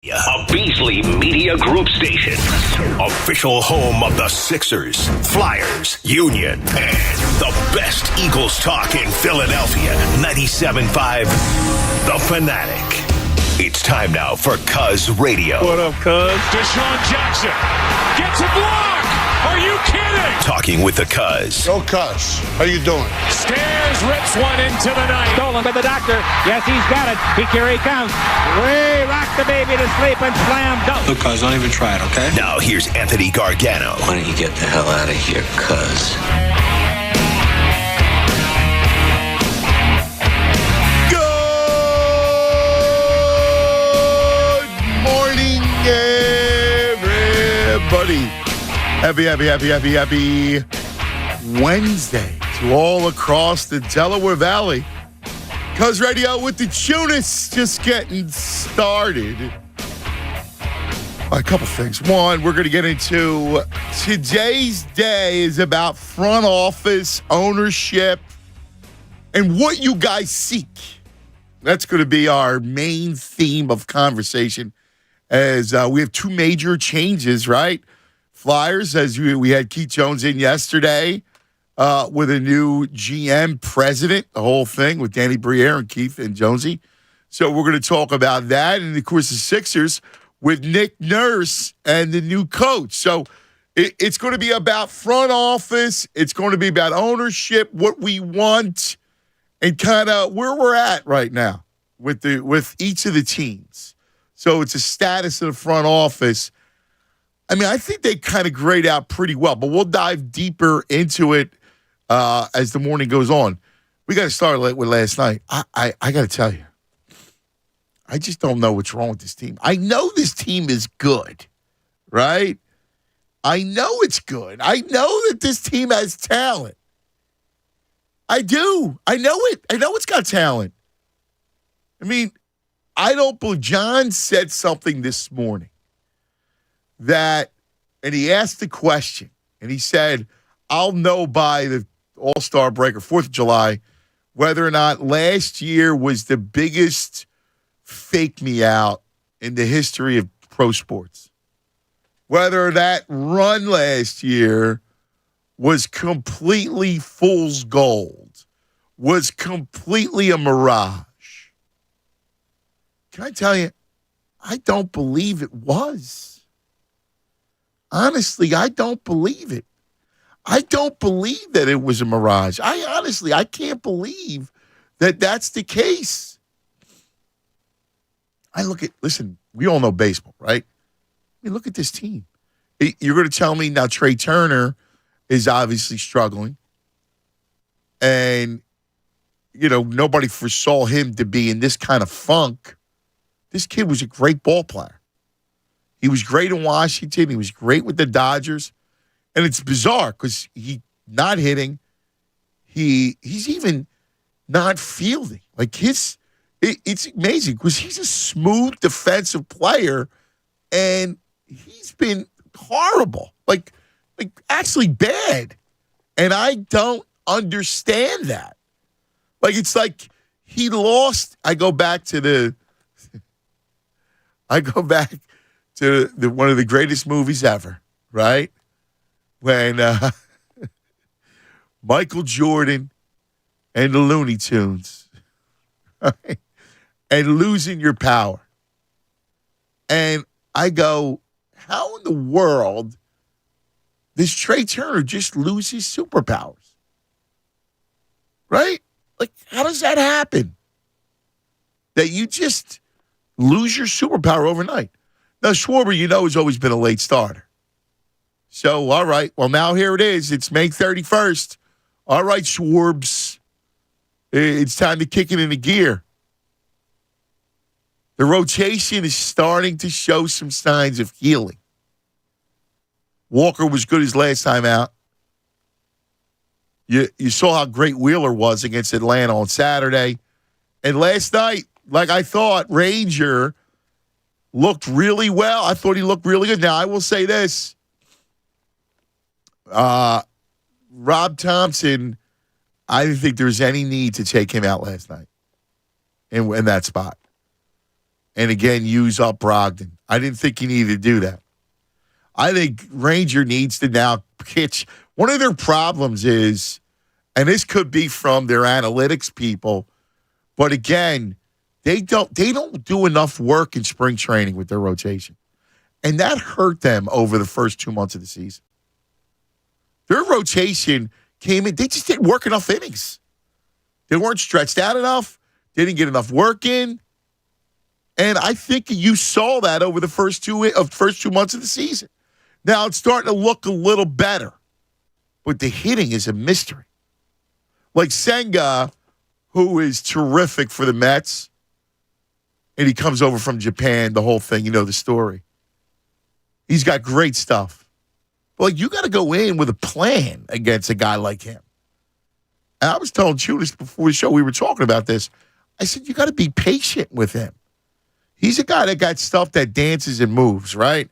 A Beasley Media Group station. Official home of the Sixers, Flyers, Union, and the best Eagles talk in Philadelphia. 97.5 The Fanatic. It's time now for Cuz Radio. What up, Cuz? Deshaun Jackson gets a block. Are you kidding? Talking with the Cuz. Go Cuz. How you doing? Stairs rips one into the night. Stolen by the doctor. Yes, he's got it. Here he comes. Way rock the baby to sleep and slam dunk. Look, Cuz, don't even try it, okay? Now here's Anthony Gargano. Why don't you get the hell out of here, Cuz? Good morning, everybody. Happy Wednesday to all across the Delaware Valley. Cuz Radio with the Tunis just getting started. A couple things. One, we're going to get into today's day is about front office ownership and what you guys seek. That's going to be our main theme of conversation as we have two major changes, right? Flyers, as we had Keith Jones in yesterday with a new GM president, the whole thing with Danny Briere and Keith and Jonesy. So we're going to talk about that. And, of course, the Sixers with Nick Nurse and the new coach. So it's going to be about front office. It's going to be about ownership, what we want, and kind of where we're at right now with each of the teams. So it's a status of the front office. I mean, I think they kind of grade out pretty well, but we'll dive deeper into it as the morning goes on. We got to start with last night. I got to tell you, I just don't know what's wrong with this team. I know this team is good, right? I know it's good. I know that this team has talent. I do. I know it. I know it's got talent. I mean, I don't believe John said something this morning and he asked the question, and he said, I'll know by the All-Star break or 4th of July whether or not last year was the biggest fake me out in the history of pro sports. Whether that run last year was completely fool's gold, was completely a mirage. Can I tell you, I don't believe it was. Honestly, I don't believe it. I don't believe that it was a mirage. I can't believe that that's the case. Listen, we all know baseball, right? I mean, look at this team. You're going to tell me now Trey Turner is obviously struggling. And, nobody foresaw him to be in this kind of funk. This kid was a great ball player. He was great in Washington. He was great with the Dodgers. And it's bizarre because he's not hitting. He's even not fielding. It's amazing because he's a smooth defensive player, and he's been horrible, like actually bad. And I don't understand that. It's like he lost. I go back to one of the greatest movies ever, right? When Michael Jordan and the Looney Tunes, right? And losing your power. And I go, how in the world does Trey Turner just lose his superpowers? Right? How does that happen? That you just lose your superpower overnight. Now, Schwarber, has always been a late starter. So, all right. Well, now here it is. It's May 31st. All right, Schwarbs. It's time to kick it into gear. The rotation is starting to show some signs of healing. Walker was good his last time out. You saw how great Wheeler was against Atlanta on Saturday. And last night, like I thought, Ranger looked really well. I thought he looked really good. Now, I will say this. Rob Thompson, I didn't think there was any need to take him out last night in that spot. and again use up Brogdon. I didn't think he needed to do that. I think Ranger needs to now pitch. One of their problems is, and this could be from their analytics people, but again, they don't do enough work in spring training with their rotation. And that hurt them over the first 2 months of the season. Their rotation came in, they just didn't work enough innings. They weren't stretched out enough. They didn't get enough work in. And I think you saw that over the first 2 months of the season. Now it's starting to look a little better. But the hitting is a mystery. Like Senga, who is terrific for the Mets, and he comes over from Japan, the whole thing, you know the story. He's got great stuff. But like, you got to go in with a plan against a guy like him. And I was telling Chunas before the show, we were talking about this. I said, you got to be patient with him. He's a guy that got stuff that dances and moves, right?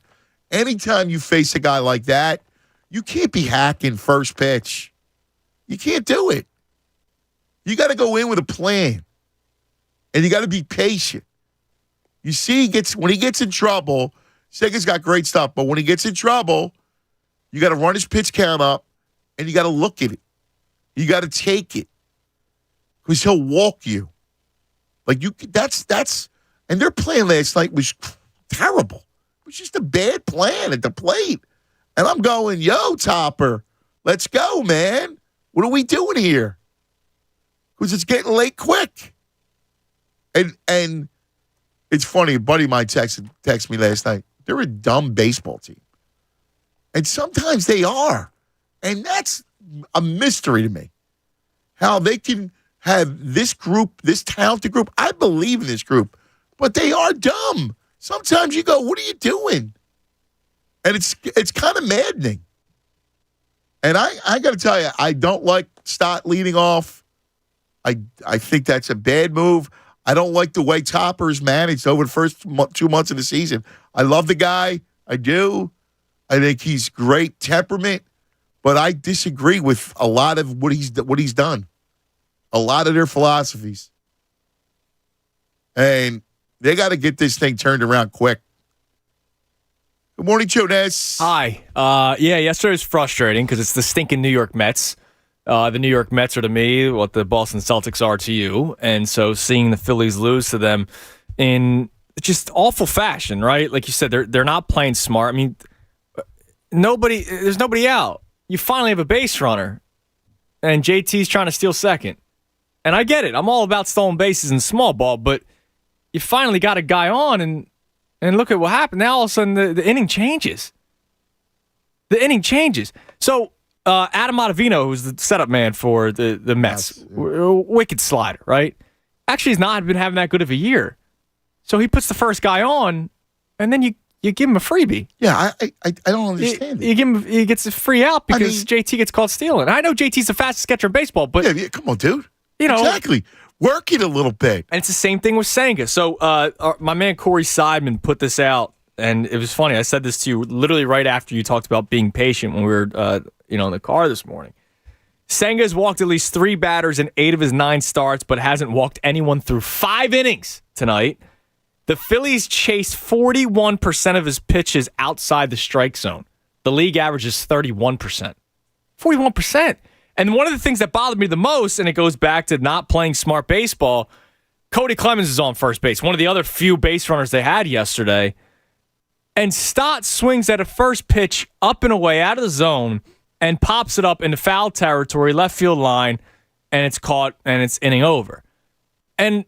Anytime you face a guy like that, you can't be hacking first pitch. You can't do it. You got to go in with a plan. And you got to be patient. You see, when he gets in trouble, Sega's got great stuff, but when he gets in trouble, you got to run his pitch count up, and you got to look at it. You got to take it. Because he'll walk you. Like, and their plan last night was terrible. It was just a bad plan at the plate. And I'm going, yo, Topper, let's go, man. What are we doing here? Because it's getting late quick. And it's funny, a buddy of mine texted me last night. They're a dumb baseball team. And sometimes they are. And that's a mystery to me. How they can have this group, this talented group. I believe in this group. But they are dumb. Sometimes you go, what are you doing? And it's kind of maddening. And I got to tell you, I don't like Stott leading off. I think that's a bad move. I don't like the way Topper's managed over the first 2 months of the season. I love the guy. I do. I think he's great temperament. But I disagree with a lot of what he's done. A lot of their philosophies. And they got to get this thing turned around quick. Good morning, Jonas. Hi. Yesterday was frustrating because it's the stinking New York Mets. The New York Mets are to me what the Boston Celtics are to you. And so seeing the Phillies lose to them in just awful fashion, right? Like you said, they're not playing smart. I mean, there's nobody out. You finally have a base runner, and JT's trying to steal second. And I get it. I'm all about stolen bases in small ball, but you finally got a guy on, and look at what happened. Now all of a sudden the inning changes. The inning changes. So Adam Ottavino, who's the setup man for the Mets, wicked slider, right? Actually, he's not been having that good of a year. So he puts the first guy on, and then you give him a freebie. Yeah, I don't understand it. He gets a free out because JT gets caught stealing. I know JT's the fastest catcher in baseball, but yeah, come on, dude. You know, exactly. Work it a little bit. And it's the same thing with Senga. So my man Corey Seidman put this out, and it was funny. I said this to you literally right after you talked about being patient when we were in the car this morning. Senga has walked at least 3 batters in 8 of his 9 starts, but hasn't walked anyone through 5 innings tonight. The Phillies chased 41% of his pitches outside the strike zone. The league average is 31%. 41%. And one of the things that bothered me the most, and it goes back to not playing smart baseball, Cody Clemens is on first base, one of the other few base runners they had yesterday. And Stott swings at a first pitch up and away out of the zone and pops it up into foul territory, left field line, and it's caught, and it's inning over. And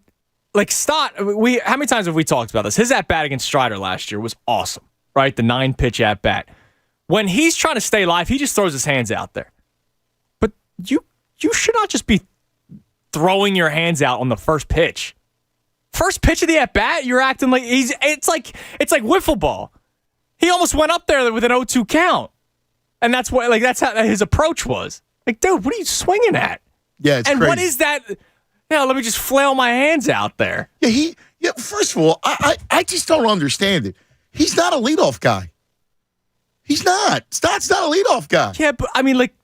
like Stott, how many times have we talked about this? His at-bat against Strider last year was awesome, right? The 9-pitch at-bat. When he's trying to stay alive, he just throws his hands out there. But you should not just be throwing your hands out on the first pitch. First pitch of the at-bat, you're acting like it's like wiffle ball. He almost went up there with an 0-2 count. And that's how his approach was. Like, dude, what are you swinging at? Yeah, it's crazy. What is that? Let me just flail my hands out there. Yeah, first of all, I just don't understand it. He's not a leadoff guy. He's not. Stott's not a leadoff guy. Yeah, but I mean, like,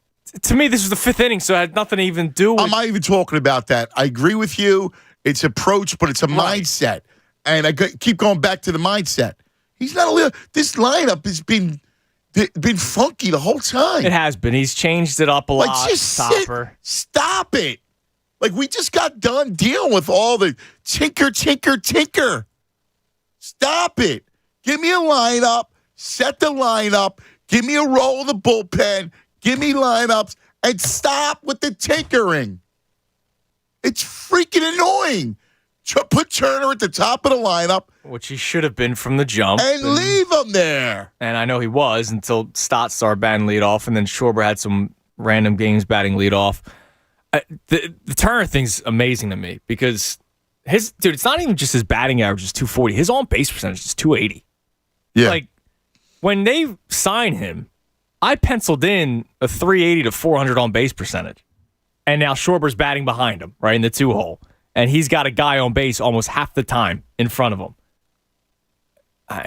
to me, this was the 5th inning, so it had nothing to even do with. I'm not even talking about that. I agree with you. It's approach, but it's a mindset. And keep going back to the mindset. He's not a this lineup has been funky the whole time. It has been. He's changed it up a lot. Just Topper. Stop it. Like, we just got done dealing with all the tinker. Stop it. Give me a lineup. Set the lineup. Give me a roll of the bullpen. Give me lineups. And stop with the tinkering. It's freaking annoying. Put Turner at the top of the lineup. Which he should have been from the jump. And leave him there. And I know he was until Stott started batting leadoff, and then Schwarber had some random games batting leadoff. The Turner thing's amazing to me because it's not even just his batting average is 240. His on-base percentage is 280. Yeah. Like, when they sign him, I penciled in a 380 to 400 on-base percentage. And now Schwarber's batting behind him, right, in the 2-hole. And he's got a guy on base almost half the time in front of him.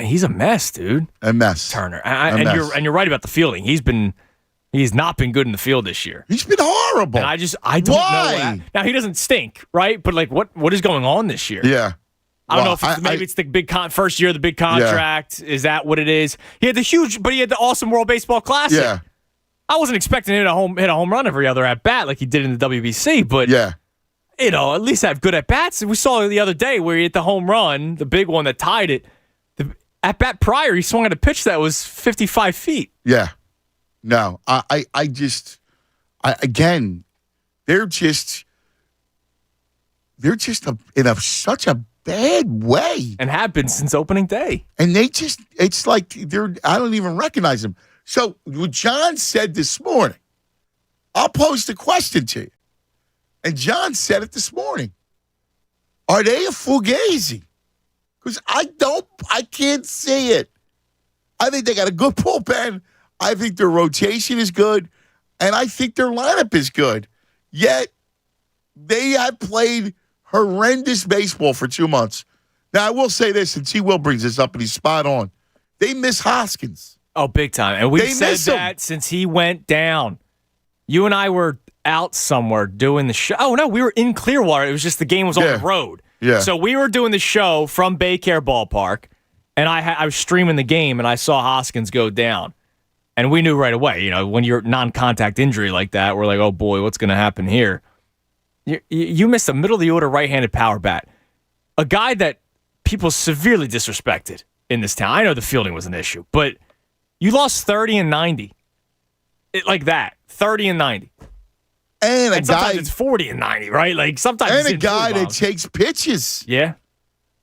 He's a mess, dude. A mess. Turner. And you're right about the fielding. He's not been good in the field this year. He's been horrible. And I don't Why? know. Now, he doesn't stink, right? But, like, what is going on this year? Yeah. I don't know if maybe it's the big first year of the big contract. Yeah. Is that what it is? He had the awesome World Baseball Classic. Yeah. I wasn't expecting him to hit a home run every other at bat like he did in the WBC, but yeah. At least have good at bats. We saw the other day where he hit the home run, the big one that tied it. The at bat prior, he swung at a pitch that was 55 feet. Yeah. No, again, they're just in such a bad way. And have been since opening day. And it's like I don't even recognize them. So what John said this morning, I'll pose the question to you. And John said it this morning. Are they a fugazi? Because I can't see it. I think they got a good bullpen. I think their rotation is good. And I think their lineup is good. Yet, they have played horrendous baseball for 2 months. Now, I will say this, and T. Will brings this up, and he's spot on. They miss Hoskins. Oh, big time. And we've said that since he went down. You and I were out somewhere doing the show. Oh, no, we were in Clearwater. It was just the game was on the road. Yeah. So we were doing the show from Baycare Ballpark, and I was streaming the game, and I saw Hoskins go down. And we knew right away, when you're non-contact injury like that, we're like, oh, boy, what's going to happen here? You missed a middle-of-the-order right-handed power bat. A guy that people severely disrespected in this town. I know the fielding was an issue, but you lost 30 and 90. Like that, 30 and 90. And sometimes it's 40 and 90, right? Like sometimes and a guy that takes pitches. Yeah.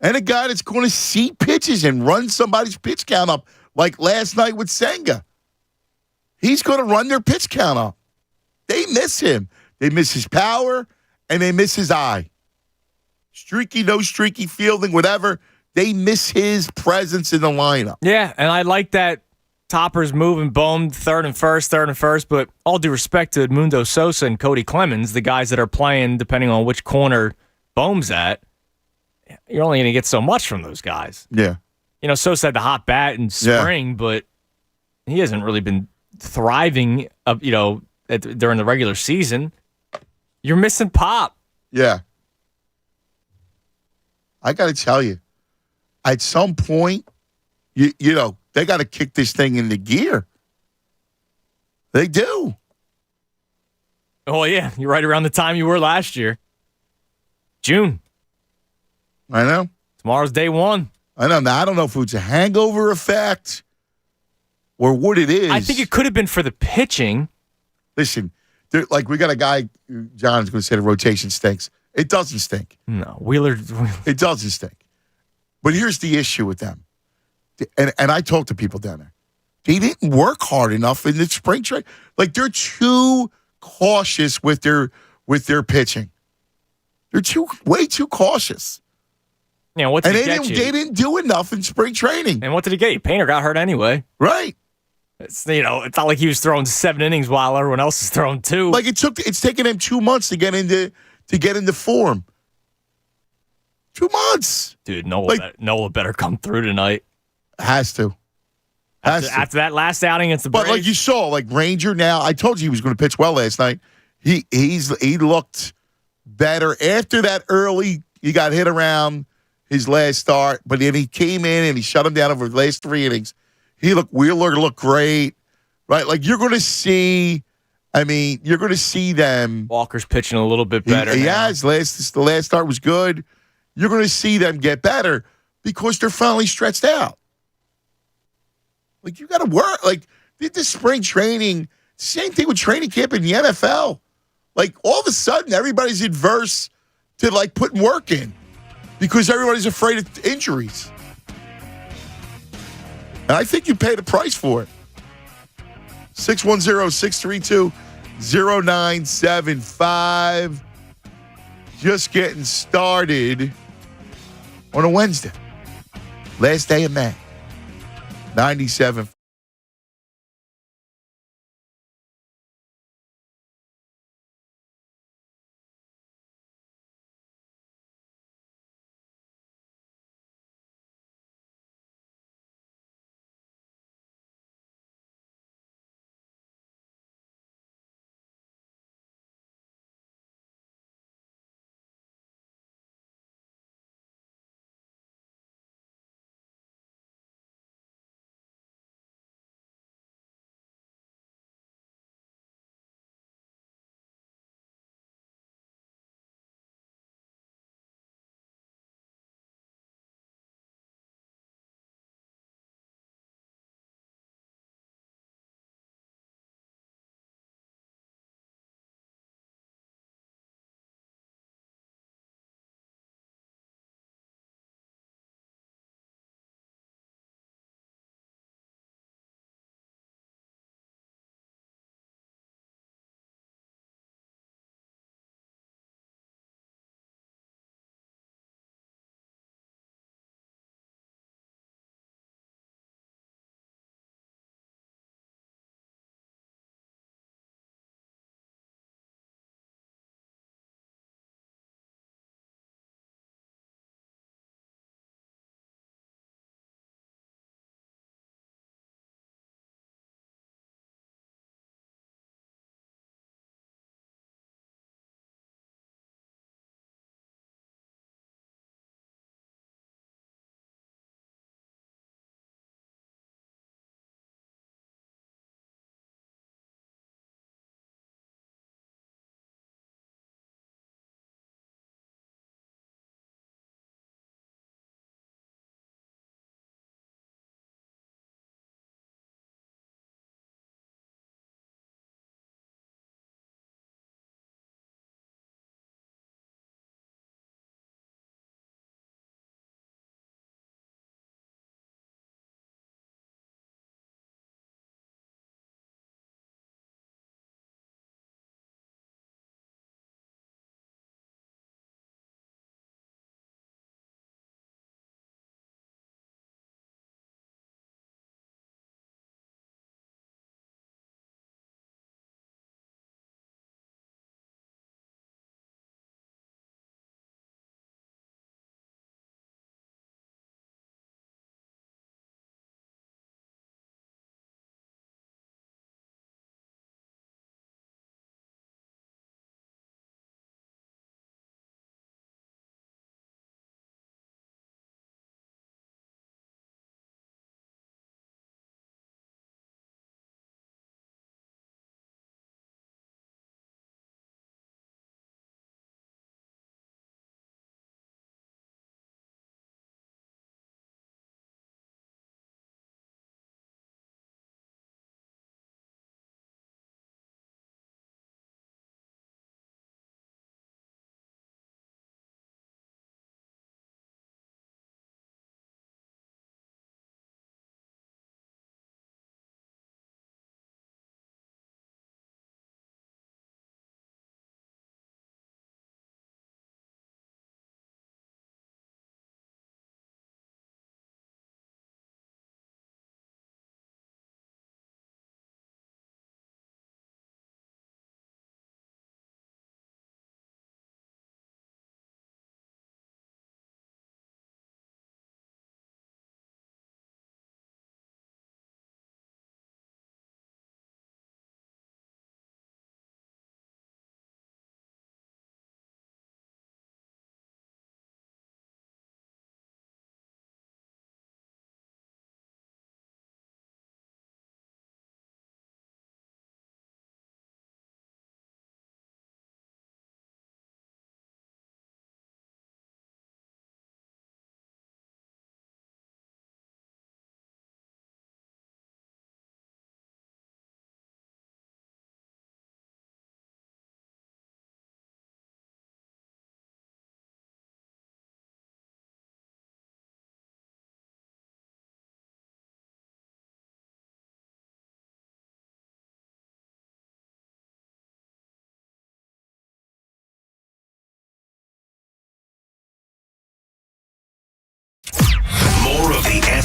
And a guy that's going to see pitches and run somebody's pitch count up, like last night with Senga. He's going to run their pitch count up. They miss him. They miss his power, and they miss his eye. Streaky, no streaky fielding, whatever. They miss his presence in the lineup. Yeah, and I like that Topper's moving Bohm third and first, but all due respect to Edmundo Sosa and Cody Clemens, the guys that are playing, depending on which corner Bohm's at, you're only going to get so much from those guys. Yeah. Sosa had the hot bat in spring, but he hasn't really been thriving, during the regular season. You're missing pop. Yeah. I got to tell you, at some point, they got to kick this thing into gear. They do. Oh, yeah. You're right around the time you were last year. June. I know. Tomorrow's day one. I know. Now, I don't know if it's a hangover effect or what it is. I think it could have been for the pitching. Listen, we got a guy, John's going to say the rotation stinks. It doesn't stink. No, Wheeler. It doesn't stink. But here's the issue with them. And I talked to people down there. They didn't work hard enough in the spring training. Like, they're too cautious with their pitching. They're way too cautious. Yeah, what did and he get you? They didn't do enough in spring training. And what did he get you? Painter got hurt anyway. Right. It's not like he was throwing 7 innings while everyone else is throwing 2. Like it's taken him 2 months to get into form. 2 months. Dude, Nola better come through tonight. Has to. After that last outing against the Braves. But like you saw, like Ranger now, I told you he was going to pitch well last night. He looked better. After that early, he got hit around his last start, but then he came in and he shut him down over the last 3 innings. Wheeler looked great, right? Like you're going to see. I mean, you're going to see them. Walker's pitching a little bit better. The last start was good. You're going to see them get better because they're finally stretched out. Like you got to work. Like this spring training, same thing with training camp in the NFL. Like all of a sudden, everybody's adverse to like putting work in because everybody's afraid of injuries. And I think you pay the price for it. 610-632-0975. Just getting started on a Wednesday. Last day of May. 97.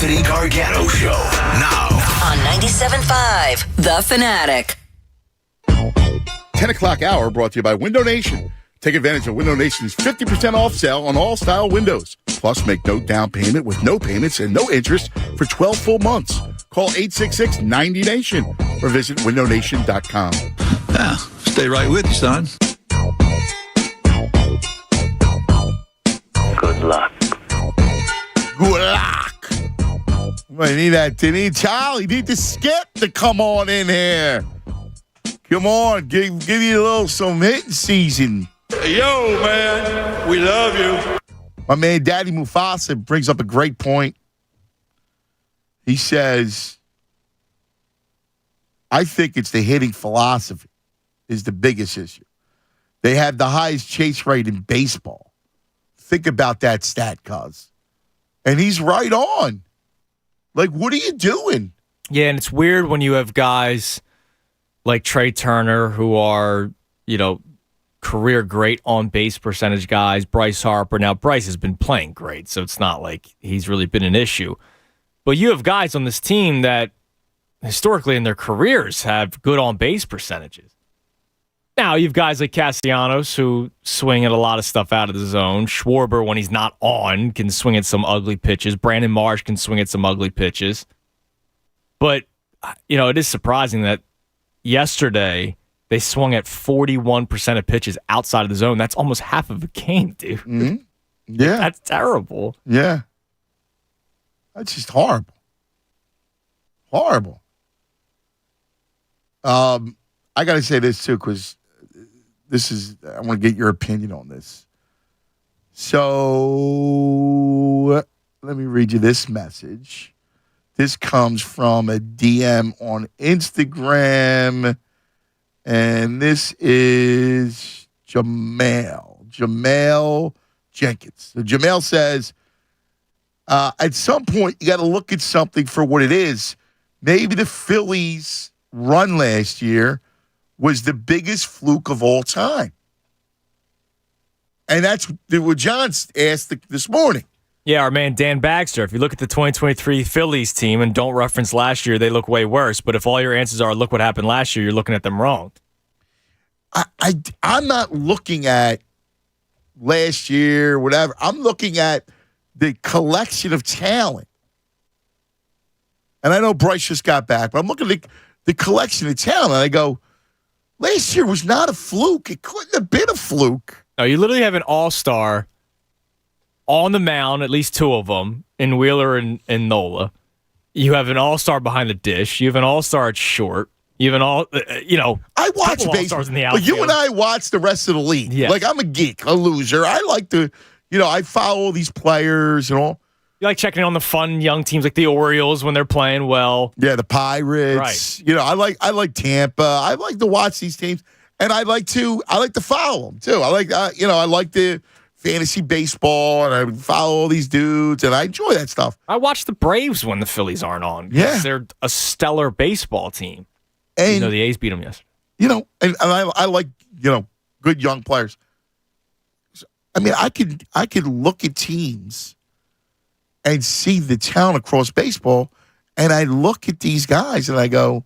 Anthony Gargano Show. Now On 97.5 The Fanatic. 10 o'clock hour brought to you by Window Nation. Take advantage of Window Nation's 50% off sale on all style windows. Plus, make no down payment with no payments and no interest for 12 full months. Call 866-90-NATION or visit windownation.com. Yeah, stay right with you, son. Good luck. Good luck. We need Charlie. Need the skip to come on in here. Come on, give you a little some hitting season. Yo, man, we love you. My man, Daddy Mufasa, brings up a great point. He says, I think it's the hitting philosophy is the biggest issue. They have the highest chase rate in baseball. Think about that stat, cuz. And he's right on. Like, what are you doing? Yeah, and it's weird when you have guys like Trey Turner who are, career great on base percentage guys. Bryce Harper. Now, Bryce has been playing great, so it's not like he's really been an issue. But you have guys on this team that historically in their careers have good on base percentages. Now, you've guys like Castellanos who swing at a lot of stuff out of the zone. Schwarber, when he's not on, can swing at some ugly pitches. Brandon Marsh can swing at some ugly pitches. But, it is surprising that yesterday they swung at 41% of pitches outside of the zone. That's almost half of a game, dude. Mm-hmm. Yeah. That's terrible. Yeah. That's just horrible. Horrible. I got to say this, too, because I want to get your opinion on this. So let me read you this message. This comes from a DM on Instagram, and this is Jamal Jenkins. So Jamal says, at some point, you got to look at something for what it is. Maybe the Phillies' run last year was the biggest fluke of all time. And that's what John asked this morning. Yeah, our man Dan Baxter. If you look at the 2023 Phillies team and don't reference last year, they look way worse. But if all your answers are, look what happened last year, you're looking at them wrong. I'm not looking at last year, whatever. I'm looking at the collection of talent. And I know Bryce just got back, but I'm looking at the collection of talent. And I go, last year was not a fluke. It couldn't have been a fluke. No, you literally have an all-star on the mound, at least two of them, in Wheeler and Nola. You have an all-star behind the dish. You have an all-star at short. You have an I watch baseball, in the but you outfield. and I watch the rest of the league. Yes. Like, I'm a geek, a loser. I like to, I follow all these players and all. You like checking on the fun young teams like the Orioles when they're playing well. Yeah, the Pirates. Right. I like Tampa. I like to watch these teams, and I like to follow them too. I like the fantasy baseball, and I follow all these dudes, and I enjoy that stuff. I watch the Braves when the Phillies aren't on. Yeah, they're a stellar baseball team. And the A's beat them yesterday. And I like good young players. I mean, I could look at teams and see the talent across baseball, and I look at these guys and I go,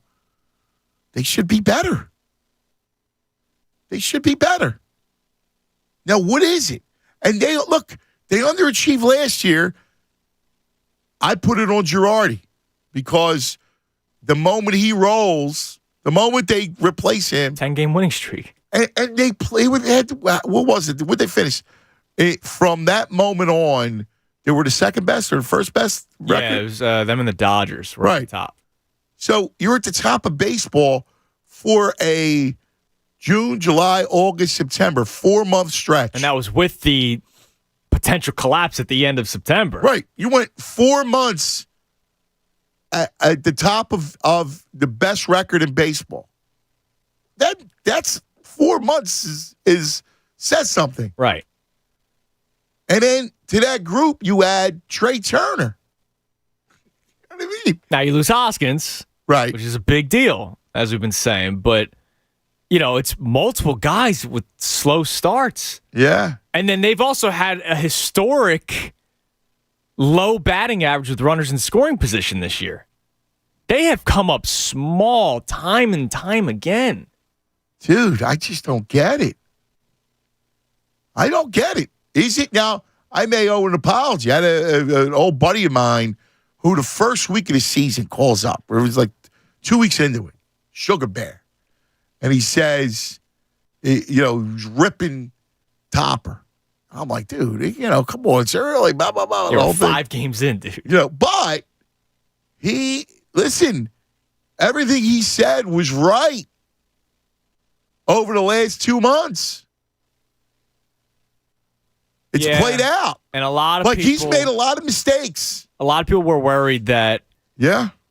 they should be better. They should be better. Now, what is it? And they underachieved last year. I put it on Girardi because the moment he rolls, the moment they replace him, 10-game winning streak. And they play with what was it? What they finish? From that moment on, they were the second best or the first best record? Yeah, it was them and the Dodgers were at the top. So you're at the top of baseball for a June, July, August, September, 4-month stretch. And that was with the potential collapse at the end of September. Right. You went 4 months at the top of the best record in baseball. That's 4 months is says something. Right. And then to that group, you add Trey Turner. You know what I mean? Now you lose Hoskins, right, which is a big deal, as we've been saying. But, it's multiple guys with slow starts. Yeah. And then they've also had a historic low batting average with runners in scoring position this year. They have come up small time and time again. Dude, I just don't get it. I don't get it. Is it now? I may owe an apology. I had an old buddy of mine who the first week of the season calls up. It was like 2 weeks into it. Sugar Bear. And he says, he's ripping Topper. I'm like, dude, come on, it's early, blah, blah, blah. You're 5 games in, dude. But listen, everything he said was right over the last 2 months. It's played out. And a lot of people... he's made a lot of mistakes. A lot of people were worried that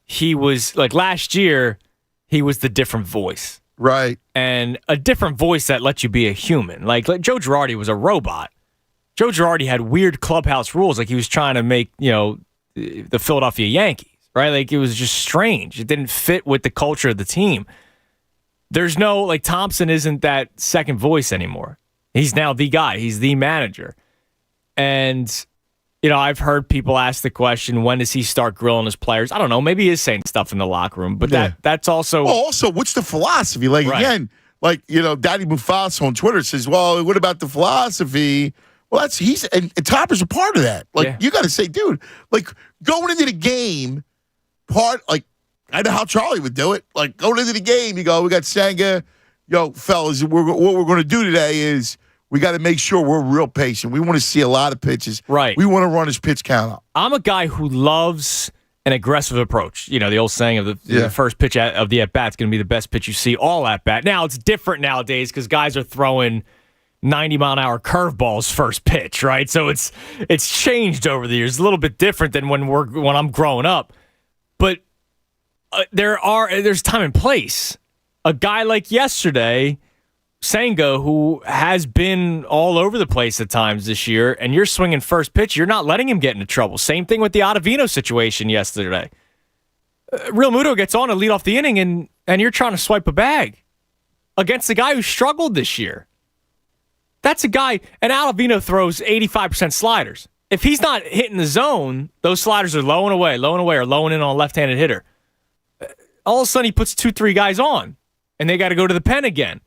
he was, like last year, he was the different voice. Right. And a different voice that lets you be a human. Like Joe Girardi was a robot. Joe Girardi had weird clubhouse rules, like he was trying to make, the Philadelphia Yankees, right? Like it was just strange. It didn't fit with the culture of the team. There's no, Thompson isn't that second voice anymore. He's now the guy. He's the manager. And, I've heard people ask the question, when does he start grilling his players? I don't know. Maybe he is saying stuff in the locker room, but that's also... Well, also, what's the philosophy? Again, Daddy Mufasa on Twitter says, well, what about the philosophy? Well, and Topper's a part of that. You got to say, dude, going into the game, I know how Charlie would do it. Going into the game, you go, we got Senga. Fellas, what we're going to do today is we got to make sure we're real patient. We want to see a lot of pitches. Right. We want to run his pitch count up. I'm a guy who loves an aggressive approach. The old saying of the first pitch of the at-bat is going to be the best pitch you see all at-bat. Now, it's different nowadays because guys are throwing 90-mile-an-hour curveballs first pitch, right? So it's changed over the years. It's a little bit different than when I'm growing up. But there's time and place. A guy like yesterday, Senga, who has been all over the place at times this year, and you're swinging first pitch, you're not letting him get into trouble. Same thing with the Ottavino situation yesterday. Real Muto gets on to lead off the inning, and you're trying to swipe a bag against the guy who struggled this year. That's a guy, and Ottavino throws 85% sliders. If he's not hitting the zone, those sliders are low and away, or low and in on a left-handed hitter. All of a sudden, he puts 2-3 guys on, and they got to go to the pen again.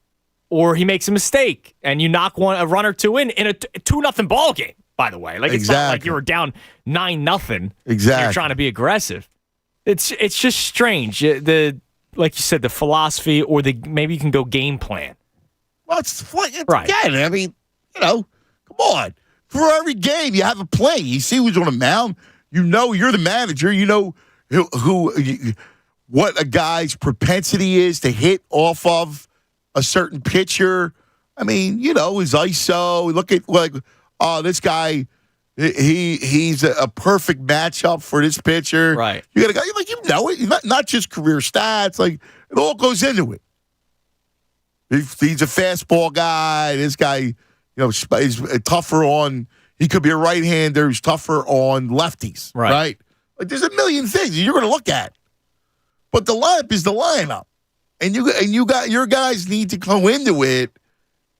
Or he makes a mistake, and you knock a run or two in a 2-0 ball game, by the way. It's not like you were down 9-0. Exactly. You're trying to be aggressive. It's just strange. Like you said, the philosophy, or maybe you can go game plan. Well, right. Again, I mean, come on. For every game, you have a play. You see who's on the mound. You're the manager. You know what a guy's propensity is to hit off of a certain pitcher. I mean, his ISO. Look at this guy. He's a perfect matchup for this pitcher. Right. You got a guy it. Not just career stats. It all goes into it. He's a fastball guy. This guy, is tougher on. He could be a right-hander who's tougher on lefties. Right. There's a million things you're going to look at, but the lineup is the lineup. And you got your guys need to go into it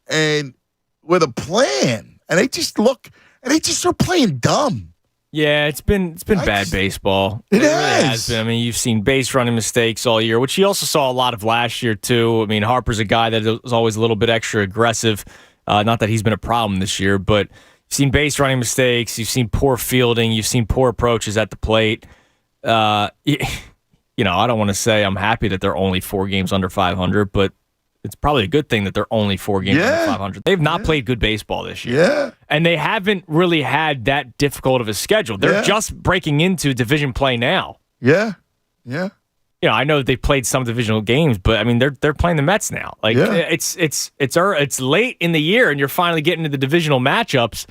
and with a plan. And they just start playing dumb. Yeah, it's been bad baseball. It really has been. I mean, you've seen base running mistakes all year, which you also saw a lot of last year too. I mean, Harper's a guy that was always a little bit extra aggressive. Not that he's been a problem this year, but you've seen base running mistakes. You've seen poor fielding. You've seen poor approaches at the plate. I don't want to say I'm happy that they're only 4 games under 500, but it's probably a good thing that they're only 4 games under 500. They've not played good baseball this year. Yeah. And they haven't really had that difficult of a schedule. They're just breaking into division play now. Yeah. Yeah. I know that they've played some divisional games, but I mean they're playing the Mets now. It's late in the year and you're finally getting to the divisional matchups.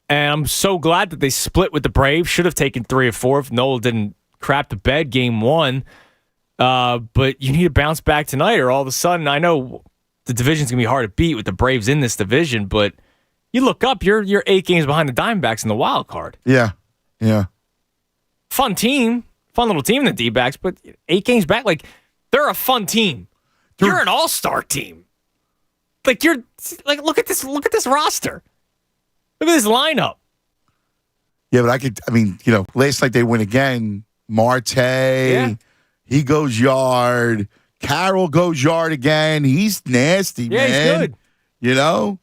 And I'm so glad that they split with the Braves. Should have taken 3 or 4 if Nola didn't crap the bed game 1. But you need to bounce back tonight, or all of a sudden, I know the division's gonna be hard to beat with the Braves in this division, but you look up, you're 8 games behind the Diamondbacks in the wild card. Yeah, yeah. Fun little team, the D-backs, but 8 games back, they're a fun team. You're an all-star team. Look at this roster. Look at this lineup. Yeah, but last night they win again. Marte, he goes yard. Carroll goes yard again. He's nasty, man. Yeah, he's good. You know?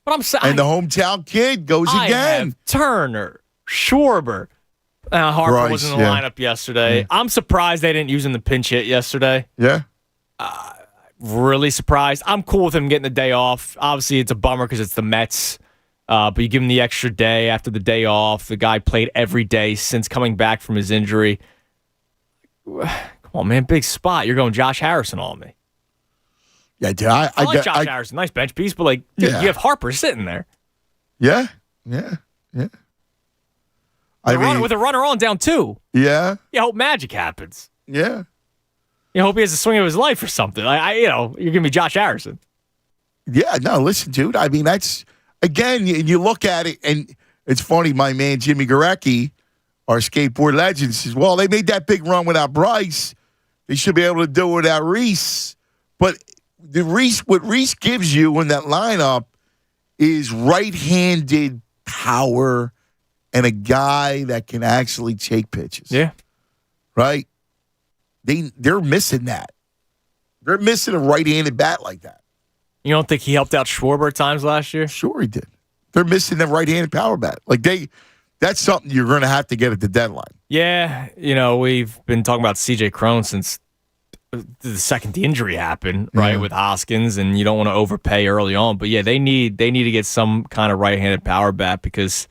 But I'm saying. And the hometown kid goes again. Turner, Schwarber. Harper Bryce, was in the lineup yesterday. I'm surprised they didn't use him in the pinch hit yesterday. Yeah. Really surprised. I'm cool with him getting the day off. Obviously, it's a bummer because it's the Mets. But you give him the extra day after the day off. The guy played every day since coming back from his injury. Come on, man. Big spot. You're going Josh Harrison on me. Yeah, dude. I like Josh Harrison. Nice bench piece. But, dude, you have Harper sitting there. Yeah. With a runner on down 2. Yeah. You hope magic happens. Yeah. You hope he has a swing of his life or something. You're giving me Josh Harrison. Yeah, no, listen, dude. I mean, that's, again, you look at it, and it's funny, my man Jimmy Garecki, our skateboard legend, says, well, they made that big run without Bryce. They should be able to do it without Reese. But what Reese gives you in that lineup is right-handed power and a guy that can actually take pitches. Yeah. Right? They're missing that. They're missing a right-handed bat like that. You don't think he helped out Schwarber at times last year? Sure he did. They're missing the right-handed power bat. That's something you're going to have to get at the deadline. Yeah, we've been talking about C.J. Cron since the second the injury happened, right, with Hoskins, and you don't want to overpay early on. But yeah, they need to get some kind of right-handed power bat because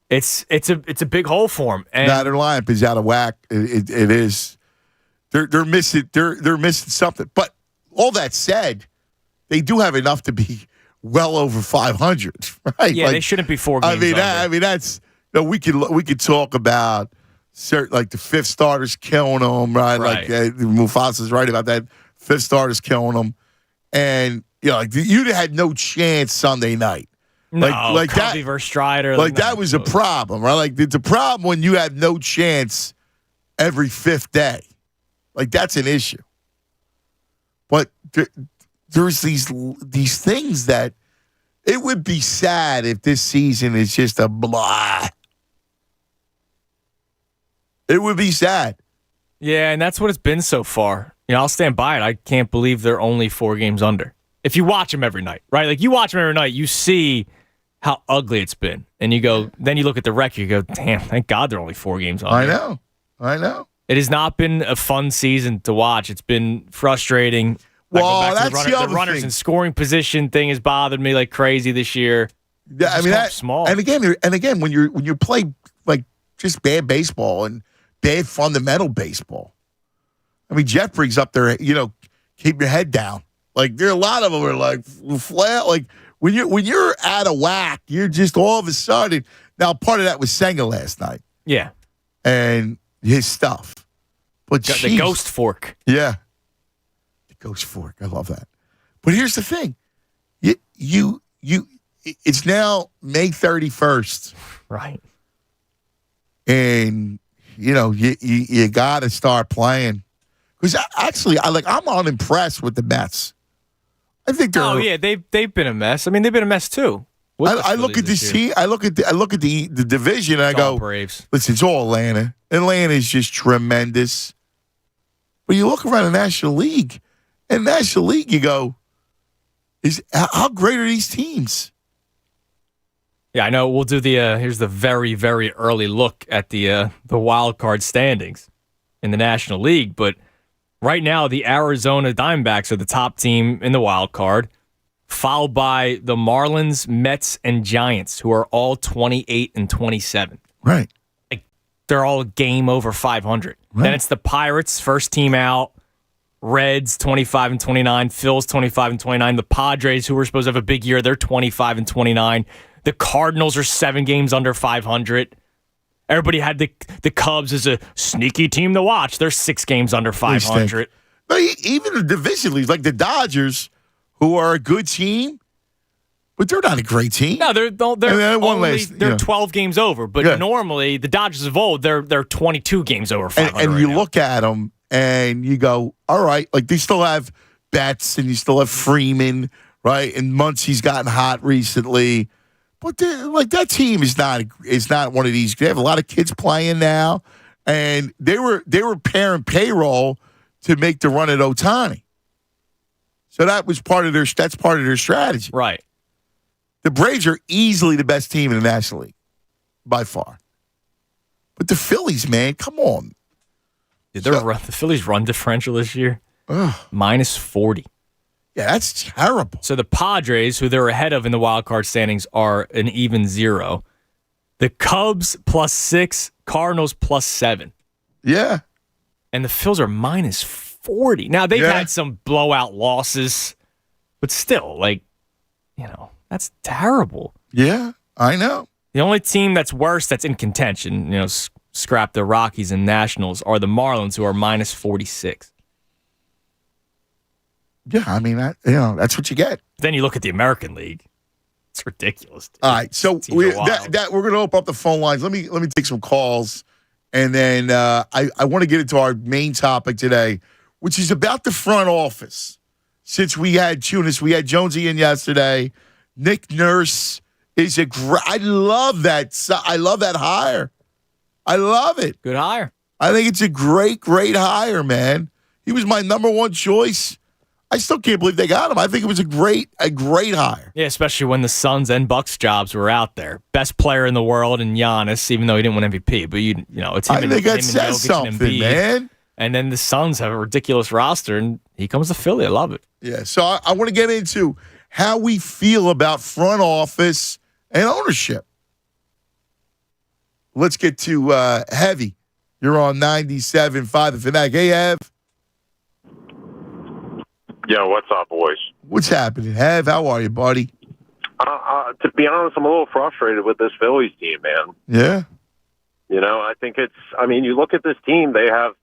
it's a big hole for him. And their lineup is out of whack. It is. They're missing. They're missing something. But all that said, they do have enough to be well over 500, right? Yeah, they shouldn't be 4 games. That's we could talk about certain the fifth starters killing them, right? Right. Mufasa's right about that. Fifth starters killing them, and you had no chance Sunday night. No, Covey versus Strider. That was a problem, right? It's a problem when you have no chance every fifth day. That's an issue. But there's these things that it would be sad if this season is just a blah. It would be sad. Yeah, and that's what it's been so far. I'll stand by it. I can't believe they're only 4 games under. If you watch them every night, right? You watch them every night, you see how ugly it's been. And you go, then you look at the record, you go, damn, thank God they're only 4 games under. I know. It has not been a fun season to watch. It's been frustrating. Well, that's the other runners thing. in scoring position thing has bothered me like crazy this year. Yeah, that's small. And again, when you play just bad baseball and bad fundamental baseball. Jeff brings up there, keep your head down. There are a lot of them are flat. When you're out of whack, you're just all of a sudden. Now, part of that was Senga last night. Yeah, and his stuff. But the ghost fork. Yeah. The ghost fork. I love that. But here's the thing. You it's now May 31st. Right. And you got to start playing. Because actually I'm unimpressed with the Mets. I think they're they've been a mess. They've been a mess too. I look at this team. I look at the division, and I go, Braves. Listen, it's all Atlanta. Atlanta is just tremendous. But you look around the National League, and National League, you go, how great are these teams? Yeah, I know. We'll do the here's the very, very early look at the wild card standings in the National League. But right now, the Arizona Diamondbacks are the top team in the wild card, followed by the Marlins, Mets, and Giants, who are all 28 and 27. Right. They're all a game over 500. Right. Then it's the Pirates, first team out. Reds, 25 and 29. Phils, 25 and 29. The Padres, who were supposed to have a big year, they're 25 and 29. The Cardinals are 7 games under 500. Everybody had the Cubs as a sneaky team to watch. They're 6 games under 500. But even the division leagues, like the Dodgers, who are a good team, but they're not a great team. No, they're 12 games over. But normally, the Dodgers of old, they're 22 games over 500. And you look at them and you go, all right, they still have Betts and you still have Freeman, right? And Muncie's gotten hot recently. But that team is not one of these. They have a lot of kids playing now, and they were pairing payroll to make the run at Ohtani. So that's part of their strategy. Right. The Braves are easily the best team in the National League by far. But the Phillies, man, come on. The Phillies' run differential this year, minus 40. Yeah, that's terrible. So the Padres, who they're ahead of in the wild card standings, are an even 0. The Cubs +6, Cardinals +7. Yeah. And the Phils are minus 40. Now, they've had some blowout losses, but still, that's terrible. Yeah, I know. The only team that's worse that's in contention, scrap the Rockies and Nationals, are the Marlins, who are minus 46. Yeah, I mean, that's what you get. Then you look at the American League. It's ridiculous. Dude. All right, so we're going to open up the phone lines. Let me take some calls, and then I want to get into our main topic today, which is about the front office. Since we had Jonesy in yesterday, Nick Nurse is I love that. I love that hire. I love it. Good hire. I think it's a great hire, man. He was my number one choice. I still can't believe they got him. I think it was a great hire. Yeah, especially when the Suns and Bucks jobs were out there. Best player in the world in Giannis, even though he didn't win MVP. But it's him. I think that says something, man. And then the Suns have a ridiculous roster, and he comes to Philly. I love it. Yeah, so I want to get into how we feel about front office and ownership. Let's get to Heavy. You're on 97.5 The Fanatic. Hey, Hev. Yo, what's up, boys? What's happening, Hev? How are you, buddy? To be honest, I'm a little frustrated with this Phillies team, man. Yeah? I think you look at this team, they have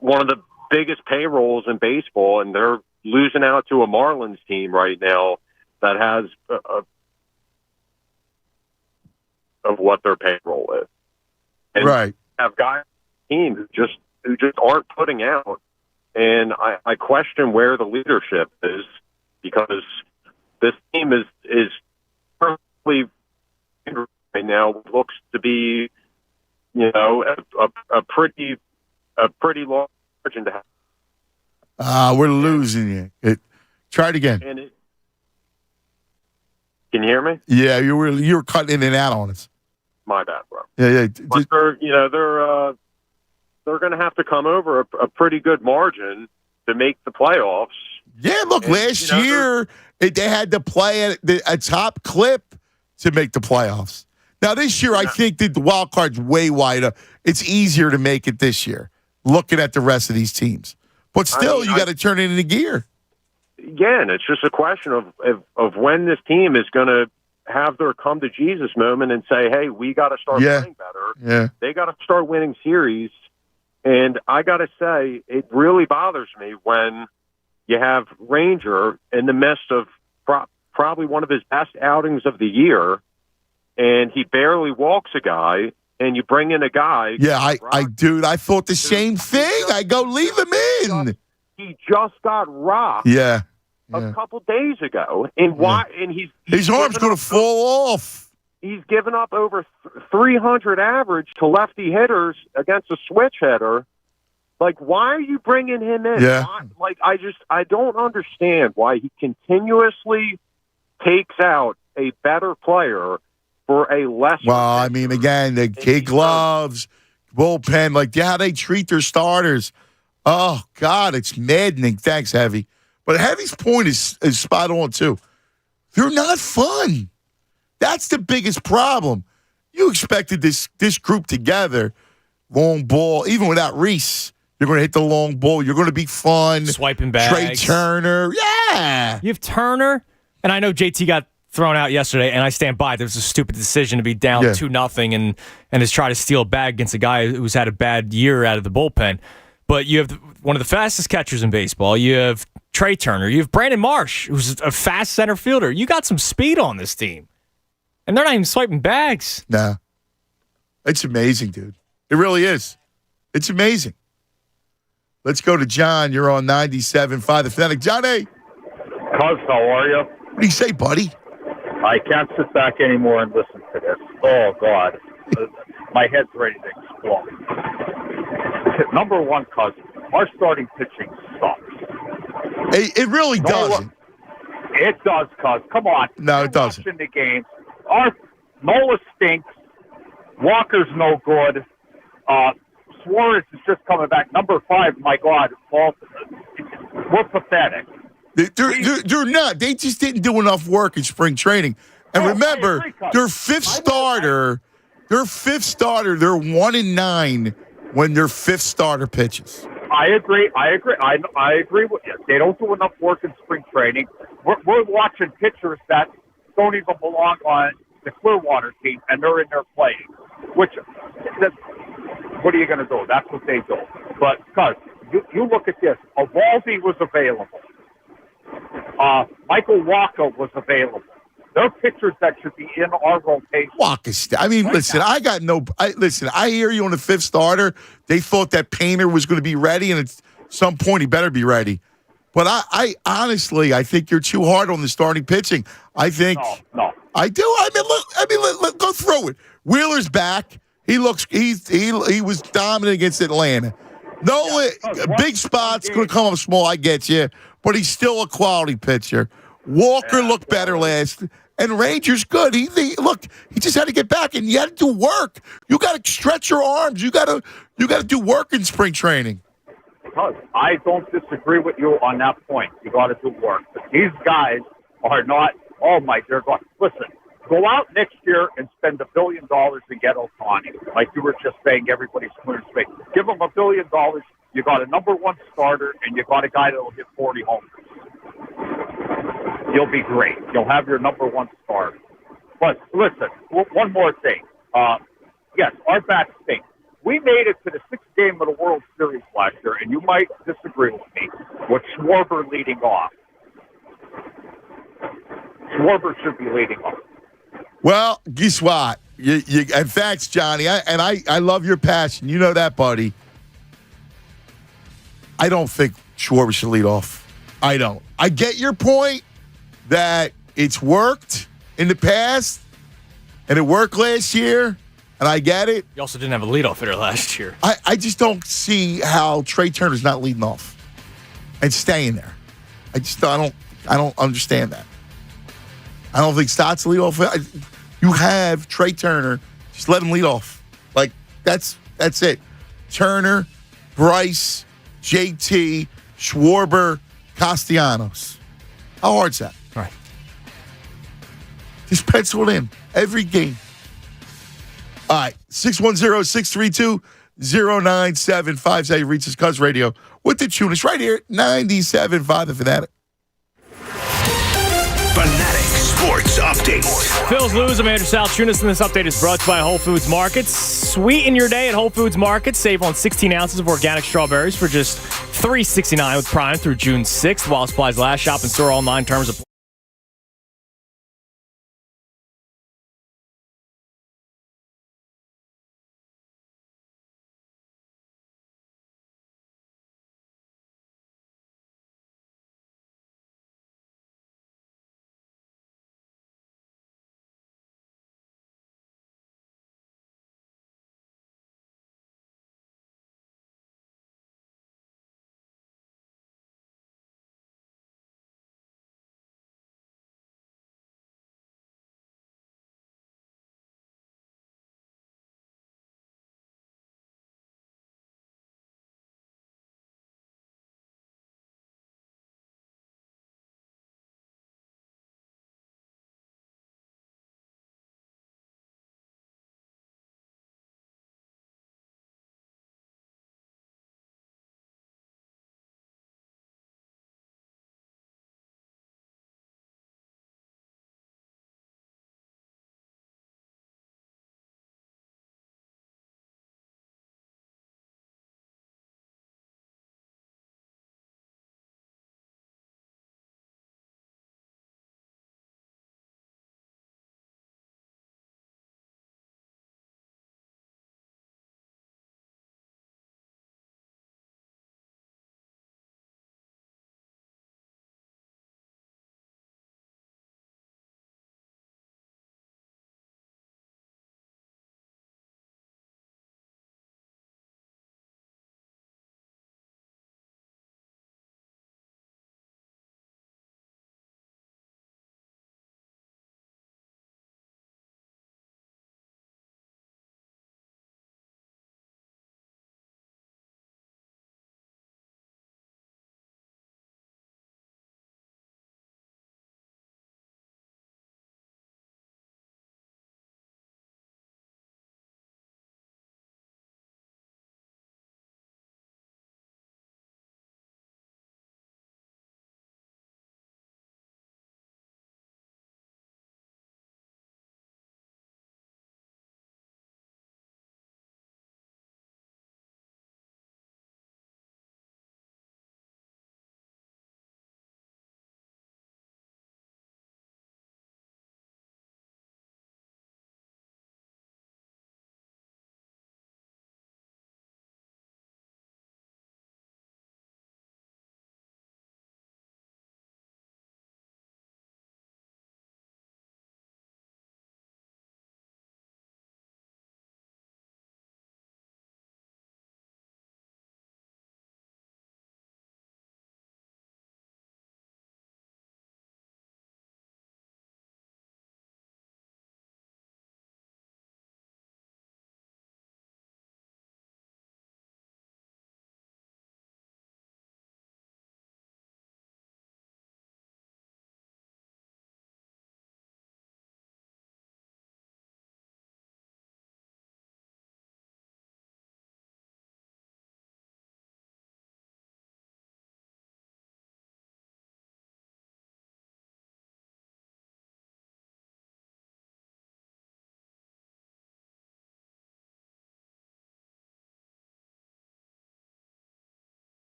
one of the biggest payrolls in baseball, and they're losing out to a Marlins team right now that has of what their payroll is. And right. Have guys on the team who just aren't putting out. And I question where the leadership is, because this team is currently right now looks to be, a pretty long margin to have. We're losing you. Try it again. Can you hear me? Yeah, you were cutting in and out on us. My bad, bro. Yeah. But they're going to have to come over a pretty good margin to make the playoffs. Yeah, look, last year they had to play at a top clip to make the playoffs. Now, this year, I think that the wild card's way wider. It's easier to make it this year, looking at the rest of these teams. But still, you got to turn it into gear. Again, it's just a question of when this team is going to have their come to Jesus moment and say, hey, we got to start playing better. Yeah. They got to start winning series. And I got to say, it really bothers me when you have Ranger in the midst of probably one of his best outings of the year, and he barely walks a guy, and you bring in a guy. Yeah, I thought the same thing. I go, leave him in. He just got rocked. Yeah. A couple days ago, and why? And his arm's going to fall off. He's given up over 300 average to lefty hitters against a switch hitter. Like, why are you bringing him in? Yeah. Why, I don't understand why he continuously takes out a better player for a lesser. Well, I mean, again, the kid gloves, bullpen, how they treat their starters. Oh, God, it's maddening. Thanks, Heavy. But Heavy's point is spot on, too. They're not fun. That's the biggest problem. You expected this group together, long ball, even without Reese. You're going to hit the long ball. You're going to be fun. Swiping bags. Trey Turner. Yeah. You have Turner, and I know JT got thrown out yesterday, and I stand by. There was a stupid decision to be down 2-0 and has tried to steal a bag against a guy who's had a bad year out of the bullpen. But you have one of the fastest catchers in baseball. You have Trey Turner. You have Brandon Marsh, who's a fast center fielder. You got some speed on this team. And they're not even swiping bags. Nah. It's amazing, dude. It really is. It's amazing. Let's go to John. You're on 97.5 The Fanatic. John A. Cuz, how are you? What do you say, buddy? I can't sit back anymore and listen to this. Oh, God. My head's ready to explode. Number one, cuz our starting pitching sucks. It really doesn't. It does, cuz. Come on. No, it doesn't. Watching the games. Our Nola stinks. Walker's no good. Suarez is just coming back. Number 5, my God. We're pathetic. They're not. They just didn't do enough work in spring training. And remember, their fifth starter, they're 1-9 when their fifth starter pitches. I agree. I agree with you. They don't do enough work in spring training. We're watching pitchers that don't even belong on the Clearwater team, and they're in there playing. What are you going to do? That's what they do. But, cuz, you look at this. Evaldi was available. Michael Walker was available. They're pitchers that should be in our rotation. I hear you on the fifth starter. They thought that Painter was going to be ready, and at some point he better be ready. But I honestly, I think you're too hard on the starting pitching. I think no. I do. Look, go through it. Wheeler's back. He was dominant against Atlanta. Big spot's going to come up small. I get you, but he's still a quality pitcher. Walker looked better last. And Ranger's good. He just had to get back, and you had to do work. You got to stretch your arms. You got to do work in spring training. I don't disagree with you on that point. You got to do work. But these guys are not. Oh my dear God! Listen, go out next year and spend $1 billion to get Ohtani, like you were just saying. Everybody's clear space. Give them $1 billion. You got a number one starter, and you got a guy that will hit 40 homers. You'll be great. You'll have your number one starter. But listen, one more thing. Yes, our bats stink. We made it to the 6th game of the World Series last year, and you might disagree with me, with Schwarber leading off. Schwarber should be leading off. Well, guess what? And thanks, Johnny. I love your passion. You know that, buddy. I don't think Schwarber should lead off. I don't. I get your point that it's worked in the past, and it worked last year, and I get it. You also didn't have a leadoff hitter last year. I just don't see how Trey Turner's not leading off and staying there. I don't understand that. I don't think Stott's lead off. You have Trey Turner, just let him lead off. Like that's it. Turner, Bryce, JT, Schwarber, Castellanos. How hard's that? Right. Just pencil it in every game. All right, 610-632-0975. Say you reach this Cuz Radio with the Tunis right here at 97.5 The Fanatic. Fanatic Sports Update. Phil's lose. I'm Andrew Salchunas, and this update is brought to you by Whole Foods Markets. Sweeten your day at Whole Foods Markets. Save on 16 ounces of organic strawberries for just $3.69 with Prime through June 6th. While supplies last, shop and store online. Terms apply.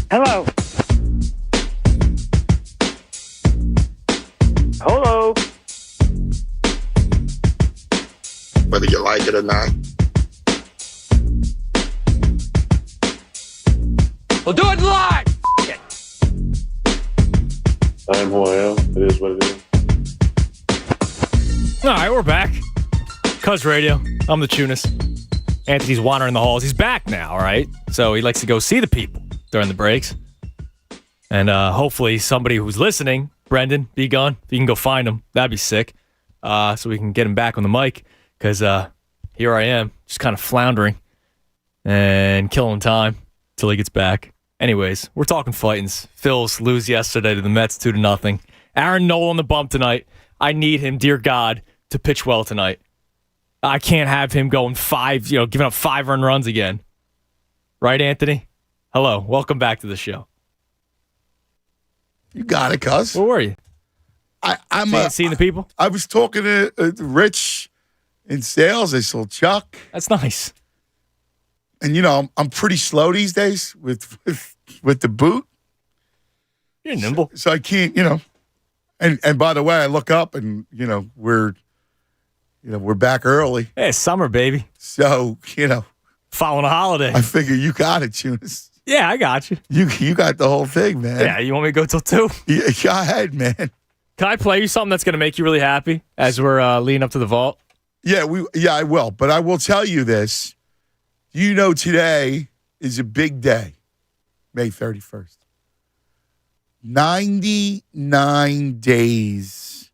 Hello. Hello. Whether you like it or not. We'll do it live. I am who I am. It is what it is. All right, we're back. Cuz Radio. I'm the Tunis. Anthony's wandering the halls. He's back now, all right? So he likes to go see the people during the breaks. And hopefully somebody who's listening, Brendan, be gone. If you can go find him, that'd be sick. So we can get him back on the mic. Because here I am, just kind of floundering and killing time till he gets back. Anyways, we're talking Fightins. Phillies lose yesterday to the Mets 2-0. Aaron Nola on the bump tonight. I need him, dear God, to pitch well tonight. I can't have him going giving up 5 earned runs again. Right, Anthony? Hello. Welcome back to the show. You got it, cuz. Where were you? I'm seeing the people? I was talking to Rich in sales. I saw Chuck. That's nice. And, I'm pretty slow these days with the boot. You're nimble. So I can't, And by the way, I look up and, we're back early. Hey, it's summer, baby. So, Following a holiday. I figure you got it, Tunis. Yeah, I got you. You got the whole thing, man. Yeah, you want me to go till 2? Yeah, go ahead, man. Can I play you something that's going to make you really happy as we're leading up to the vault? Yeah, I will. But I will tell you this. Today is a big day, May 31st. 99 days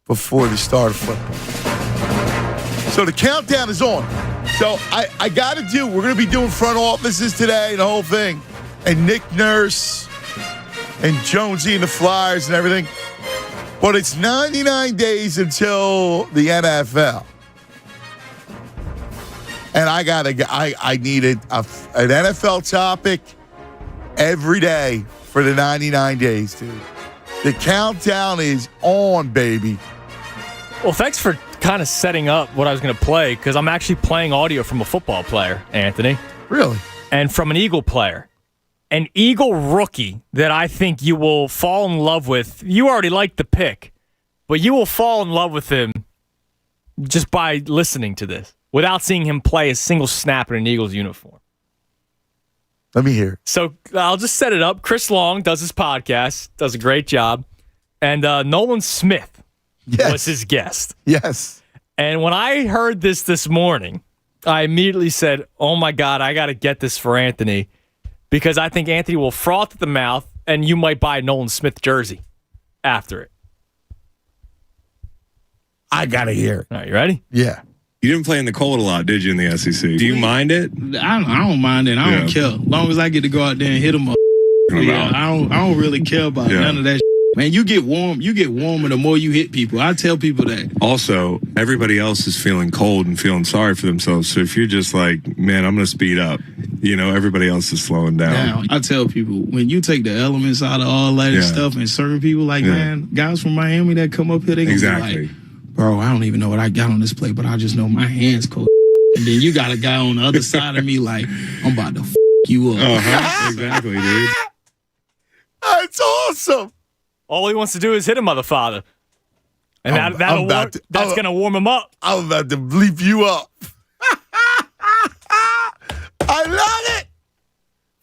before the start of football. So the countdown is on. So I got to we're going to be doing front offices today, the whole thing. And Nick Nurse and Jonesy and the Flyers and everything. But it's 99 days until the NFL. And I needed an NFL topic every day for the 99 days, dude. The countdown is on, baby. Well, thanks for kind of setting up what I was going to play, because I'm actually playing audio from a football player, Anthony. Really? And from an Eagle player. An Eagle rookie that I think you will fall in love with. You already like the pick, but you will fall in love with him just by listening to this, without seeing him play a single snap in an Eagles uniform. Let me hear. So I'll just set it up. Chris Long does his podcast, does a great job. And Nolan Smith was his guest. Yes. And when I heard this morning, I immediately said, oh my God, I got to get this for Anthony, because I think Anthony will froth at the mouth and you might buy a Nolan Smith jersey after it. I got to hear it. All right, you ready? Yeah. You didn't play in the cold a lot, did you, in the SEC? Do you mind it? I don't mind it. I don't care. As long as I get to go out there and hit them up. Yeah, I don't really care about none of that. Man, you get warmer the more you hit people. I tell people that. Also, everybody else is feeling cold and feeling sorry for themselves. So if you're just like, man, I'm going to speed up, everybody else is slowing down. Now, I tell people, when you take the elements out of all that stuff and certain people, man, guys from Miami that come up here, they going to be like, bro, I don't even know what I got on this plate, but I just know my hands cold. And then you got a guy on the other side of me like, I'm about to you up. Exactly, dude. That's awesome. All he wants to do is hit a motherfucker. And that's going to warm him up. I'm about to bleep you up. I love it.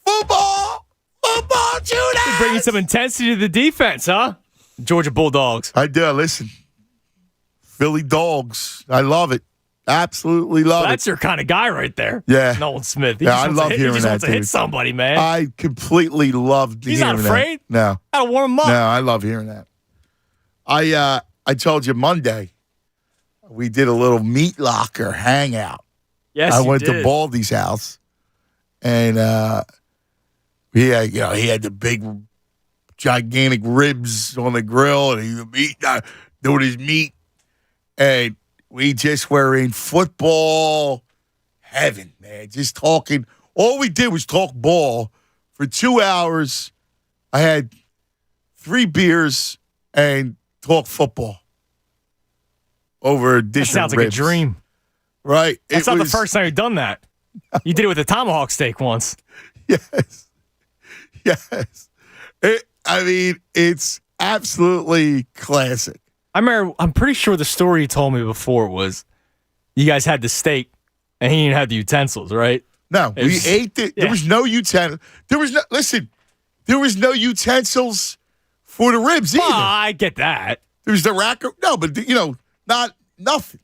Football, Judas. Bringing some intensity to the defense, huh? Georgia Bulldogs. I do. Listen. Philly Dogs. I love it. Absolutely love it. That's your kind of guy right there. Yeah. Nolan Smith. I love hearing that. He just wants to hit somebody, man. I completely love hearing that. He's not afraid? No. Gotta warm him up. No, I love hearing that. I told you Monday, we did a little meat locker hangout. Yes, I you went did. to Baldy's house, and he had the big, gigantic ribs on the grill, and he was doing his meat. And we just were in football heaven, man. Just talking. All we did was talk ball for 2 hours. I had 3 beers and talk football over a dish of That sounds like ribs. a dream. Right? That's not the first time you've done that. You did it with a tomahawk steak once. Yes. Yes. It's absolutely classic. I'm pretty sure the story you told me before was you guys had the steak and he didn't have the utensils, right? No, we ate it. There was no utensils. There was no utensils for the ribs either. I get that. There was the rack. No, but nothing.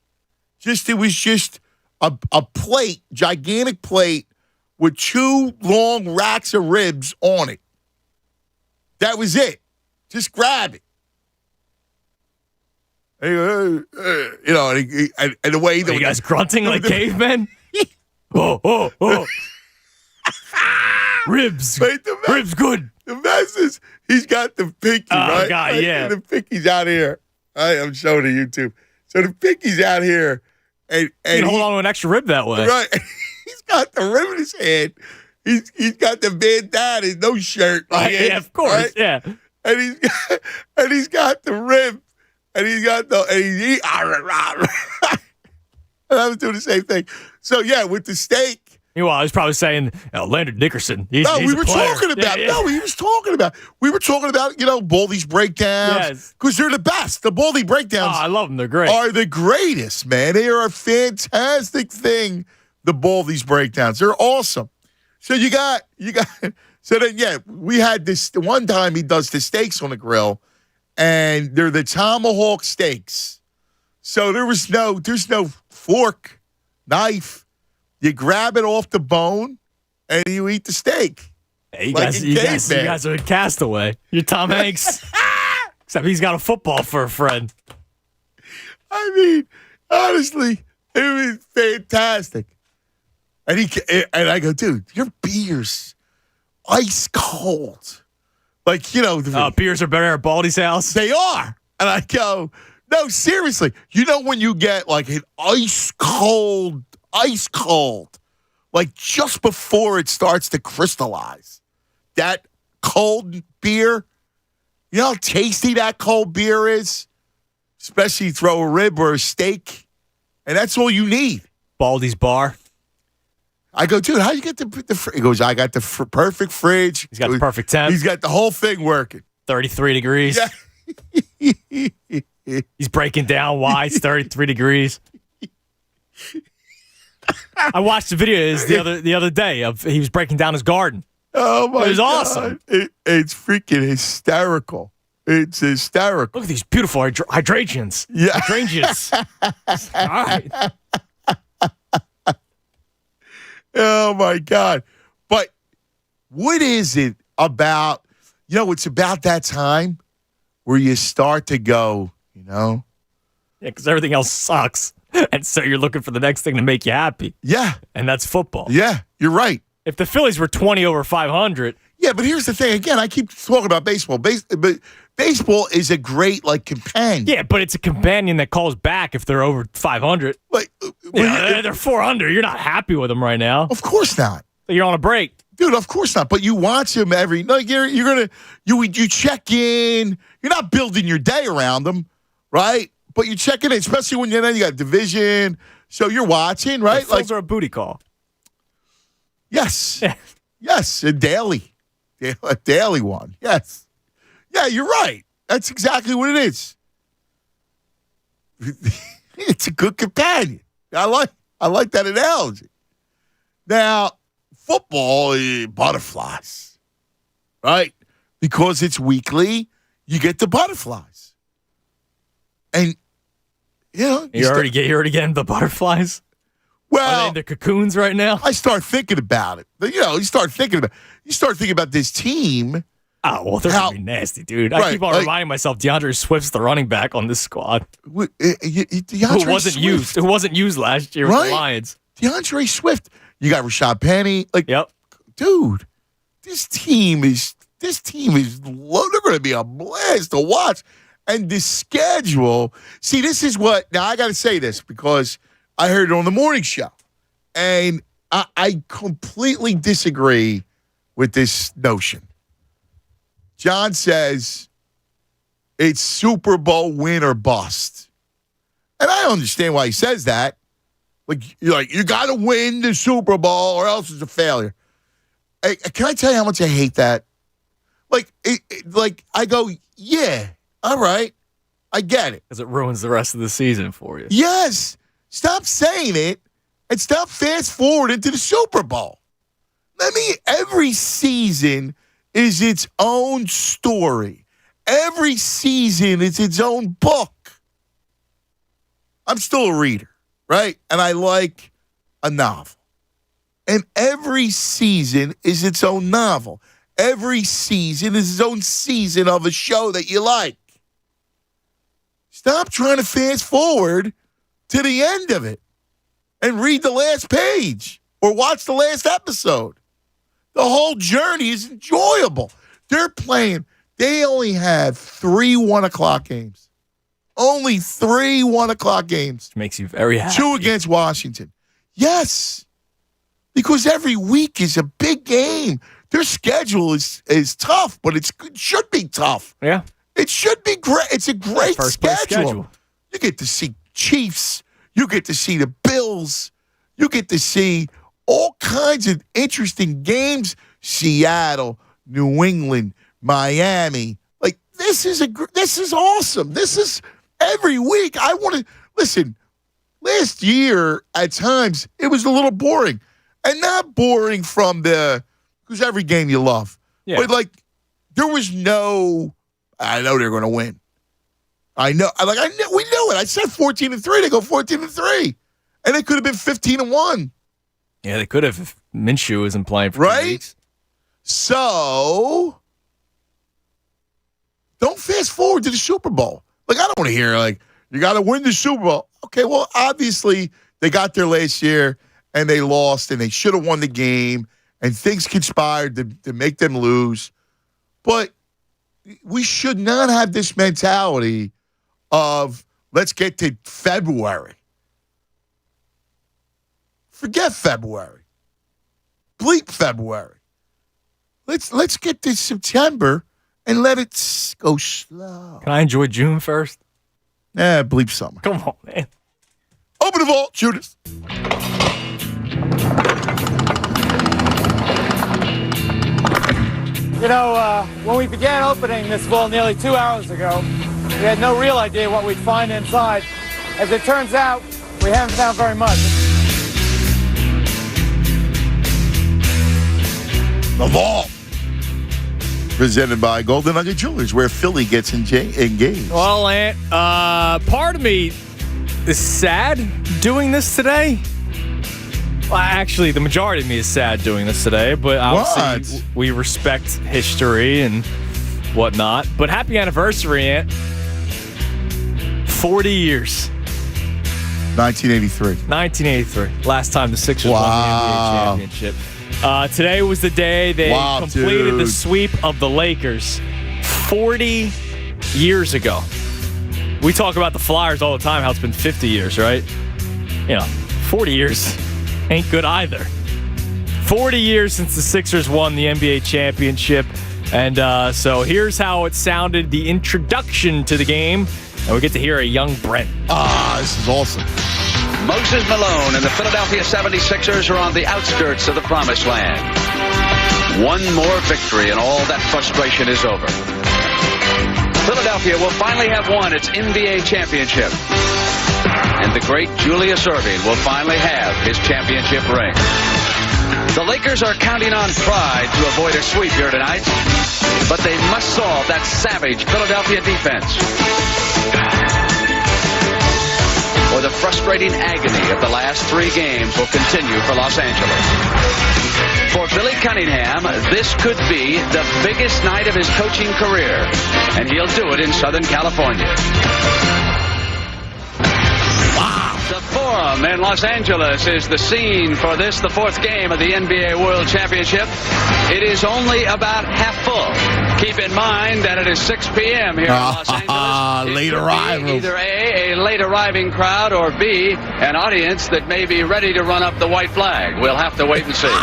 It was just a plate, gigantic plate with 2 long racks of ribs on it. That was it. Just grab it. And the way you guys grunting like cavemen. Oh. Ribs. Ribs good. The mess is he's got the pinky, right? Oh, God, yeah. The pinky's out here. I'm showing the YouTube. So the pinky's out here. And you can hold on to an extra rib that way. Right. He's got the rib in his hand. He's got the bandana and no shirt. Yeah, of course. Right? Yeah. And he's got the rib. And he's got the and I was doing the same thing. So yeah, with the steak. Meanwhile, I was probably saying Leonard Nickerson. We were talking about Baldy's breakdowns because they're the best. The Baldy breakdowns. I love them. They're great. Are the greatest, man. They are a fantastic thing. The Baldy's breakdowns. They're awesome. So you got. So then we had this one time he does the steaks on the grill, and they're the tomahawk steaks. So there's no fork, knife. You grab it off the bone, and you eat the steak. Hey, you guys are a castaway. You're Tom Hanks. Except he's got a football for a friend. Honestly, it was fantastic. And I go, dude, your beer's ice cold. Beers are better at Baldy's house? They are. And I go, no, seriously. You know when you get like an ice cold, like just before it starts to crystallize, that cold beer, you know how tasty that cold beer is? Especially you throw a rib or a steak, and that's all you need. Baldy's Bar. I go, dude, how you get the he goes, I got the perfect fridge. He's got the perfect temp. He's got the whole thing working. 33 degrees. Yeah. He's breaking down why it's 33 degrees. I watched the video the other day of he was breaking down his garden. Oh my God. It was awesome. It's freaking hysterical. It's hysterical. Look at these beautiful hydrangeas. Yeah. Hydrangeas. All right. Oh my God. But what is it about, it's about that time where you start to go, Yeah, because everything else sucks. And so you're looking for the next thing to make you happy. Yeah. And that's football. Yeah, you're right. If the Phillies were 20 over 500. Yeah, but here's the thing. Again, I keep talking about baseball. But baseball is a great, companion. Yeah, but it's a companion that calls back if they're over 500. They're 400. You're not happy with them right now. Of course not. You're on a break. Dude, of course not. But you watch them you check in. You're not building your day around them, right? But you check in, especially when you got division. So you're watching, right? The Phillies are a booty call. Yes. Yes, a daily one. Yes. Yeah, you're right. That's exactly what it is. It's a good companion. I like that analogy. Now, football, butterflies, right? Because it's weekly, you get the butterflies. And, you're already getting the butterflies? Well, are they in the cocoons right now? I start thinking about it. You start thinking about this team. Oh, well, they're going to be nasty, dude. I keep on reminding myself DeAndre Swift's the running back on this squad. Who wasn't used last year with the Lions. DeAndre Swift. You got Rashad Penny. Yep. Dude, this team is they're going to be a blast to watch. And the schedule, see, this is now I got to say this because I heard it on the morning show. And I completely disagree with this notion. John says it's Super Bowl win or bust. And I understand why he says that. You got to win the Super Bowl or else it's a failure. Can I tell you how much I hate that? Like I go, yeah, all right, I get it. Because it ruins the rest of the season for you. Yes. Stop saying it and stop fast forwarding to the Super Bowl. Every season is its own story. Every season is its own book. I'm still a reader, right? And I like a novel. And every season is its own novel. Every season is its own season of a show that you like. Stop trying to fast forward to the end of it and read the last page or watch the last episode. The whole journey is enjoyable. They're playing. They only have 3 1:00 games. Only 3 1:00 games. Which makes you very happy. 2 against Washington. Yes. Because every week is a big game. Their schedule is tough, but it should be tough. Yeah. It should be great. It's a great schedule. You get to see Chiefs. You get to see the Bills. You get to see all kinds of interesting games. Seattle, New England, Miami. Like, this is awesome. This is every week. I want to listen. Last year, at times, it was a little boring. And not boring from because every game you love. Yeah. But, like, there was no, I know they're going to win. We knew it. I said 14-3. They go 14-3. And it could have been 15-1. Yeah, they could have if Minshew isn't playing for 2 weeks. So, don't fast forward to the Super Bowl. Like, I don't want to hear, like, you got to win the Super Bowl. Okay, well, obviously, they got there last year, and they lost, and they should have won the game, and things conspired to make them lose. But we should not have this mentality of, let's get to February. Forget February. Bleep February. Let's get to September and let it go slow. Can I enjoy June first? Bleep summer. Come on, man. Open the vault, Judas. You know, when we began opening this vault nearly 2 hours ago, we had no real idea what we'd find inside. As it turns out, we haven't found very much. The vault. Presented by Golden Nugget Jewelers, where Philly gets engaged. Well, Ant, part of me is sad doing this today. Well, actually, the majority of me is sad doing this today, but obviously we respect history and whatnot. But happy anniversary, Ant. 40 years. 1983. 1983. Last time the Sixers won the NBA championship. Today was the day they completed the sweep of the Lakers 40 years ago. We talk about the Flyers all the time, how it's been 50 years, right? 40 years ain't good either. 40 years since the Sixers won the NBA championship. And so here's how it sounded, the introduction to the game. And we get to hear a young Brent. This is awesome. Moses Malone and the Philadelphia 76ers are on the outskirts of the promised land. One more victory and all that frustration is over. Philadelphia will finally have won its NBA championship. And the great Julius Erving will finally have his championship ring. The Lakers are counting on pride to avoid a sweep here tonight, but they must solve that savage Philadelphia defense, or the frustrating agony of the last 3 games will continue for Los Angeles. For Billy Cunningham, this could be the biggest night of his coaching career, and he'll do it in Southern California. The Forum in Los Angeles is the scene for this, the 4th game of the NBA World Championship. It is only about half full. Keep in mind that it is 6 p.m. here in Los Angeles. Late arrival. Either A, late arriving crowd, or B, an audience that may be ready to run up the white flag. We'll have to wait and see.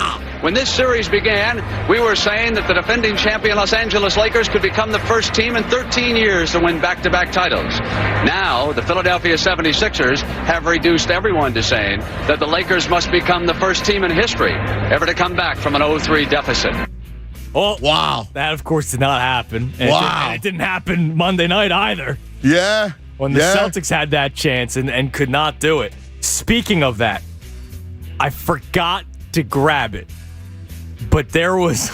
When this series began, we were saying that the defending champion Los Angeles Lakers could become the first team in 13 years to win back-to-back titles. Now, the Philadelphia 76ers have reduced everyone to saying that the Lakers must become the first team in history ever to come back from an 0-3 deficit. Well, wow. That, of course, did not happen. And it didn't happen Monday night either. Yeah. When the Celtics had that chance and could not do it. Speaking of that, I forgot to grab it. But there was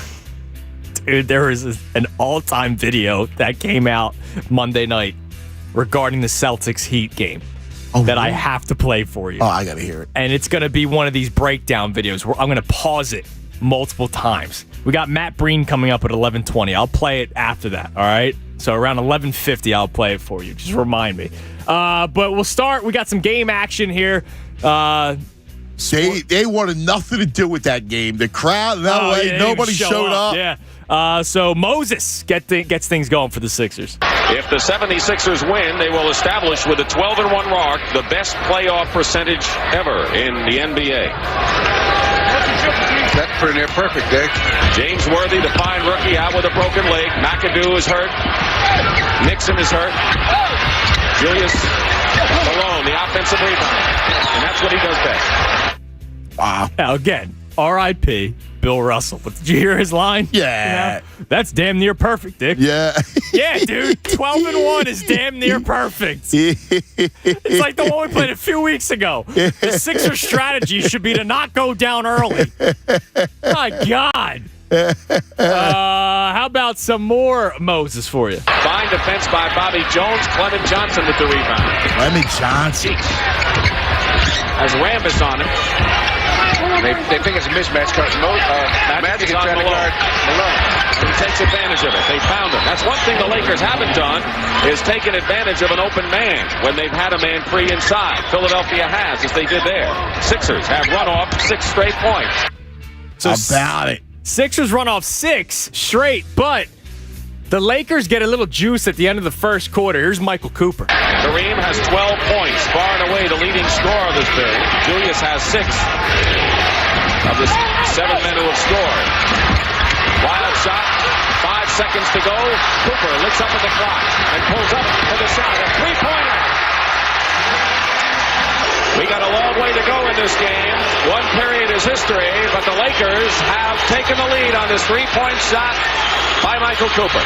an all-time video that came out Monday night regarding the Celtics Heat game that I have to play for you. Oh, I got to hear it. And it's going to be one of these breakdown videos where I'm going to pause it multiple times. We got Matt Breen coming up at 11:20. I'll play it after that, all right? So around 11:50, I'll play it for you. Just remind me. But we'll start. We got some game action here. They wanted nothing to do with that game. The crowd in LA, nobody showed up. Yeah. So Moses gets things going for the Sixers. If the 76ers win, they will establish with a 12-1 mark the best playoff percentage ever in the NBA. That's pretty near perfect, Dick. James Worthy, the fine rookie, out with a broken leg. McAdoo is hurt. Nixon is hurt. Julius Malone, the offensive rebound. And that's what he does best. Wow. Now, again, R.I.P. Bill Russell. But did you hear his line? Yeah. You know, that's damn near perfect, Dick. Yeah. Yeah, dude. 12-1 is damn near perfect. It's like the one we played a few weeks ago. The Sixers strategy should be to not go down early. My God. How about some more Moses for you? Fine defense by Bobby Jones. Clement Johnson with the rebound. Clement Johnson. Has Rambis on him. They think it's a mismatch because Magic is trying to guard Malone. He takes advantage of it. They found him. That's one thing the Lakers haven't done is taken advantage of an open man when they've had a man free inside. Philadelphia has, as they did there. Sixers have run off 6 straight points. So about it. Sixers run off 6 straight, but the Lakers get a little juice at the end of the first quarter. Here's Michael Cooper. Kareem has 12 points, far and away the leading scorer of this period. Julius has 6 of the 7 men who have scored. Wild shot, 5 seconds to go. Cooper looks up at the clock and pulls up for the shot. A 3-pointer. We got a long way to go in this game. One period is history, but the Lakers have taken the lead on this 3-point shot by Michael Cooper.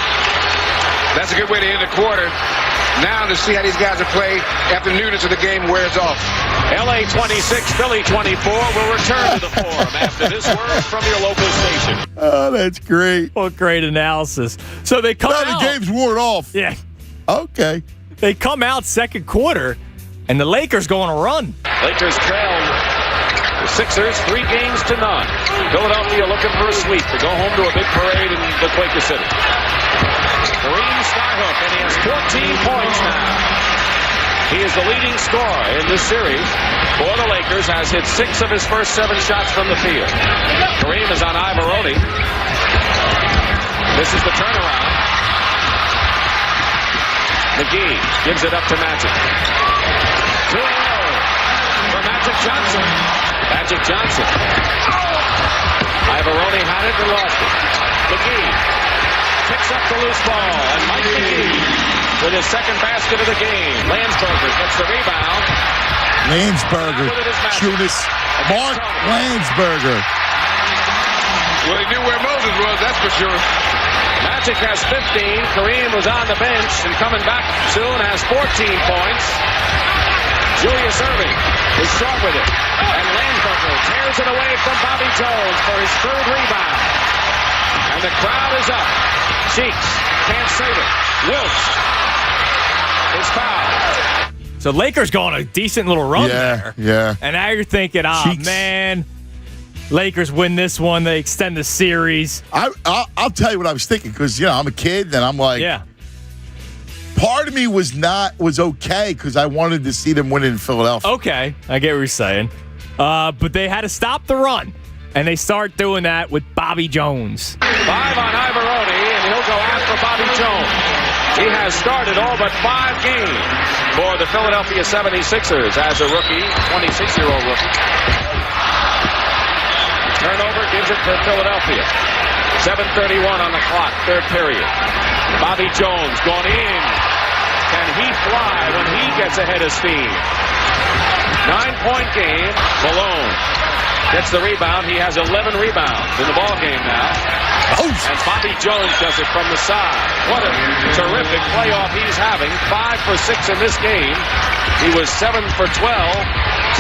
That's a good way to end the quarter. Now to see how these guys will play after the newness of the game wears off. LA 26, Philly 24 will return to the Forum after this word from your local station. Oh, that's great. What great analysis. So they come out. The game's worn off. Yeah. Okay. They come out second quarter, and the Lakers go on a run. Lakers trail the Sixers 3 games to none. Philadelphia looking for a sweep to go home to a big parade in the Quaker City. Kareem skyhook, and he has 14 points now. He is the leading scorer in this series for the Lakers, has hit 6 of his first 7 shots from the field. Kareem is on Iverson. This is the turnaround. McGee gives it up to Magic. 2-0 for Magic Johnson. Magic Johnson. Iverson had it and lost it. McGee picks up the loose ball, and Mike McGee with his second basket of the game. Landsberger gets the rebound. Landsberger. Judas. Mark Landsberger. Well, he knew where Moses was, that's for sure. Magic has 15. Kareem was on the bench and coming back soon has 14 points. Julius Erving is short with it. And Landsberger tears it away from Bobby Jones for his 3rd rebound. And the crowd is up. Cheeks can't save it. Wilkes is fouled. So Lakers go on a decent little run there. Yeah. And now you're thinking, man, Lakers win this one. They extend the series. I'll tell you what I was thinking because, I'm a kid and I'm like, part of me was okay because I wanted to see them win in Philadelphia. Okay. I get what you're saying. But they had to stop the run. And they start doing that with Bobby Jones. 5 on Iverson, and he'll go after Bobby Jones. He has started all but 5 games for the Philadelphia 76ers as a rookie, 26-year-old rookie. Turnover gives it to Philadelphia. 7:31 on the clock, 3rd period. Bobby Jones going in. Can he fly when he gets ahead of steam? 9-point game. Malone gets the rebound. He has 11 rebounds in the ball game now. And Bobby Jones does it from the side. What a terrific playoff he's having. 5 for 6 in this game. He was 7 for 12,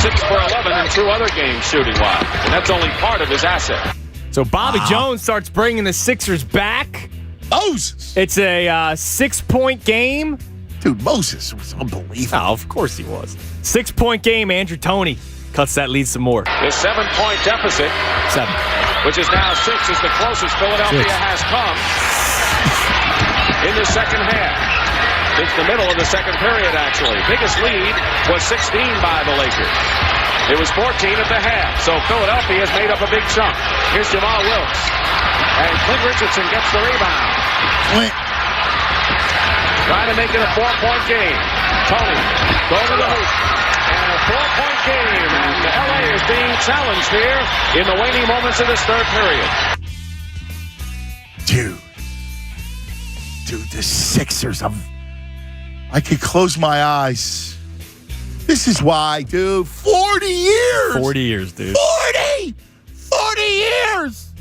6 for 11 in 2 other games shooting-wise. And that's only part of his asset. So Bobby Jones starts bringing the Sixers back. Moses. It's a 6-point game. Dude, Moses was unbelievable. Oh, of course he was. 6-point game. Andrew Toney cuts that lead some more. The 7-point deficit, 7, which is now 6, is the closest Philadelphia has come in the second half. It's the middle of the second period, actually. Biggest lead was 16 by the Lakers. It was 14 at the half, so Philadelphia has made up a big chunk. Here's Jamal Wilkes. And Clint Richardson gets the rebound. Clint. Trying to make it a 4-point game. Tony going to the hoop. And a 4-point game. And LA is being challenged here in the waning moments of this third period. Dude, the Sixers. I could close my eyes. This is why, dude. 40 years. 40 years, dude. 40 years.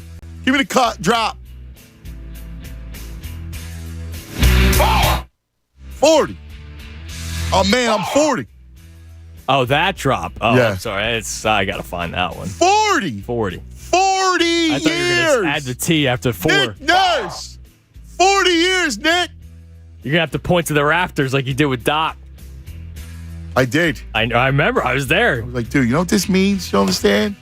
Give me the cut. Drop. 40. Oh, man, I'm 40. Oh, that drop. Oh, Yeah. I'm sorry. I got to find that one. 40. 40. 40 I thought you were years. going to add the T after 4. Nick Nurse. 40 years, Nick. You're going to have to point to the rafters like you did with Doc. I did. I remember. I was there. I was like, dude, you know what this means? You understand?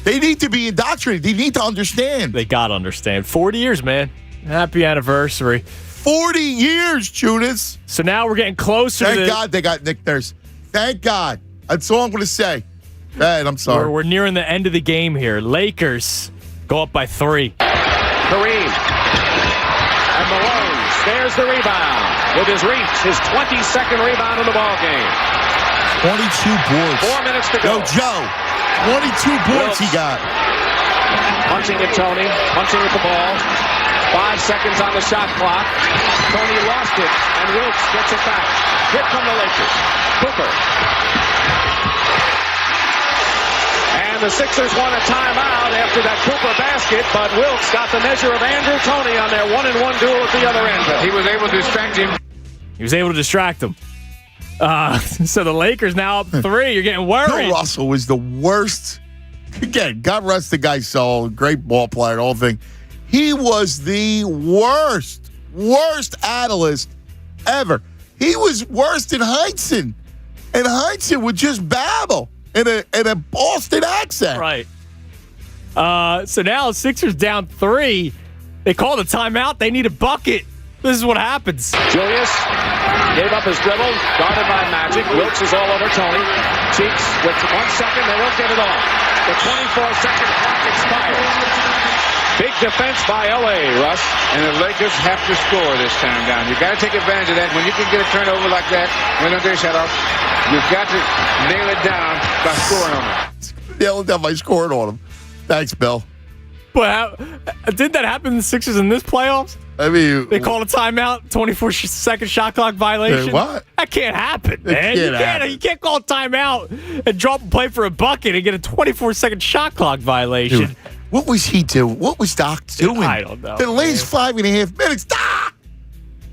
They need to be indoctrinated. They need to understand. They got to understand. 40 years, man. Happy anniversary. 40 years, Judas. So now we're getting closer Thank to God they got Nick Nurse. Thank God. That's all I'm going to say. Bad, I'm sorry. We're nearing the end of the game here. Lakers go up by 3. Kareem. And Malone snares the rebound with his reach, his 22nd rebound in the ball game. 22 boards. 4 minutes to go. Yo, Joe, 22 boards he got. Punching at Tony, punching at the ball. 5 seconds on the shot clock. Tony lost it, and Wilkes gets it back. Hit from the Lakers. Cooper. And the Sixers want a timeout after that Cooper basket, but Wilkes got the measure of Andrew Toney on their 1-and-1 duel at the other end. He was able to distract him. He was able to distract them. So the Lakers now up 3. You're getting worried. Bill Russell was the worst. Again, God rest the guy's soul. Great ball player, the whole thing. He was the worst analyst ever. He was worse than Heinsohn. And Heinsohn would just babble in a Boston accent. Right. So now Sixers down 3. They called a timeout. They need a bucket. This is what happens. Julius gave up his dribble, guarded by Magic. Wilkes is all over Tony. Cheeks with 1 second. They won't get it off. The 24-second clock expires. Big defense by L.A., Russ. And the Lakers have to score this time down. You got to take advantage of that. When you can get a turnover like that, when they're shut off, you've got to nail it down by scoring on them. Nail it down by scoring on them. Thanks, Bill. But did that happen in the Sixers in this playoffs? I mean, they called a timeout, 24-second shot clock violation. What? That can't happen, man. You can't call a timeout and drop a play for a bucket and get a 24-second shot clock violation. Dude, what was he doing? What was Doc doing? I don't know. The last 5.5 minutes. Doc!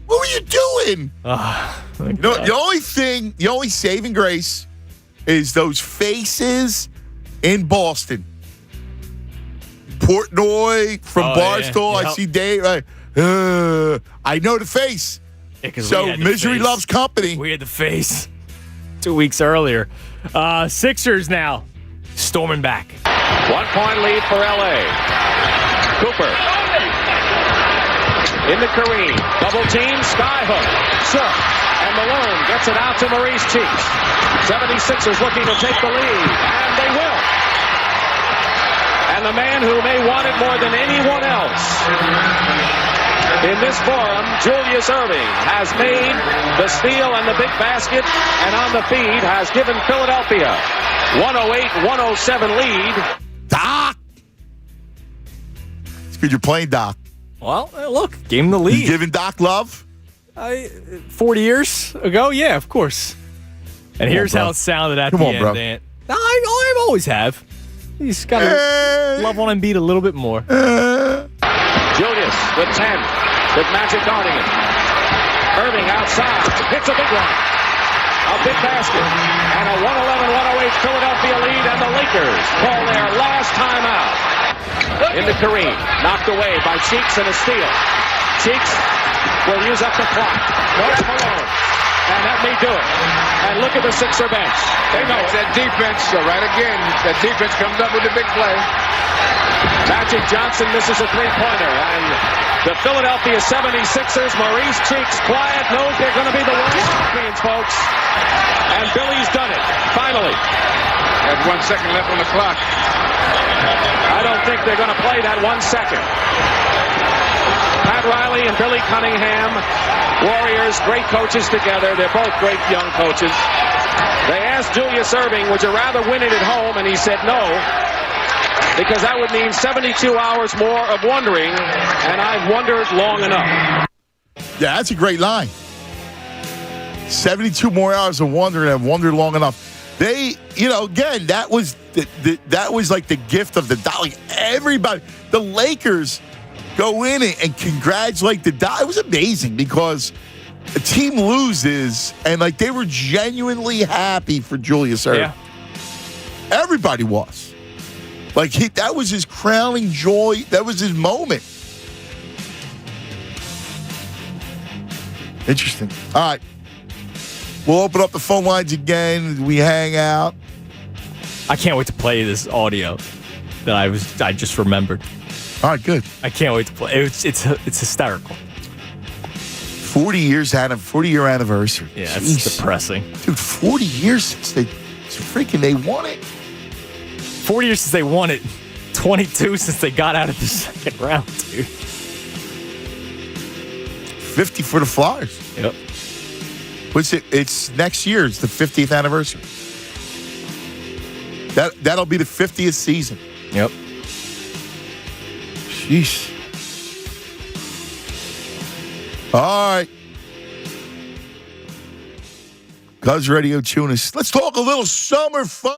What were you doing? The only saving grace is those faces in Boston. Portnoy from Barstool. Yeah. Yep. I see Dave. I know the face. Yeah, so misery loves company. We had the face 2 weeks earlier. Sixers now storming back. 1-point lead for L.A. Cooper. Into Kareem. Double team. Skyhook. Sir. And Malone gets it out to Maurice Cheeks. 76ers looking to take the lead. And they will. And the man who may want it more than anyone else in this forum, Julius Erving, has made the steal and the big basket, and on the feed has given Philadelphia 108-107 lead. Doc! It's good you're playing Doc. Well, look, gave him the lead. You giving Doc love? 40 years ago? Yeah, of course. And here's how it sounded at the end. Bro. Dan. I always have. He's got to love on Embiid a little bit more. Julius with 10, with Magic guarding it. Irving outside, hits a big one. A big basket. And a 111-108 Philadelphia lead, and the Lakers call their last timeout. Into Kareem, knocked away by Cheeks and a steal. Cheeks will use up the clock. Goes Malone. And that may do it. And look at the Sixer bench. They know it's that defense. So right again, that defense comes up with the big play. Magic Johnson misses a three-pointer. And the Philadelphia 76ers, Maurice Cheeks, quiet, knows they're going to be the world champions, folks. And Billy's done it, finally. There's 1 second left on the clock. I don't think they're going to play that 1 second. Pat Riley and Billy Cunningham, Warriors, great coaches together. They're both great young coaches. They asked Julius Erving, would you rather win it at home? And he said no, because that would mean 72 hours more of wondering, and I've wondered long enough. Yeah, that's a great line. 72 more hours of wondering, I've wondered long enough. They, again, that was that was like the gift of the dollar. Everybody, the Lakers go in and congratulate the Dodgers. It was amazing because a team loses and they were genuinely happy for Julius Erving. Yeah. Everybody was. That was his crowning joy. That was his moment. Interesting. All right. We'll open up the phone lines again. We hang out. I can't wait to play this audio that I just remembered. All right, good. I can't wait to play. It's hysterical. 40 year anniversary. Yeah, it's depressing. Dude, 40 years since they won it. 40 years since they won it. 22 since they got out of the second round, dude. 50 for the Flyers. Yep. What's it? It's next year. It's the 50th anniversary. That'll be the 50th season. Yep. Jeez. All right. Cuz Radio Tunis. Let's talk a little summer fun.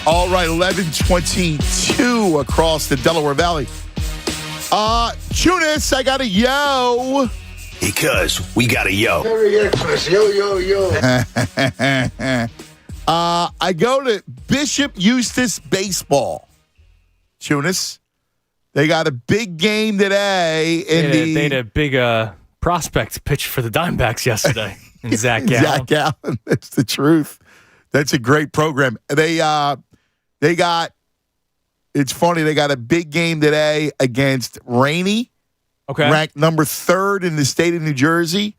All right, 11:22 across the Delaware Valley. Tunis, I got a yo. Because we got a yo. Merry Xmas, yo. I go to Bishop Eustace Baseball. Tunis, they got a big game today. They had a big prospect pitch for the Diamondbacks yesterday. And Zach Gallen. Zach Gallen, that's the truth. That's a great program. They got, it's funny, they got a big game today against Rainey. Okay. Ranked number 3rd in the state of New Jersey.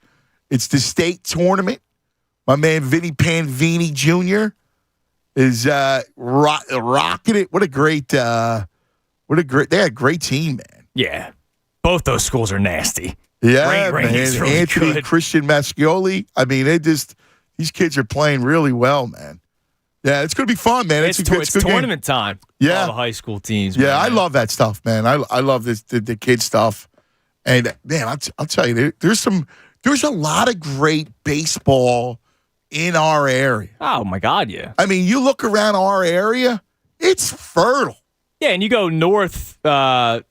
It's the state tournament. My man Vinny Panvini Jr. is rocking it. What a great, they had a great team, man. Yeah. Both those schools are nasty. Yeah, Rainey's man. really Anthony good. Christian Mascioli. I mean, these kids are playing really well, man. Yeah, it's going to be fun, man. It's a good tournament game. time. Yeah. All the high school teams. Yeah, man. I love that stuff, man. I love the kid stuff. And, man, I'll tell you, there's a lot of great baseball in our area. Oh, my God, yeah. I mean, you look around our area, it's fertile. Yeah, and you go north, I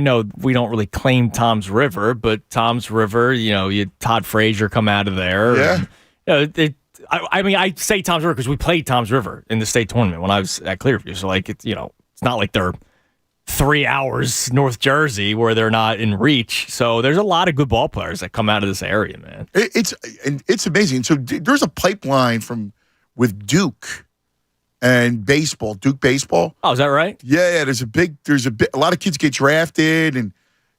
know we don't really claim Tom's River, but Tom's River, you had Todd Frazier come out of there. Yeah. And, I say Tom's River because we played Tom's River in the state tournament when I was at Clearview. So, it's not like they're 3 hours North Jersey where they're not in reach. So there's a lot of good ball players that come out of this area, man. It's amazing. So there's a pipeline with Duke and baseball, Duke baseball. Oh, is that right? Yeah. There's a lot of kids get drafted, and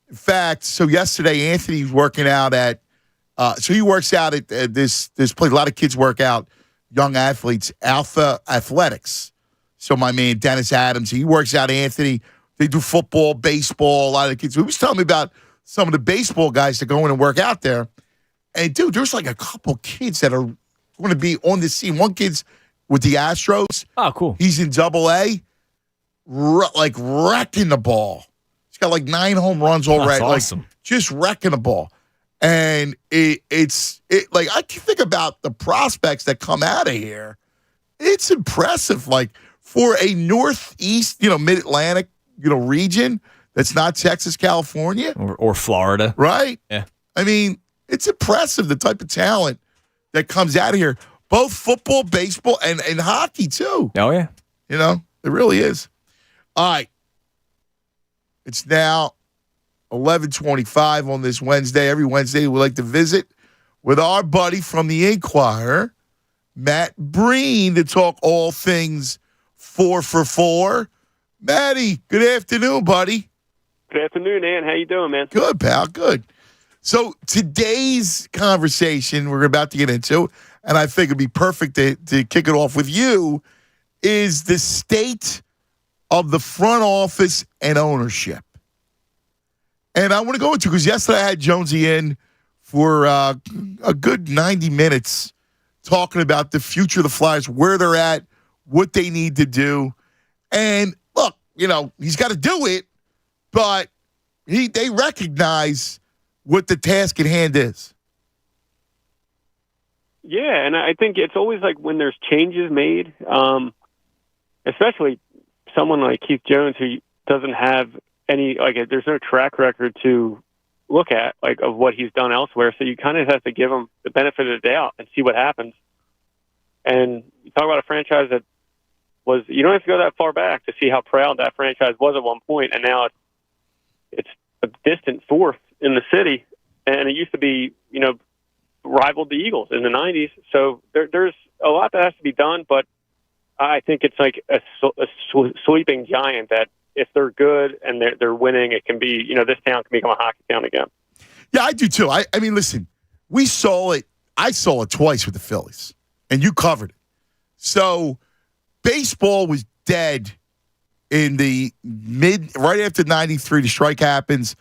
in fact, so yesterday Anthony's working out at. So he works out at this place. A lot of kids work out, young athletes, Alpha Athletics. So my man Dennis Adams, he works out Anthony. They do football, baseball, a lot of the kids. He was telling me about some of the baseball guys that go in and work out there. And, dude, there's like a couple kids that are going to be on the scene. One kid's with the Astros. Oh, cool. He's in Double-A, wrecking the ball. He's got like 9 home runs already. That's awesome. Just wrecking the ball. And I can think about the prospects that come out of here. It's impressive. Like for a Northeast, Mid-Atlantic, region that's not Texas, California. Or Florida. Right? Yeah. I mean, it's impressive the type of talent that comes out of here. Both football, baseball, and hockey too. Oh, yeah. It really is. All right. It's now 11:25 on this Wednesday. Every Wednesday, we like to visit with our buddy from the Inquirer, Matt Breen, to talk all things 4 for 4. Matty, good afternoon, buddy. Good afternoon, Ann. How you doing, man? Good, pal. Good. So today's conversation we're about to get into, and I think it'd be perfect to kick it off with you, is the state of the front office and ownership. And I want to go into, because yesterday I had Jonesy in for a good 90 minutes talking about the future of the Flyers, where they're at, what they need to do. And look, he's got to do it, but they recognize what the task at hand is. Yeah, and I think it's always like when there's changes made, especially someone like Keith Jones who doesn't have there's no track record to look at, of what he's done elsewhere. So you kind of have to give him the benefit of the doubt and see what happens. And you talk about a franchise that you don't have to go that far back to see how proud that franchise was at one point, and now it's a distant fourth in the city, and it used to be, rivaled the Eagles in the 90s. So there's a lot that has to be done, but I think it's like a sleeping giant that if they're good and they're winning, it can be, this town can become a hockey town again. Yeah, I do too. I mean, listen, we saw it. I saw it twice with the Phillies, and you covered it. So baseball was dead in the right after 93, the strike happens,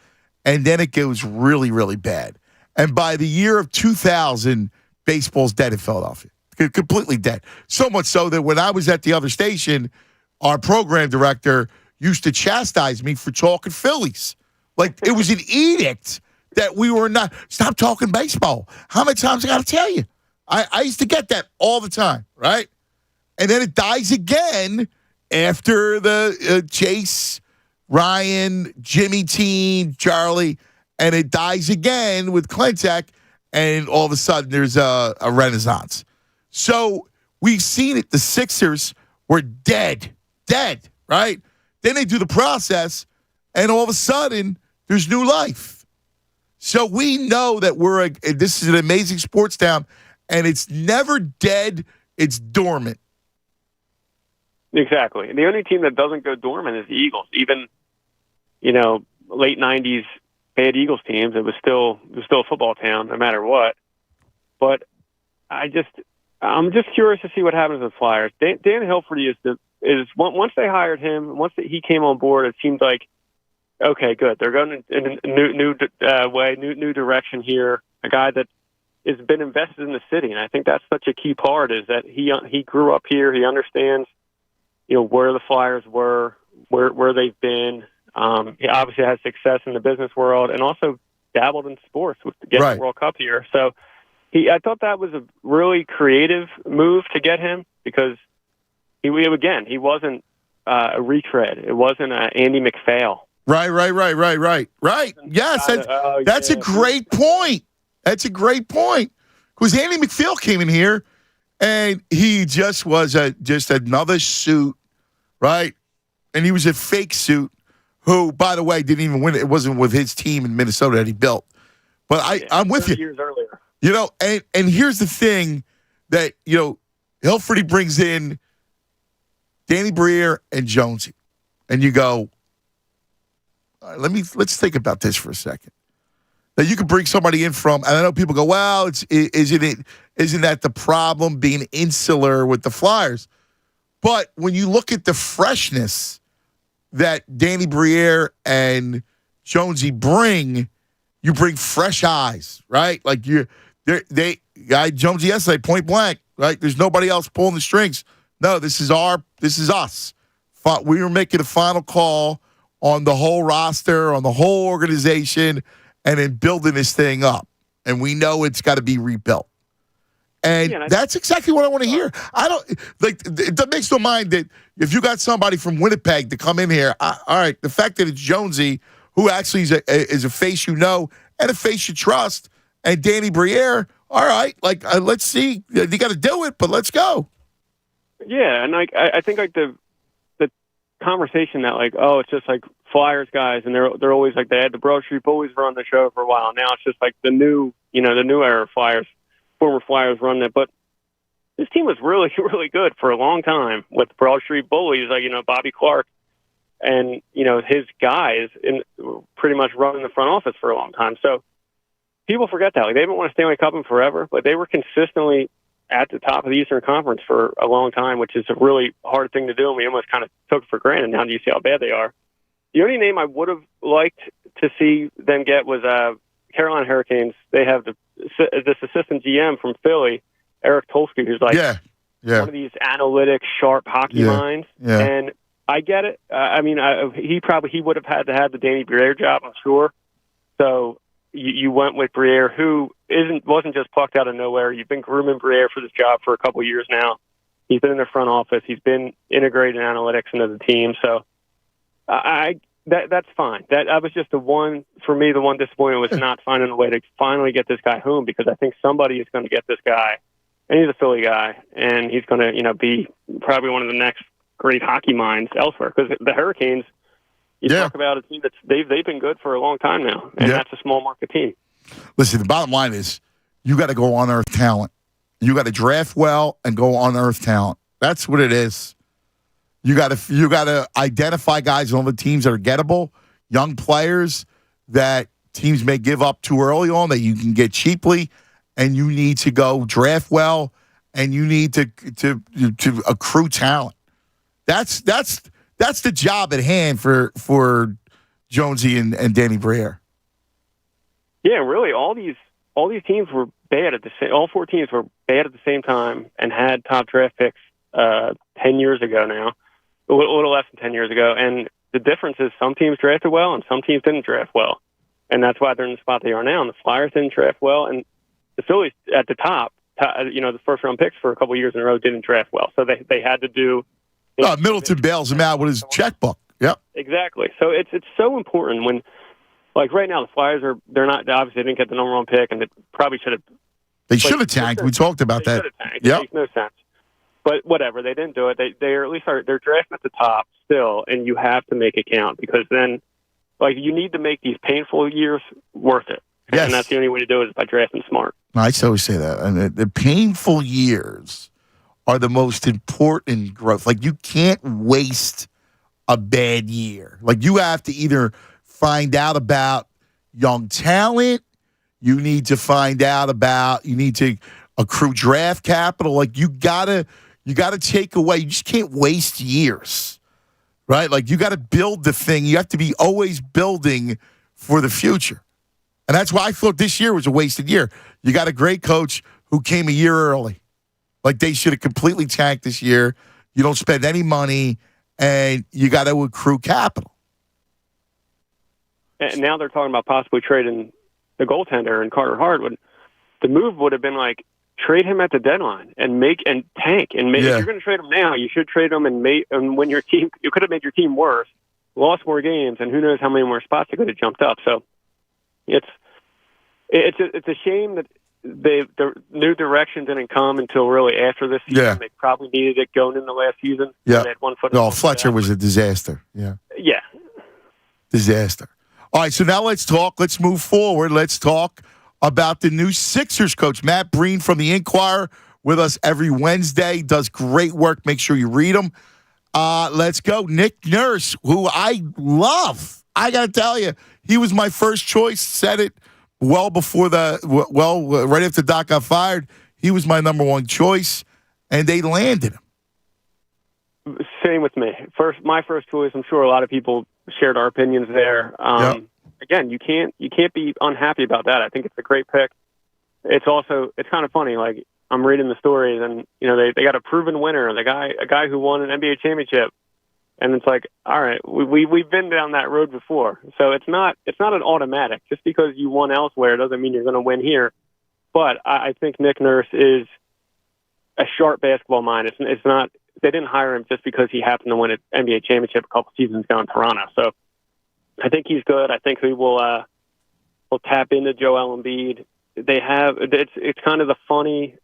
and then it goes really, really bad. And by the year of 2000, baseball's dead in Philadelphia. Completely dead. So much so that when I was at the other station, our program director used to chastise me for talking Phillies. Like, it was an edict that we were not. Stop talking baseball. How many times I got to tell you? I used to get that all the time, right? And then it dies again after the Chase, Ryan, Jimmy Teen, Charlie, and it dies again with Klentak, and all of a sudden there's a renaissance. So we've seen it. The Sixers were dead, right? Then they do the process, and all of a sudden there's new life. So we know that this is an amazing sports town, and it's never dead. It's dormant. Exactly. And the only team that doesn't go dormant is the Eagles. Even, late 90s bad Eagles teams, it was still a football town no matter what. But I'm just curious to see what happens with the Flyers. Dan Hilferty is once they hired him, once he came on board, it seemed like, okay, good. They're going in a new direction here. A guy that has been invested in the city, and I think that's such a key part. Is that he grew up here. He understands, where the Flyers were, where they've been. He obviously has success in the business world, and also dabbled in sports with getting the World Cup here. So I thought that was a really creative move to get him, because he wasn't a retread. It wasn't an Andy McPhail. Right. Yes, that's a great point. That's a great point. Because Andy McPhail came in here, and he just was just another suit, right? And he was a fake suit who, by the way, didn't even win. It wasn't with his team in Minnesota that he built. But I'm with you. Years earlier. And here's the thing that, Hilferty brings in Danny Briere and Jonesy. And you go, all right, let's think about this for a second. Now you could bring somebody in from, and I know people go, well, isn't that the problem, being insular with the Flyers? But when you look at the freshness that Danny Briere and Jonesy bring, you bring fresh eyes, right? Like Jonesy yesterday, point blank, right? There's nobody else pulling the strings. No, this is us. We were making a final call on the whole roster, on the whole organization, and then building this thing up. And we know it's got to be rebuilt. And that's exactly what I want to hear. It makes no mind that if you got somebody from Winnipeg to come in here, all right, the fact that it's Jonesy, who actually is a face and a face you trust, and Danny Briere, all right, let's see. You got to do it, but let's go. Yeah, and I think the conversation that it's just like Flyers guys, and they're always like, they had the Broad Street Bullies run the show for a while. Now it's just like the new era Flyers, former Flyers run that. But this team was really, really good for a long time with the Broad Street Bullies, Bobby Clark and, his guys pretty much running the front office for a long time. So people forget that. They haven't won a Stanley Cup in forever, but they were consistently at the top of the Eastern Conference for a long time, which is a really hard thing to do, and we almost kind of took it for granted. Now you see how bad they are. The only name I would have liked to see them get was Carolina Hurricanes. They have this assistant GM from Philly, Eric Tolsky, who's one of these analytic, sharp hockey minds. Yeah. And I get it. He would have had to have the Danny Briere job, I'm sure. So you went with Briere, who wasn't just plucked out of nowhere. You've been grooming Briere for this job for a couple of years now. He's been in the front office. He's been integrating analytics into the team. So that's fine. That was just the one disappointment was not finding a way to finally get this guy home, because I think somebody is going to get this guy, and he's a Philly guy, and he's going to be probably one of the next great hockey minds elsewhere. Because the Hurricanes, talk about a team they've been good for a long time now, and that's a small market team. Listen, the bottom line is you got to go unearth talent. You got to draft well and go unearth talent. That's what it is. You got to identify guys on the teams that are gettable, young players that teams may give up too early on that you can get cheaply, and you need to go draft well, and you need to accrue talent. That's the job at hand for Jonesy and Danny Briere. Yeah, really, all these teams were bad all four teams were bad at the same time and had top draft picks 10 years ago now. A little less than 10 years ago. And the difference is some teams drafted well and some teams didn't draft well. And that's why they're in the spot they are now. And the Flyers didn't draft well. And the Phillies at the top the first round picks for a couple years in a row didn't draft well, so they had to do. Middleton bails him out with his checkbook. Yep. Exactly. So it's so important when, like right now, the Flyers they're not obviously they didn't get the number one pick, and they probably should have. They should have tanked. We talked about that. It makes no sense. But whatever, they didn't do it. They're at least they're drafting at the top still, and you have to make it count because then, like, you need to make these painful years worth it. Yes. And that's the only way to do it is by drafting smart. I always say that. And the painful years are the most important growth. Like, you can't waste a bad year. Like, you have to either find out about young talent, you need to accrue draft capital. Like, you gotta take away. You just can't waste years, right? Like, you got to build the thing. You have to be always building for the future. And that's why I thought this year was a wasted year. You got a great coach who came a year early. Like, they should have completely tanked this year. You don't spend any money, and you got to accrue capital. And now they're talking about possibly trading the goaltender and Carter Hart. The move would have been like, trade him at the deadline and tank. And if you're going to trade him now, you should trade him and when your team, you could have made your team worse, lost more games, and who knows how many more spots they could have jumped up. So it's a shame that the new direction didn't come until really after this season. Yeah. They probably needed it going in the last season. Yeah. They had 1 foot. No, Fletcher was a disaster. Yeah. Yeah. Disaster. All right, so now let's talk. Let's move forward. Let's talk about the new Sixers coach, Matt Breen from the Inquirer, with us every Wednesday. Does great work. Make sure you read him. Let's go. Nick Nurse, who I love. I got to tell you, he was my first choice. Said it well before right after Doc got fired. He was my number one choice, and they landed him. Same with me. My first choice. I'm sure a lot of people shared our opinions there. Again, you can't be unhappy about that. I think it's a great pick. It's kind of funny. Like, I'm reading the stories, and they got a proven winner, a guy who won an NBA championship, and it's like, all right, we've been down that road before. So it's not an automatic. Just because you won elsewhere doesn't mean you're going to win here. But I think Nick Nurse is a sharp basketball mind. It's not. They didn't hire him just because he happened to win an NBA championship a couple seasons ago in Toronto. So I think he's good. I think he will tap into Joel Embiid. They have it's kind of the funny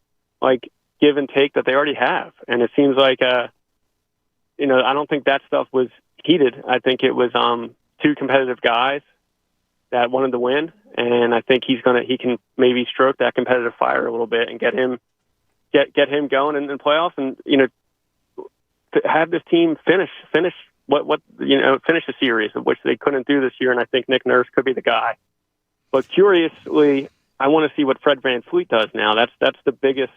like give and take that they already have, and it seems like I don't think that stuff was heated. I think it was two competitive guys that wanted to win, and I think he can maybe stroke that competitive fire a little bit and get him going in playoffs, and to have this team finish the series, which they couldn't do this year, and I think Nick Nurse could be the guy. But curiously, I want to see what Fred VanVleet does now. That's the biggest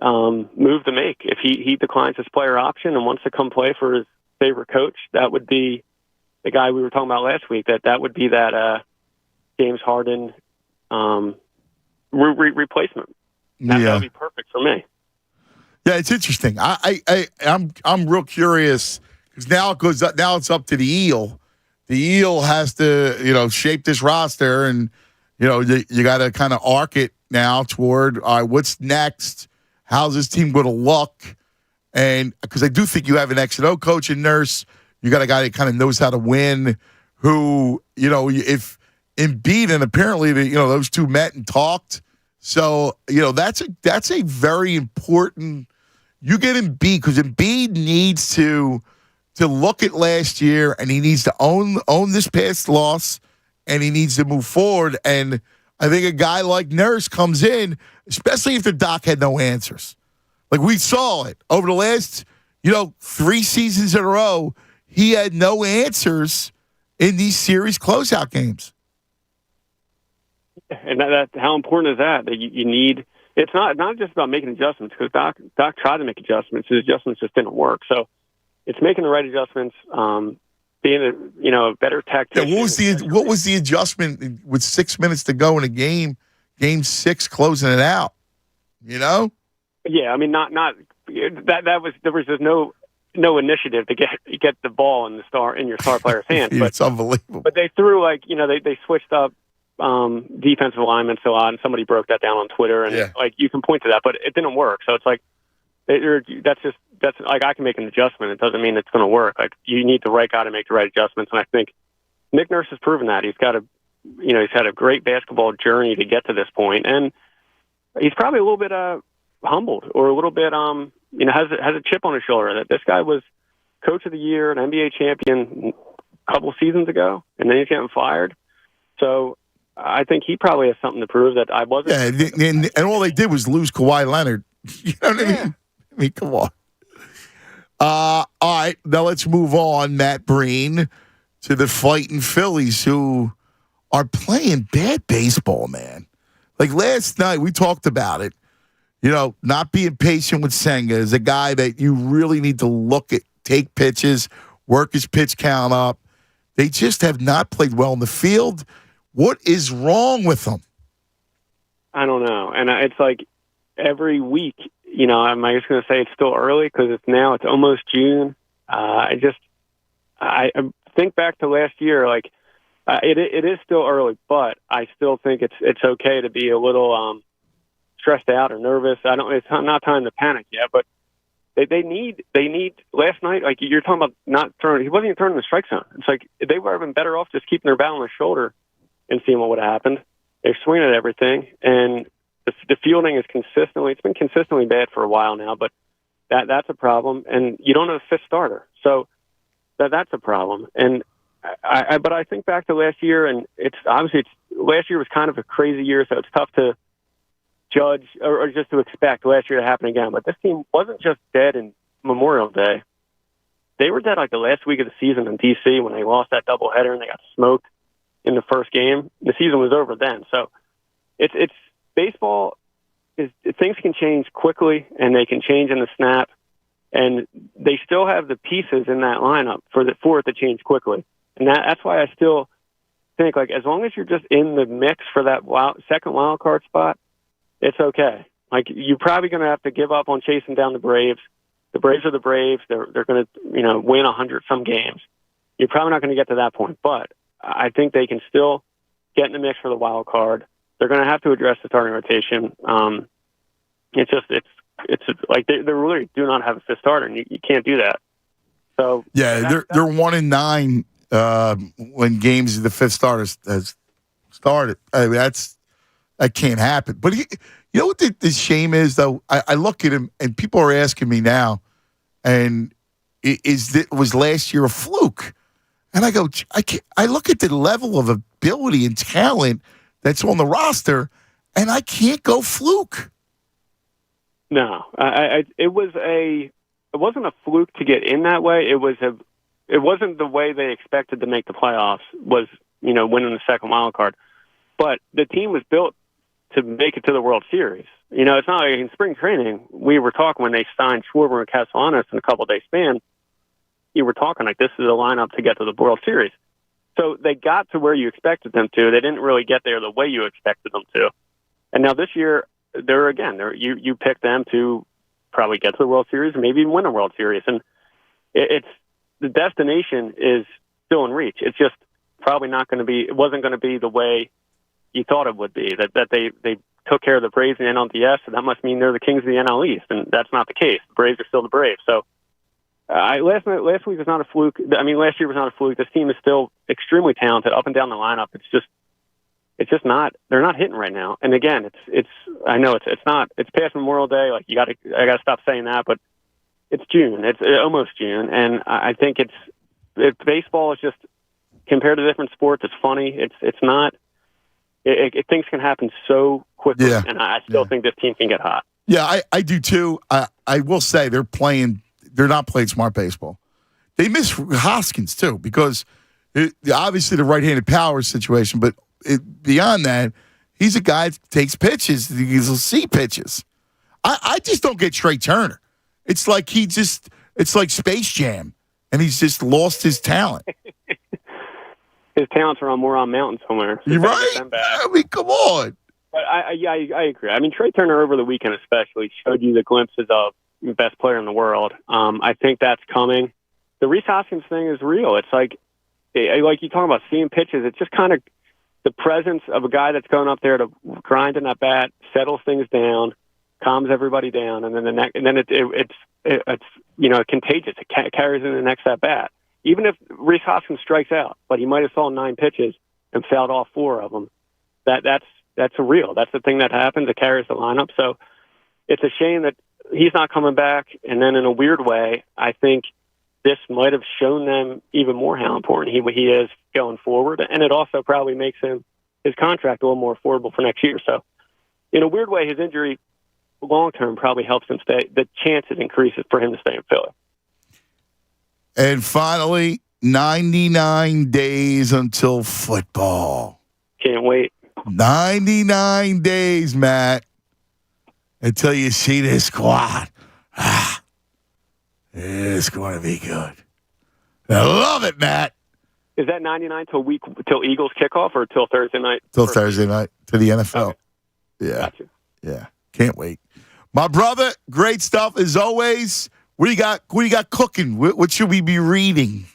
move to make. If he declines his player option and wants to come play for his favorite coach, that would be the guy we were talking about last week. That would be that James Harden replacement. That would be perfect for me. Yeah, it's interesting. I'm real curious because now it's up to the Eel. The Eel has to shape this roster, and you got to kind of arc it now toward all right, what's next? How's this team going to look? And because I do think you have an X&O coach in Nurse, you got a guy that kind of knows how to win. Who if Embiid and apparently those two met and talked. So that's a very important. You get Embiid because Embiid needs to look at last year, and he needs to own this past loss, and he needs to move forward. And I think a guy like Nurse comes in, especially if the Doc had no answers. Like we saw it over the last 3 seasons in a row, he had no answers in these series closeout games. And that how important is that? That you need. It's not just about making adjustments because Doc tried to make adjustments. His adjustments just didn't work. So it's making the right adjustments, being a better tactician. Yeah, what was the adjustment with 6 minutes to go in a game 6, closing it out? Yeah, I mean, not that was there was just no initiative to get the ball in your star player's hands. It's unbelievable. But they threw they switched up defensive alignment so odd, and somebody broke that down on Twitter, and like you can point to that, but it didn't work. So it's like that's like I can make an adjustment. It doesn't mean it's going to work. Like you need the right guy to make the right adjustments, and I think Nick Nurse has proven that. He's had a great basketball journey to get to this point, and he's probably a little bit humbled or a little bit has a chip on his shoulder that this guy was coach of the year, an NBA champion a couple seasons ago, and then he's getting fired. So I think he probably has something to prove that I wasn't. Yeah, and all they did was lose Kawhi Leonard. You know what I mean? I mean, come on. All right, now let's move on, Matt Breen, to the fighting Phillies who are playing bad baseball, man. Like last night, we talked about it. You know, not being patient with Senga is a guy that you really need to look at, take pitches, work his pitch count up. They just have not played well in the field. What is wrong with them? I don't know. And it's like every week, I'm just going to say it's still early because it's almost June. I think back to last year, like it is still early, but I still think it's okay to be a little stressed out or nervous. It's not time to panic yet, but they need last night, like you're talking about not throwing, he wasn't even throwing in the strike zone. It's like they would have been better off just keeping their bat on their shoulder and seeing what would have happened. They're swinging at everything, and the fielding is it's been consistently bad for a while now, but that's a problem, and you don't have a fifth starter. So that's a problem. And but I think back to last year, and last year was kind of a crazy year, so it's tough to judge or just to expect last year to happen again. But this team wasn't just dead in Memorial Day. They were dead like the last week of the season in D.C. when they lost that doubleheader and they got smoked in the first game. The season was over then. So it's baseball things can change quickly and they can change in the snap, and they still have the pieces in that lineup for it to change quickly. And that's why I still think, like, as long as you're just in the mix for that second wild card spot, it's okay. Like, you're probably going to have to give up on chasing down the Braves. The Braves are the Braves. They're going to, win 100-some games. You're probably not going to get to that point, but I think they can still get in the mix for the wild card. They're going to have to address the starting rotation. It's like they really do not have a fifth starter, and you can't do that. So yeah, they're 1-9 when games the fifth starter has started. I mean, that can't happen. But you know what the shame is, though? I look at him, and people are asking me now, and was last year a fluke? And I go, I look at the level of ability and talent that's on the roster, and I can't go fluke. No, it wasn't a fluke to get in that way. It wasn't the way they expected to make the playoffs, was, winning the second wild card. But the team was built to make it to the World Series. It's not like in spring training, we were talking when they signed Schwarber and Castellanos in a couple-day span, you were talking like this is a lineup to get to the World Series. So they got to where you expected them to. They didn't really get there the way you expected them to. And now this year, you picked them to probably get to the World Series, maybe even win a World Series. And it's the destination is still in reach. It's just probably not going to be. It wasn't going to be the way you thought it would be. That they took care of the Braves in the NLDS, so that must mean they're the kings of the NL East, and that's not the case. The Braves are still the Braves. So last week was not a fluke. I mean, last year was not a fluke. This team is still extremely talented up and down the lineup. It's just not. They're not hitting right now. And again, I know it's not. It's past Memorial Day. Like I got to stop saying that. But it's June. It's almost June, and I think baseball is just, compared to different sports, it's funny. It's not. Things can happen so quickly, and I still think this team can get hot. Yeah, I do too. I will say they're not playing smart baseball. They miss Hoskins too, because obviously the right-handed power situation, but beyond that, he's a guy that takes pitches. He'll see pitches. I just don't get Trey Turner. It's like it's like Space Jam, and he's just lost his talent. His talents are on Mountain somewhere. So you're right. I mean, come on. But I agree. I mean, Trey Turner over the weekend especially showed you the glimpses of the best player in the world. I think that's coming. The Rhys Hoskins thing is real. It's like you talk about seeing pitches. It's just kind of, the presence of a guy that's going up there to grind in that bat, settles things down, calms everybody down, and then it's contagious. It carries in the next at bat. Even if Rhys Hoskins strikes out, but he might have thrown 9 pitches and fouled all 4 of them. That's a real. That's the thing that happens. It carries the lineup. So it's a shame that he's not coming back. And then in a weird way, I think this might have shown them even more how important he is going forward. And it also probably makes his contract a little more affordable for next year. So in a weird way, his injury long-term probably helps him stay. The chances increases for him to stay in Philly. And finally, 99 days until football. Can't wait. 99 days, Matt, until you see this squad. It's going to be good. I love it, Matt. Is that 99 till Eagles kickoff or till Thursday night? Till Thursday night to the NFL. Okay. Yeah. Gotcha. Yeah. Can't wait. My brother, great stuff as always. What do you got cooking? What should we be reading?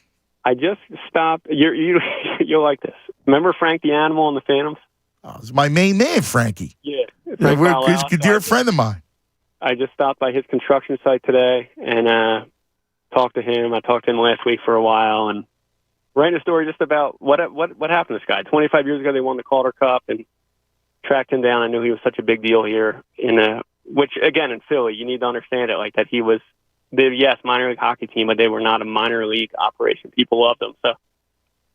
I just stopped. You'll like this. Remember Frank the Animal and the Phantoms? Oh, it's my main man, Frankie. Yeah. He's a dear friend of mine. I just stopped by his construction site today and talked to him. I talked to him last week for a while and writing a story just about what happened to this guy. 25 years ago, they won the Calder Cup and tracked him down. I knew he was such a big deal here which again in Philly, you need to understand it like that. He was minor league hockey team, but they were not a minor league operation. People loved them. So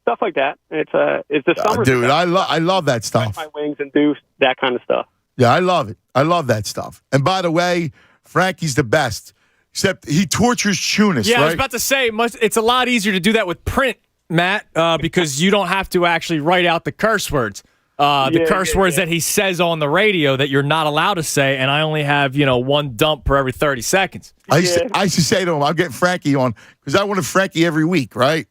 stuff like that. It's the summer. Dude, I love that stuff. My wings and do that kind of stuff. Yeah, I love it. I love that stuff. And by the way, Frankie's the best. Except he tortures Tunis, Yeah, right? I was about to say, it's a lot easier to do that with print, Matt, because you don't have to actually write out the curse words. The curse words that he says on the radio that you're not allowed to say, and I only have, one dump per every 30 seconds. I used to say to him, I'll get Frankie on, because I wanted Frankie every week, right?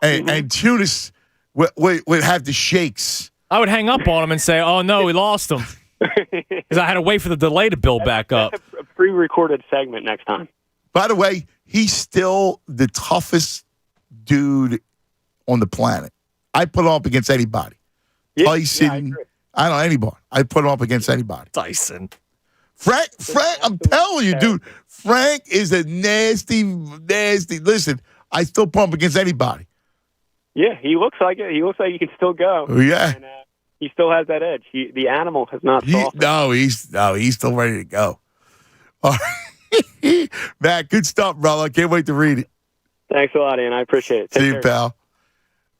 And Tunis would have the shakes. I would hang up on him and say, oh, no, we lost him. Because I had to wait for the delay to build back up. A pre-recorded segment next time. By the way, he's still the toughest dude on the planet. I put him up against anybody. Yeah, Tyson, I don't know anybody. I put him up against anybody. Tyson. Frank, I'm telling you, dude, Frank is a nasty. Listen, I still put him up against anybody. Yeah, he looks like it. He looks like he can still go. Yeah. And, he still has that edge. The animal has not softened. He's still ready to go. All right. Matt, good stuff, brother. I can't wait to read it. Thanks a lot, Ian. I appreciate it. See you, pal.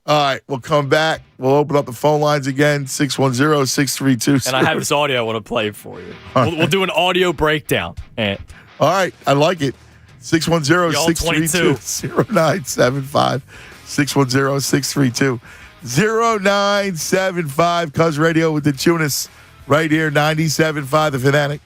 All right, we'll come back. We'll open up the phone lines again, 610-632. And I have this audio I want to play for you. We'll do an audio breakdown. All right, I like it. 610-632-0975. 610-632-0975. Cuz Radio with the Tunis right here, 97.5 The Fanatic.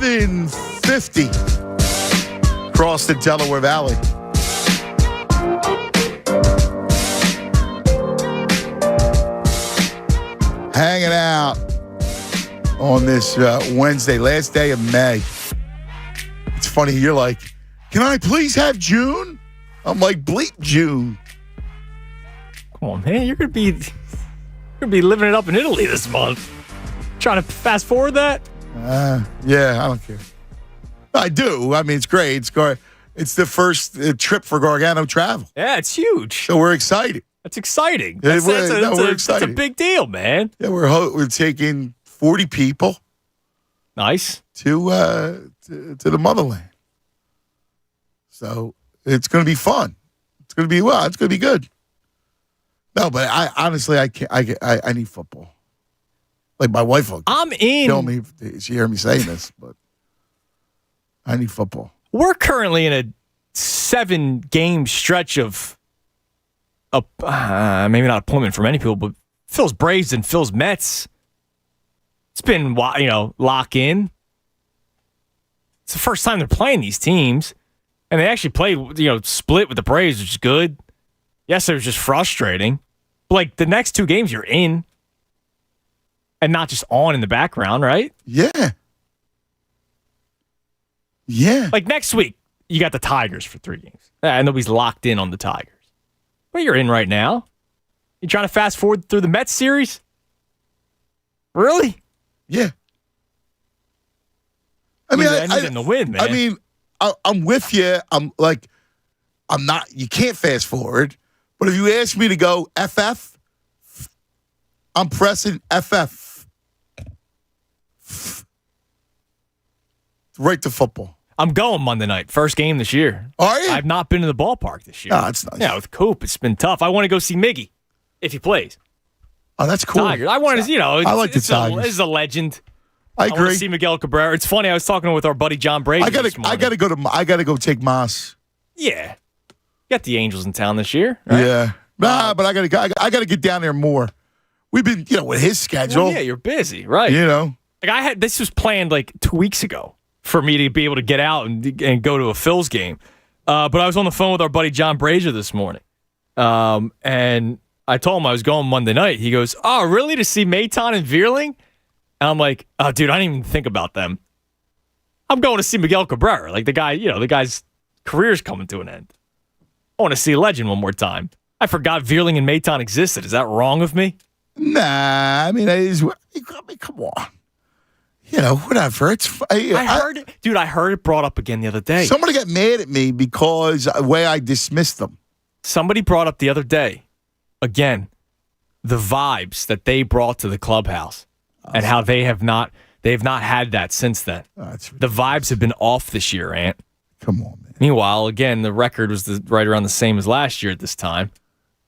750 across the Delaware Valley. Hanging out on this Wednesday, last day of May. It's funny, you're like, can I please have June? I'm like, bleep June. Come on, man. You're gonna be living it up in Italy this month. Trying to fast forward that? Yeah, I don't care. I do. I mean, it's great. It's the first trip for Gargano travel. Yeah, it's huge. So we're excited. That's exciting. We're We're excited. It's a big deal, man. Yeah, we're taking 40 people. Nice. To the motherland. So it's going to be fun. It's going to be good. No, but I honestly can't. I need football. Like my wife will kill me if she hear me saying this, but I need football. We're currently in a 7-game stretch of maybe not appointment for many people, but Phil's Braves and Phil's Mets. It's been, lock in. It's the first time they're playing these teams, and they actually played, split with the Braves, which is good. Yes, it was just frustrating. But like the next 2 games, you're in, and not just on in the background, right? Yeah. Yeah. Like next week, you got the Tigers for 3 games. And nobody's locked in on the Tigers. But you're in right now. You trying to fast forward through the Mets series? Really? Yeah. I mean, I need them to win, man. I mean, I'm with you. I'm not. You can't fast forward. But if you ask me to go FF, I'm pressing FF. Right to football. I'm going Monday night. First game this year. Are you? I've not been to the ballpark this year. Oh, that's nice. Yeah, with Coop, it's been tough. I want to go see Miggy if he plays. Oh, that's cool. Tigers. I want to, I like the Tigers. This is a legend. I agree. want to see Miguel Cabrera. It's funny. I was talking with our buddy John Brady. I gotta go take Moss. Yeah, you got the Angels in town this year. Right? Yeah, but I gotta get down there more. We've been, with his schedule. Well, yeah, you're busy, right? Like this was planned like 2 weeks ago for me to be able to get out and go to a Phil's game. But I was on the phone with our buddy John Brazier this morning, and I told him I was going Monday night. He goes, "Oh, really? To see Maton and Vierling?" And I'm like, "Oh, dude, I didn't even think about them. I'm going to see Miguel Cabrera. Like the guy's career's coming to an end. I want to see a legend one more time. I forgot Vierling and Maton existed. Is that wrong of me?" Nah, I mean, come on. Whatever. I heard it brought up again the other day. Somebody got mad at me because the way I dismissed them. Somebody brought up the other day, again, the vibes that they brought to the clubhouse and how they've not had that since then. The vibes have been off this year, Ant. Come on, man. Meanwhile, again, the record was right around the same as last year at this time.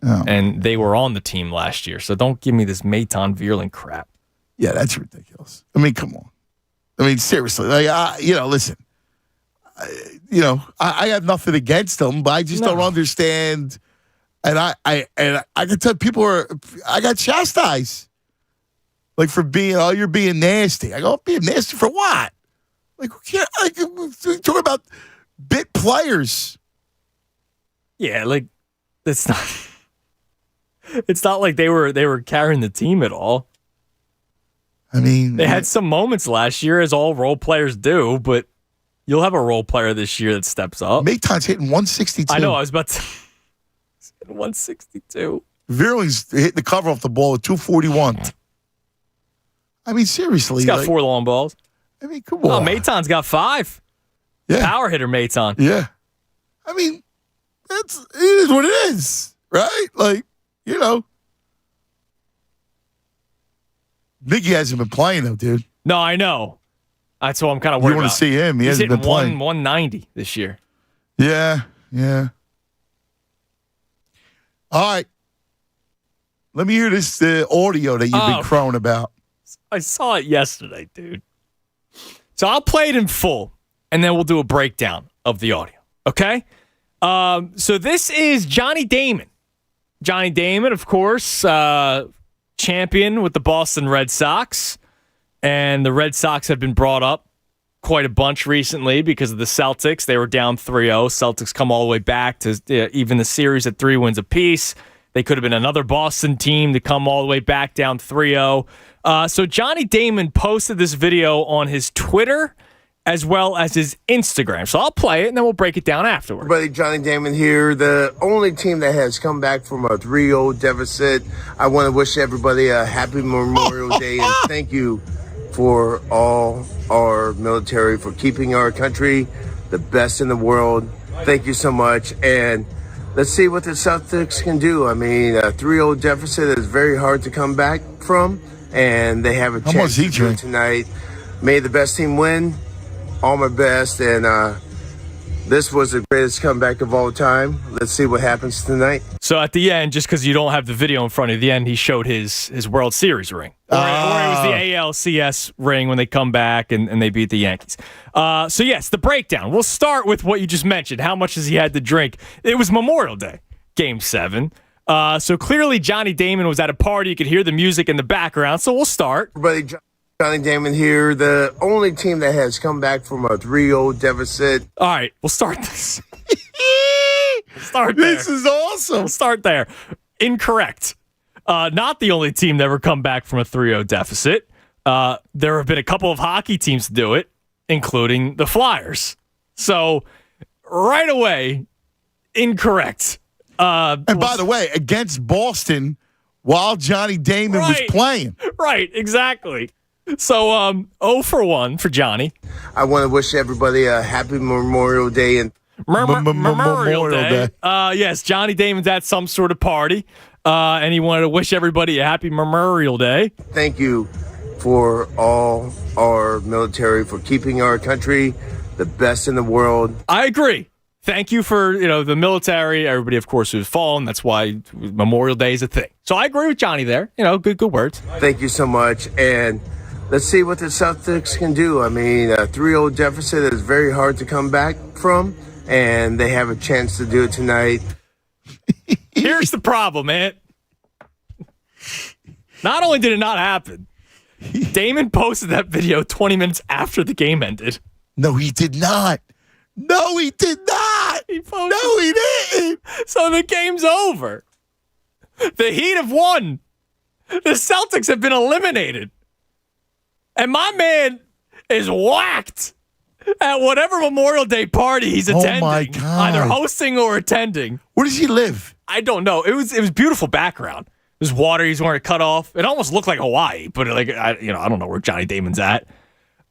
Oh. And they were on the team last year. So don't give me this Maton Vierling crap. Yeah, that's ridiculous. I mean, come on. I mean, seriously. Like, listen. I have nothing against them, but I just don't understand. And I can tell people I got chastised. Like for you're being nasty. I go, being nasty for what? Like, we're talking about bit players. Yeah, like it's not. It's not like they were carrying the team at all. I mean, they had some moments last year, as all role players do, but you'll have a role player this year that steps up. Maton's hitting 162. I know. I was about to. 162. Vierling's hitting the cover off the ball at 241. I mean, seriously. He's got 4 long balls. I mean, come on. Oh, Maton's got 5. Yeah. Power hitter Maton. Yeah. I mean, it is what it is, right? Like, Miggy hasn't been playing, though, dude. No, I know. That's what I'm kind of worried about. You want to see him. He's hasn't been playing. 190 this year. Yeah. All right. Let me hear this audio that you've been crowing about. I saw it yesterday, dude. So I'll play it in full, and then we'll do a breakdown of the audio, okay? So this is Johnny Damon. Johnny Damon, of course, champion with the Boston Red Sox. And the Red Sox have been brought up quite a bunch recently because of the Celtics. They were down 3-0. Celtics come all the way back to even the series at 3 wins apiece. They could have been another Boston team to come all the way back down 3-0. So Johnny Damon posted this video on his Twitter as well as his Instagram. So I'll play it, and then we'll break it down afterwards. Everybody, Johnny Damon here, the only team that has come back from a 3-0 deficit. I want to wish everybody a happy Memorial Day, and thank you for all our military for keeping our country the best in the world. Thank you so much, and let's see what the Celtics can do. I mean, a 3-0 deficit is very hard to come back from, and they have a chance to do it tonight. May the best team win. All my best, and this was the greatest comeback of all time. Let's see what happens tonight. So at the end, just because you don't have the video in front of you, at the end, he showed his World Series ring. Or it was the ALCS ring when they come back and they beat the Yankees. So yes, the breakdown. We'll start with what you just mentioned. How much has he had to drink? It was Memorial Day, Game 7. So clearly Johnny Damon was at a party. You could hear the music in the background. So we'll start. Everybody, Johnny Damon here, the only team that has come back from a 3-0 deficit. All right, we'll start this. We'll start there. This is awesome. We'll start there. Incorrect. Not the only team that ever come back from a 3-0 deficit. There have been a couple of hockey teams to do it, including the Flyers. So, right away, incorrect. And by the way, against Boston, while Johnny Damon was playing. Right, exactly. So, 0 for 1 for Johnny. I want to wish everybody a happy Memorial Day and Memorial Day. Yes, Johnny Damon's at some sort of party, and he wanted to wish everybody a happy Memorial Day. Thank you for all our military for keeping our country the best in the world. I agree. Thank you for the military. Everybody, of course, who's fallen. That's why Memorial Day is a thing. So I agree with Johnny there. Good words. Thank you so much, and let's see what the Celtics can do. I mean, a 3-0 deficit is very hard to come back from, and they have a chance to do it tonight. Here's the problem, man. Not only did it not happen, Damon posted that video 20 minutes after the game ended. No, he did not. No, he did not. No, he didn't. So the game's over. The Heat have won. The Celtics have been eliminated. And my man is whacked at whatever Memorial Day party he's attending. Oh, my God. Either hosting or attending. Where does he live? I don't know. It was beautiful background. There's water. He's wearing a cutoff. It almost looked like Hawaii, but I don't know where Johnny Damon's at.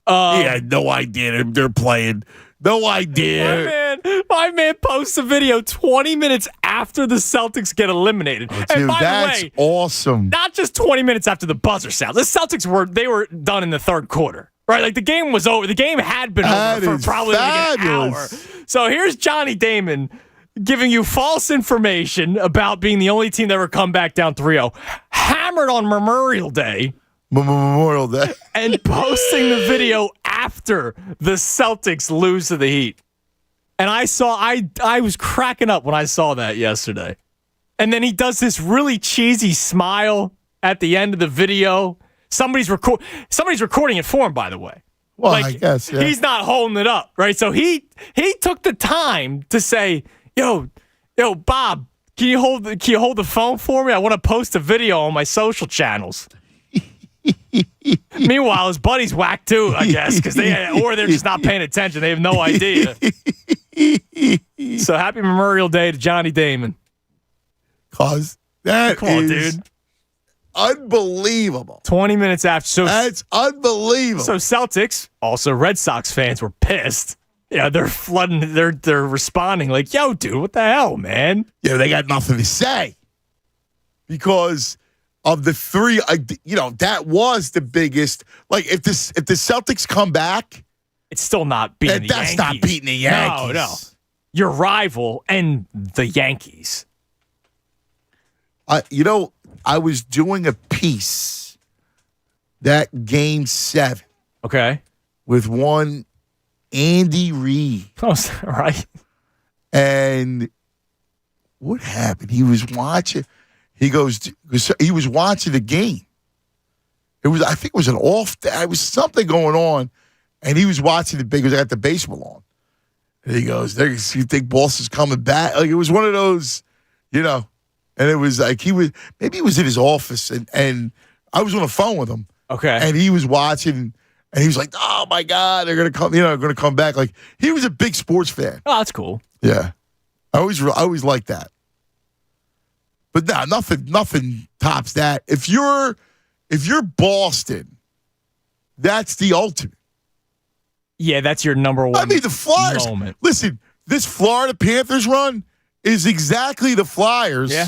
He had no idea they're playing. No idea. My man posts a video 20 minutes after the Celtics get eliminated. Oh, and by that's the way, awesome. Not just 20 minutes after the buzzer sounds. The Celtics were done in the third quarter. Right? Like the game was over. The game had been over for probably like an hour. So here's Johnny Damon giving you false information about being the only team that ever come back down 3-0. Hammered on Memorial Day. Memorial Day. And posting the video after the Celtics lose to the Heat. And I was cracking up when I saw that yesterday. And then he does this really cheesy smile at the end of the video. Somebody's recording it for him, by the way. Well, I guess, yeah. He's not holding it up, right? So he took the time to say, yo, Bob, can you hold the phone for me? I want to post a video on my social channons. Meanwhile, his buddy's whacked too, I guess, because they're just not paying attention. They have no idea. So happy Memorial Day to Johnny Damon. Cause that Come on, is dude. Unbelievable. 20 minutes after. So that's unbelievable. So Celtics, also Red Sox fans, were pissed. Yeah, they're flooding. They're responding like, "Yo, dude, what the hell, man?" Yeah, they got nothing to say because of the three. That was the biggest. Like, if the Celtics come back, it's still not beating the Yankees. That's not beating the Yankees. No. Your rival and the Yankees. I was doing a piece that Game 7. Okay. With one Andy Reid. Oh, right. And what happened? He was watching. He was watching the game. I think it was an off day. There was something going on. And he was watching the because I got the baseball on. And he goes, you think Boss is coming back? Like, it was one of those, and it was like maybe he was in his office and I was on the phone with him. Okay. And he was watching and he was like, oh my God, they're going to come back. Like, he was a big sports fan. Oh, that's cool. Yeah. I always liked that. But nothing tops that. If you're Boston, that's the ultimate. Yeah, that's your number one. I mean, the Flyers. Moment. Listen, this Florida Panthers run is exactly the Flyers. Yeah.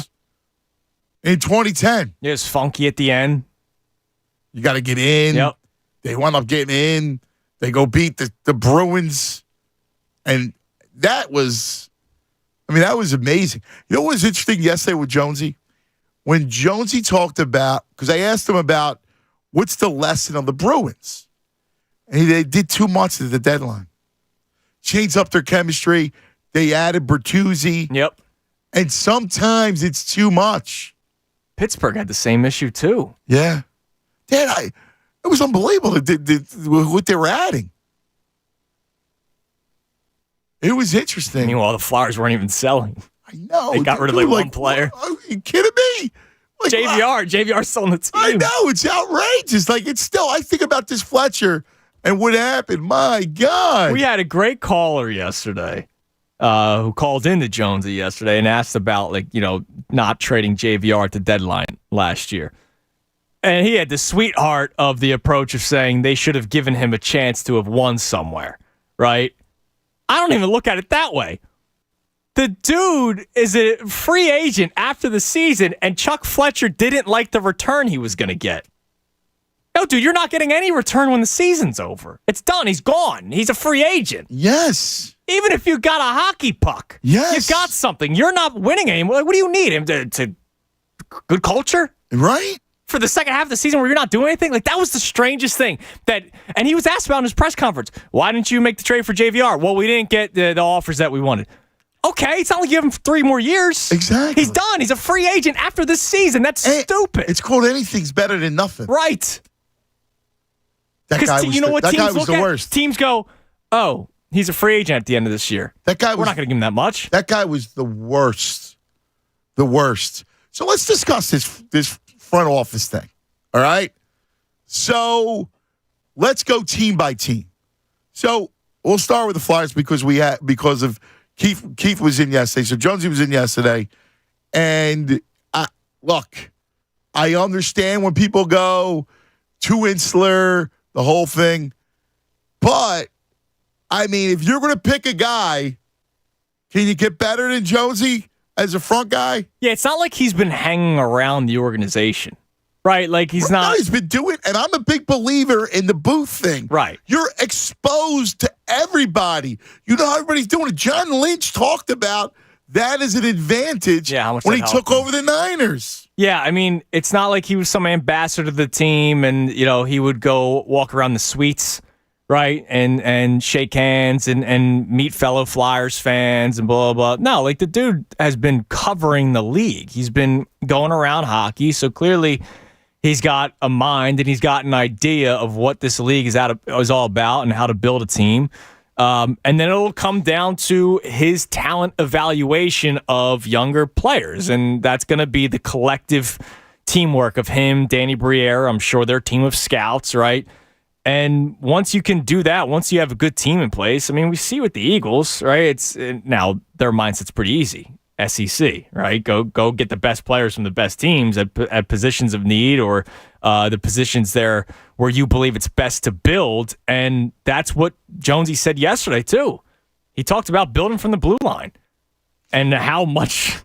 In 2010. Yeah, it's funky at the end. You got to get in. Yep. They wound up getting in. They go beat the Bruins, and that was amazing. You know what was interesting yesterday with Jonesy? When Jonesy talked about, because I asked him about what's the lesson of the Bruins. And they did too much at the deadline. Changed up their chemistry. They added Bertuzzi. Yep. And sometimes it's too much. Pittsburgh had the same issue too. Yeah. It was unbelievable what they were adding. It was interesting. Meanwhile, the Flyers weren't even selling. I know. They got rid of one player. Are you kidding me? Like, JVR's still on the team. I know. It's outrageous. Like, it's still, I think about this Fletcher and what happened. My God. We had a great caller yesterday who called into Jonesy yesterday and asked about, not trading JVR at the deadline last year. And he had the sweetheart of the approach of saying they should have given him a chance to have won somewhere, right? I don't even look at it that way. The dude is a free agent after the season, and Chuck Fletcher didn't like the return he was going to get. No, dude, you're not getting any return when the season's over. It's done. He's gone. He's a free agent. Yes. Even if you got a hockey puck, yes, you got something. You're not winning anymore. What do you need him to good culture? Right. For the second half of the season where you're not doing anything? Like, that was the strangest thing. And he was asked about in his press conference, why didn't you make the trade for JVR? Well, we didn't get the offers that we wanted. Okay, it's not like you give him 3 more years. Exactly. He's done. He's a free agent after this season. That's stupid. It's called anything's better than nothing. Right. That guy was the worst. Teams go, oh, he's a free agent at the end of this year. We're not going to give him that much. That guy was the worst. The worst. So let's discuss this front office thing. All right? So let's go team by team. So we'll start with the Flyers because of Keith was in yesterday. So Jonesy was in yesterday. And look, I understand when people go to Insler, the whole thing. But, I mean, if you're going to pick a guy, can you get better than Jonesy as a front guy? Yeah, it's not like he's been hanging around the organization, right? Like, he's not. No, he's been doing, and I'm a big believer in the booth thing. Right. You're exposed to everybody. You know how everybody's doing it. John Lynch talked about that as an advantage when he took over the Niners. Yeah, I mean, it's not like he was some ambassador to the team and, he would go walk around the suites, right, and shake hands and meet fellow Flyers fans and blah, blah, blah. No, like, the dude has been covering the league. He's been going around hockey, so clearly he's got a mind and he's got an idea of what this league is all about and how to build a team. And then it'll come down to his talent evaluation of younger players, and that's going to be the collective teamwork of him, Danny Briere, I'm sure their team of scouts, right? And once you can do that, once you have a good team in place, I mean, we see with the Eagles, right? Now their mindset's pretty easy. SEC, right? Go get the best players from the best teams at positions of need or the positions there where you believe it's best to build. And that's what Jonesy said yesterday, too. He talked about building from the blue line and how much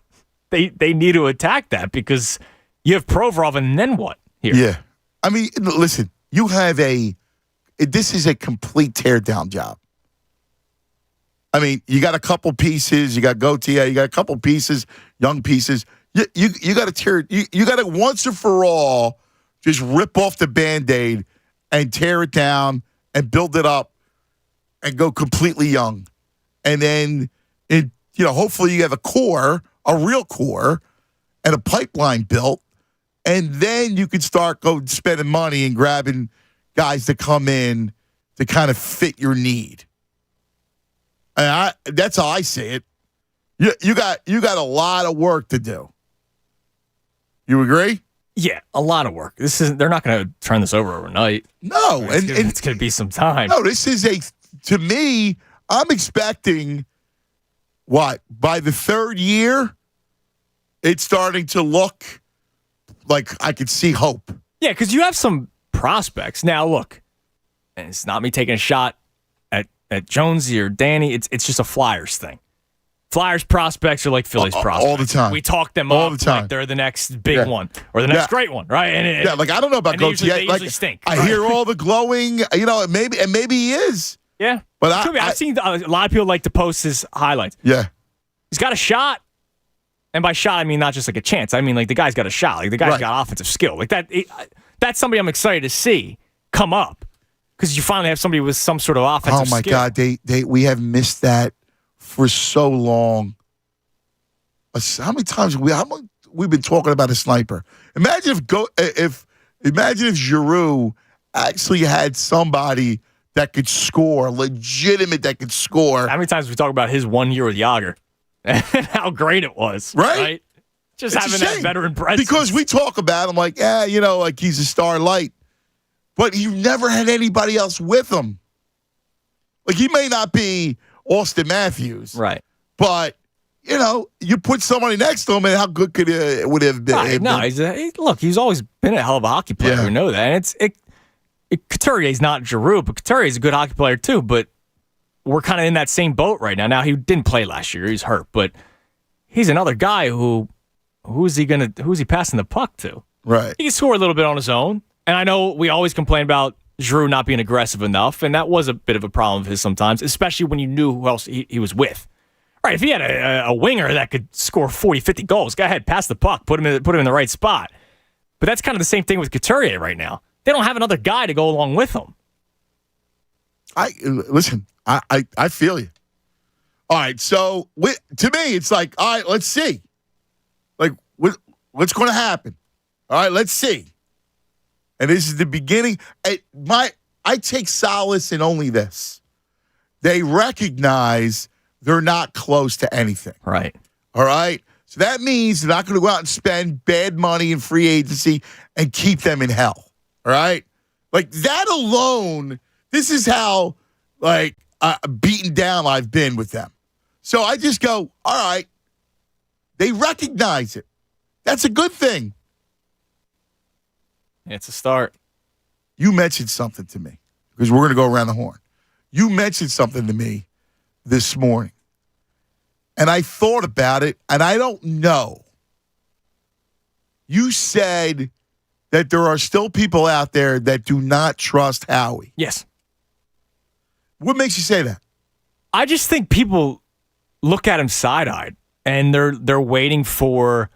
they need to attack that because you have Provorov and then what here? Yeah. I mean, listen, you have this is a complete tear-down job. I mean, you got a couple pieces. You got Gauthier. You got a couple pieces, young pieces. You got to tear. You got to once and for all just rip off the Band-Aid and tear it down and build it up and go completely young. And then, hopefully you have a real core, and a pipeline built, and then you can start spending money and grabbing guys to come in to kind of fit your need. And that's how I see it. You got a lot of work to do. You agree? Yeah, a lot of work. They're not going to turn this over overnight. No, it's going to be some time. No, this is to me, I'm expecting what? By the third year, it's starting to look like I could see hope. Yeah, because you have some prospects. Now, look, and it's not me taking a shot at Jonesy or Danny. It's just a Flyers thing. Flyers prospects are like Phillies prospects. All the time. We talk them all up the time. like they're the next big one or the next great one, right? And like I don't know about Goats yet. They usually stink. I hear all the glowing, maybe he is. Yeah. But I've seen a lot of people like to post his highlights. Yeah. He's got a shot. And by shot, I mean not just like a chance. I mean like the guy's got a shot. Like the guy's got offensive skill. Like that. That's somebody I'm excited to see come up because you finally have somebody with some sort of offensive skill. Oh my God, we have missed that for so long. How many times we've been talking about a sniper? Imagine if Giroux actually had somebody that could score, legitimate that could score. How many times we talk about his 1 year with Yager and how great it was, right? Just having that veteran presence. Because we talk about him like, like he's a star light, but you never had anybody else with him. Like he may not be Austin Matthews, right? But you put somebody next to him, and how good would it have been? No, he's always been a hell of a hockey player. We know that. And Couturier's not Giroux, but Couturier's a good hockey player too. But we're kind of in that same boat right now. Now he didn't play last year; he's hurt. But he's another guy who's he passing the puck to? Right. He can score a little bit on his own. And I know we always complain about Giroux not being aggressive enough, and that was a bit of a problem of his sometimes, especially when you knew who else he was with. Right, if he had a winger that could score 40, 50 goals, go ahead, pass the puck, put him in the right spot. But that's kind of the same thing with Couturier right now. They don't have another guy to go along with him. I feel you. All right, so to me, it's like, all right, let's see. Like, what's going to happen? All right, let's see. And this is the beginning. I take solace in only this. They recognize they're not close to anything. Right. All right? So that means they're not going to go out and spend bad money in free agency and keep them in hell. All right? Like, that alone, this is how, beaten down I've been with them. So I just go, all right, they recognize it. That's a good thing. It's a start. You mentioned something to me, because we're going to go around the horn. You mentioned something to me this morning, and I thought about it, and I don't know. You said that there are still people out there that do not trust Howie. Yes. What makes you say that? I just think people look at him side-eyed, and they're waiting for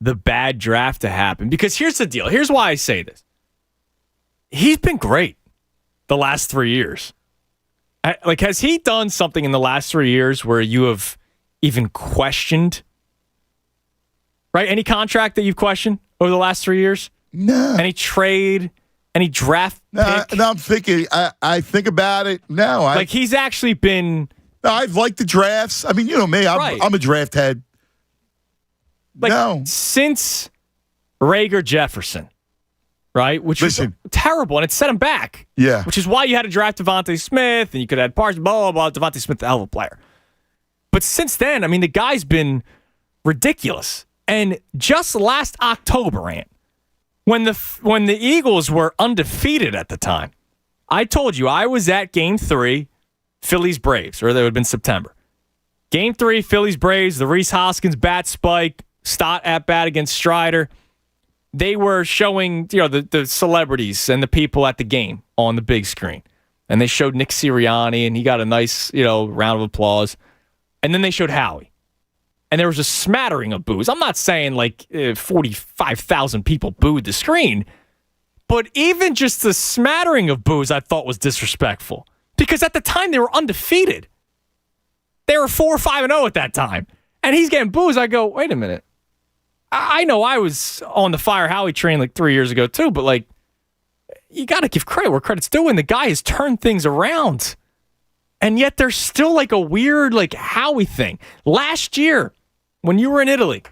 the bad draft to happen. Because here's the deal. Here's why I say this. He's been great the last 3 years. Has he done something in the last 3 years where you have even questioned? Right? Any contract that you've questioned over the last 3 years? No. Any trade? Any draft pick? No, I'm thinking. I think about it now. He's actually been. I've liked the drafts. I mean, you know me. I'm a draft head. Since Rager Jefferson, right? Which was terrible, and it set him back. Yeah. Which is why you had to draft Devontae Smith, and you could have Parsons, blah, blah, blah. Devontae Smith, a hell of a player. But since then, I mean, the guy's been ridiculous. And just last October, Ant, when the Eagles were undefeated at the time, I told you I was at Game 3, Phillies-Braves, or that would have been September. Game 3, Phillies-Braves, the Reese Hoskins bat spike, Stott at bat against Strider. They were showing, the celebrities and the people at the game on the big screen. And they showed Nick Sirianni, and he got a nice, round of applause. And then they showed Howie. And there was a smattering of boos. I'm not saying 45,000 people booed the screen, but even just the smattering of boos I thought was disrespectful. Because at the time they were undefeated. They were 4-5-0 at that time. And he's getting boos. I go, wait a minute. I know I was on the Fire Howie train 3 years ago too, but you got to give credit where credit's due, and the guy has turned things around. And yet there's still like a weird like Howie thing. Last year, when you were in Italy,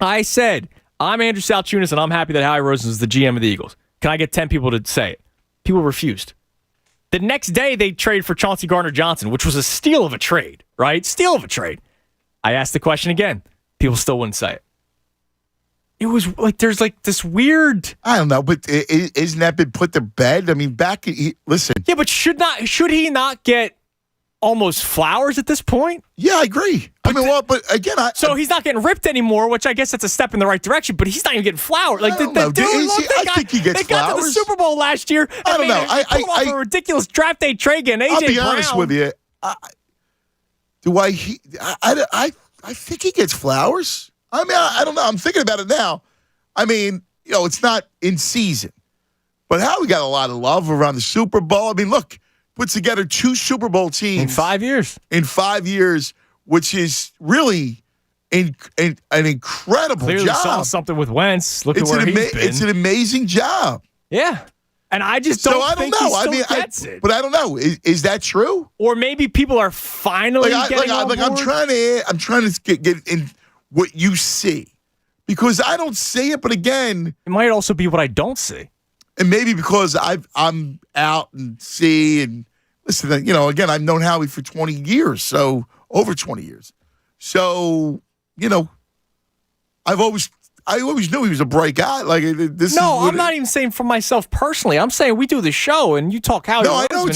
I said, I'm Andrew Salchunas, and I'm happy that Howie Roseman is the GM of the Eagles. Can I get 10 people to say it? People refused. The next day, they traded for Chauncey Gardner-Johnson, which was a steal of a trade, right? Steal of a trade. I asked the question again. People still wouldn't say it. It was like there's like this weird. I don't know, but isn't that been put to bed? I mean, listen. Yeah, but should he not get almost flowers at this point? Yeah, I agree. But again, he's not getting ripped anymore, which I guess that's a step in the right direction. But he's not even getting flowers. Like I think he gets they got to the Super Bowl last year. I don't know. I pulled off a ridiculous draft day trade again. I'll be honest with you. I think he gets flowers. I mean, I don't know. I'm thinking about it now. I mean, it's not in season. But Howie got a lot of love around the Super Bowl. I mean, look, puts together 2 Super Bowl teams. In 5 years. In 5 years, which is really an incredible Clearly job. saw something with Wentz. Look at where he's been. It's an amazing job. Yeah. And I just don't think he still gets it. But I don't know. Is that true? Or maybe people are finally getting on board? I'm trying to get in what you see. Because I don't see it, but again... It might also be what I don't see. And maybe because I'm out and see and listen, again, I've known Howie for 20 years, so over 20 years. So, I always knew he was a bright guy. Like this. No, I'm not even saying for myself personally. I'm saying we do the show and you talk Howie. No, I know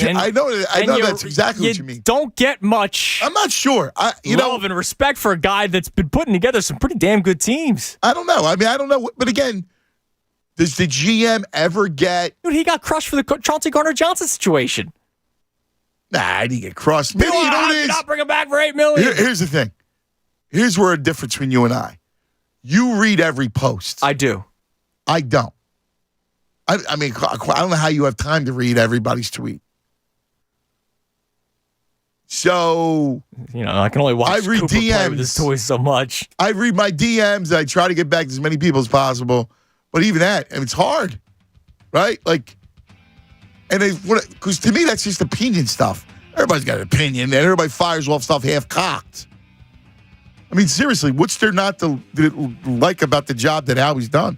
that's exactly what you mean. Don't get much. I'm not sure. Love and respect for a guy that's been putting together some pretty damn good teams. I don't know. I mean, I don't know. But again, does the GM ever get? Dude, he got crushed for the Chauncey Gardner-Johnson situation. Nah, I didn't get crushed. Maybe you know what it is. Not bring him back for $8 million. Here's the thing. Here's where a difference between you and I. You read every post. I do. I don't. I mean, I don't know how you have time to read everybody's tweet. So, I can only watch I read Cooper DMs. play with his toys so much. I read my DMs. I try to get back to as many people as possible. But even that, and it's hard, right? Like, and because to me, that's just opinion stuff. Everybody's got an opinion, and everybody fires off stuff half-cocked. I mean, seriously, what's there not to like about the job that Howie's done?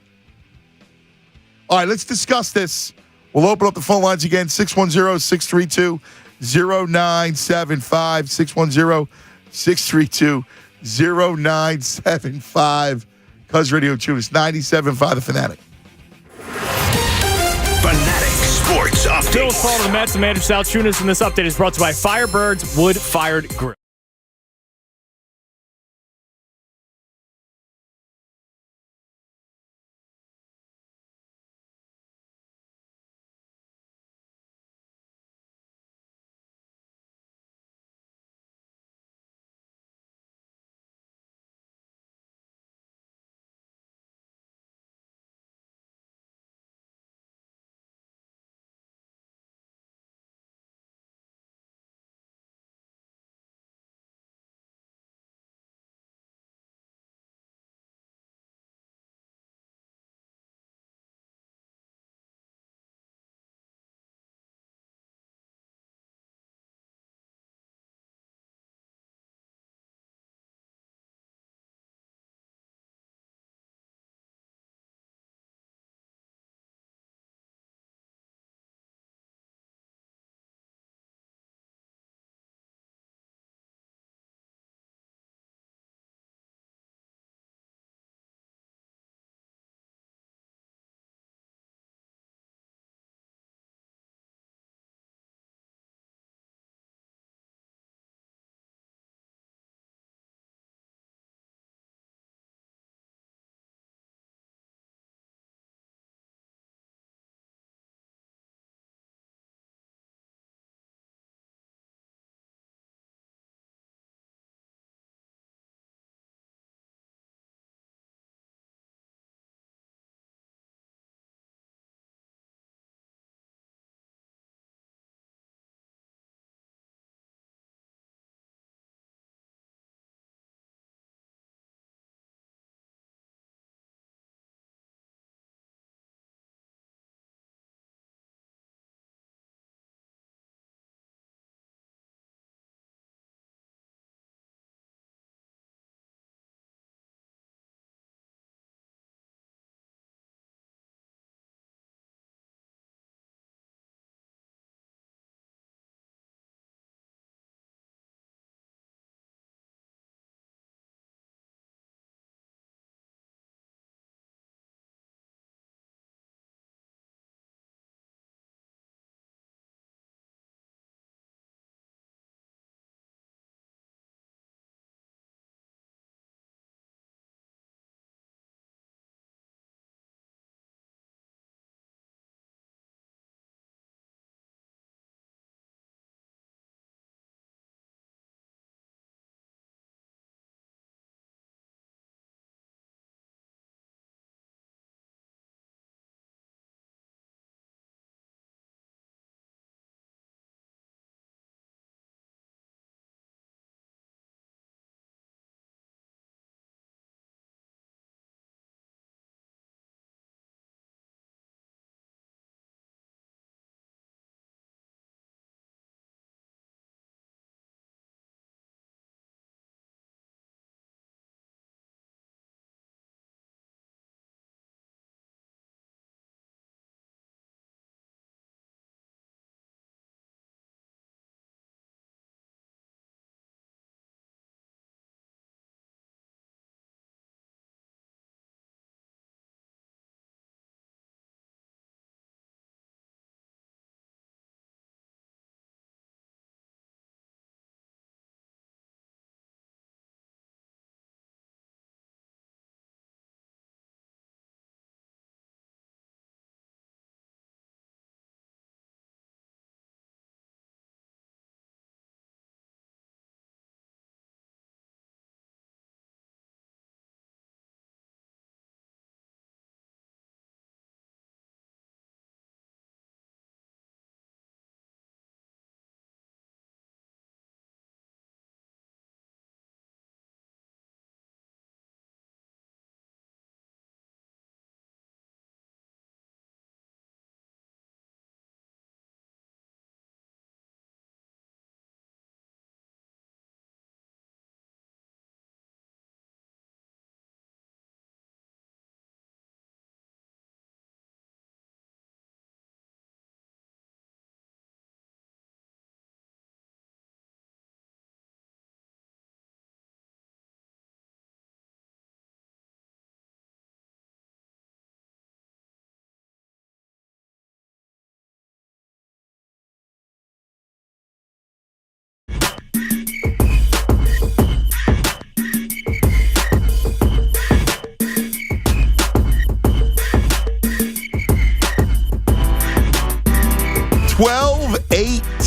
All right, let's discuss this. We'll open up the phone lines again, 610-632-0975, 610-632-0975. Cuz Radio Tunis, 97.5 The Fanatic. Fanatic Sports Update. Phillies fall to the Mets. I'm Andrew Salchunas, and this update is brought to you by Firebirds Wood-Fired Grill.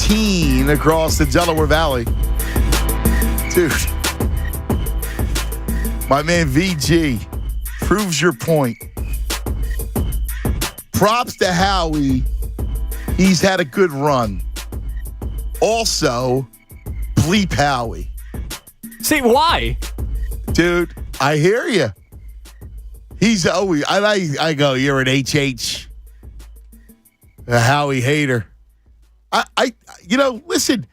17 across the Delaware Valley. Dude, my man VG proves your point. Props to Howie. He's had a good run. Also, bleep Howie. See, why? Dude, I hear you. He's always, I go, you're an HH. A Howie hater. Listen,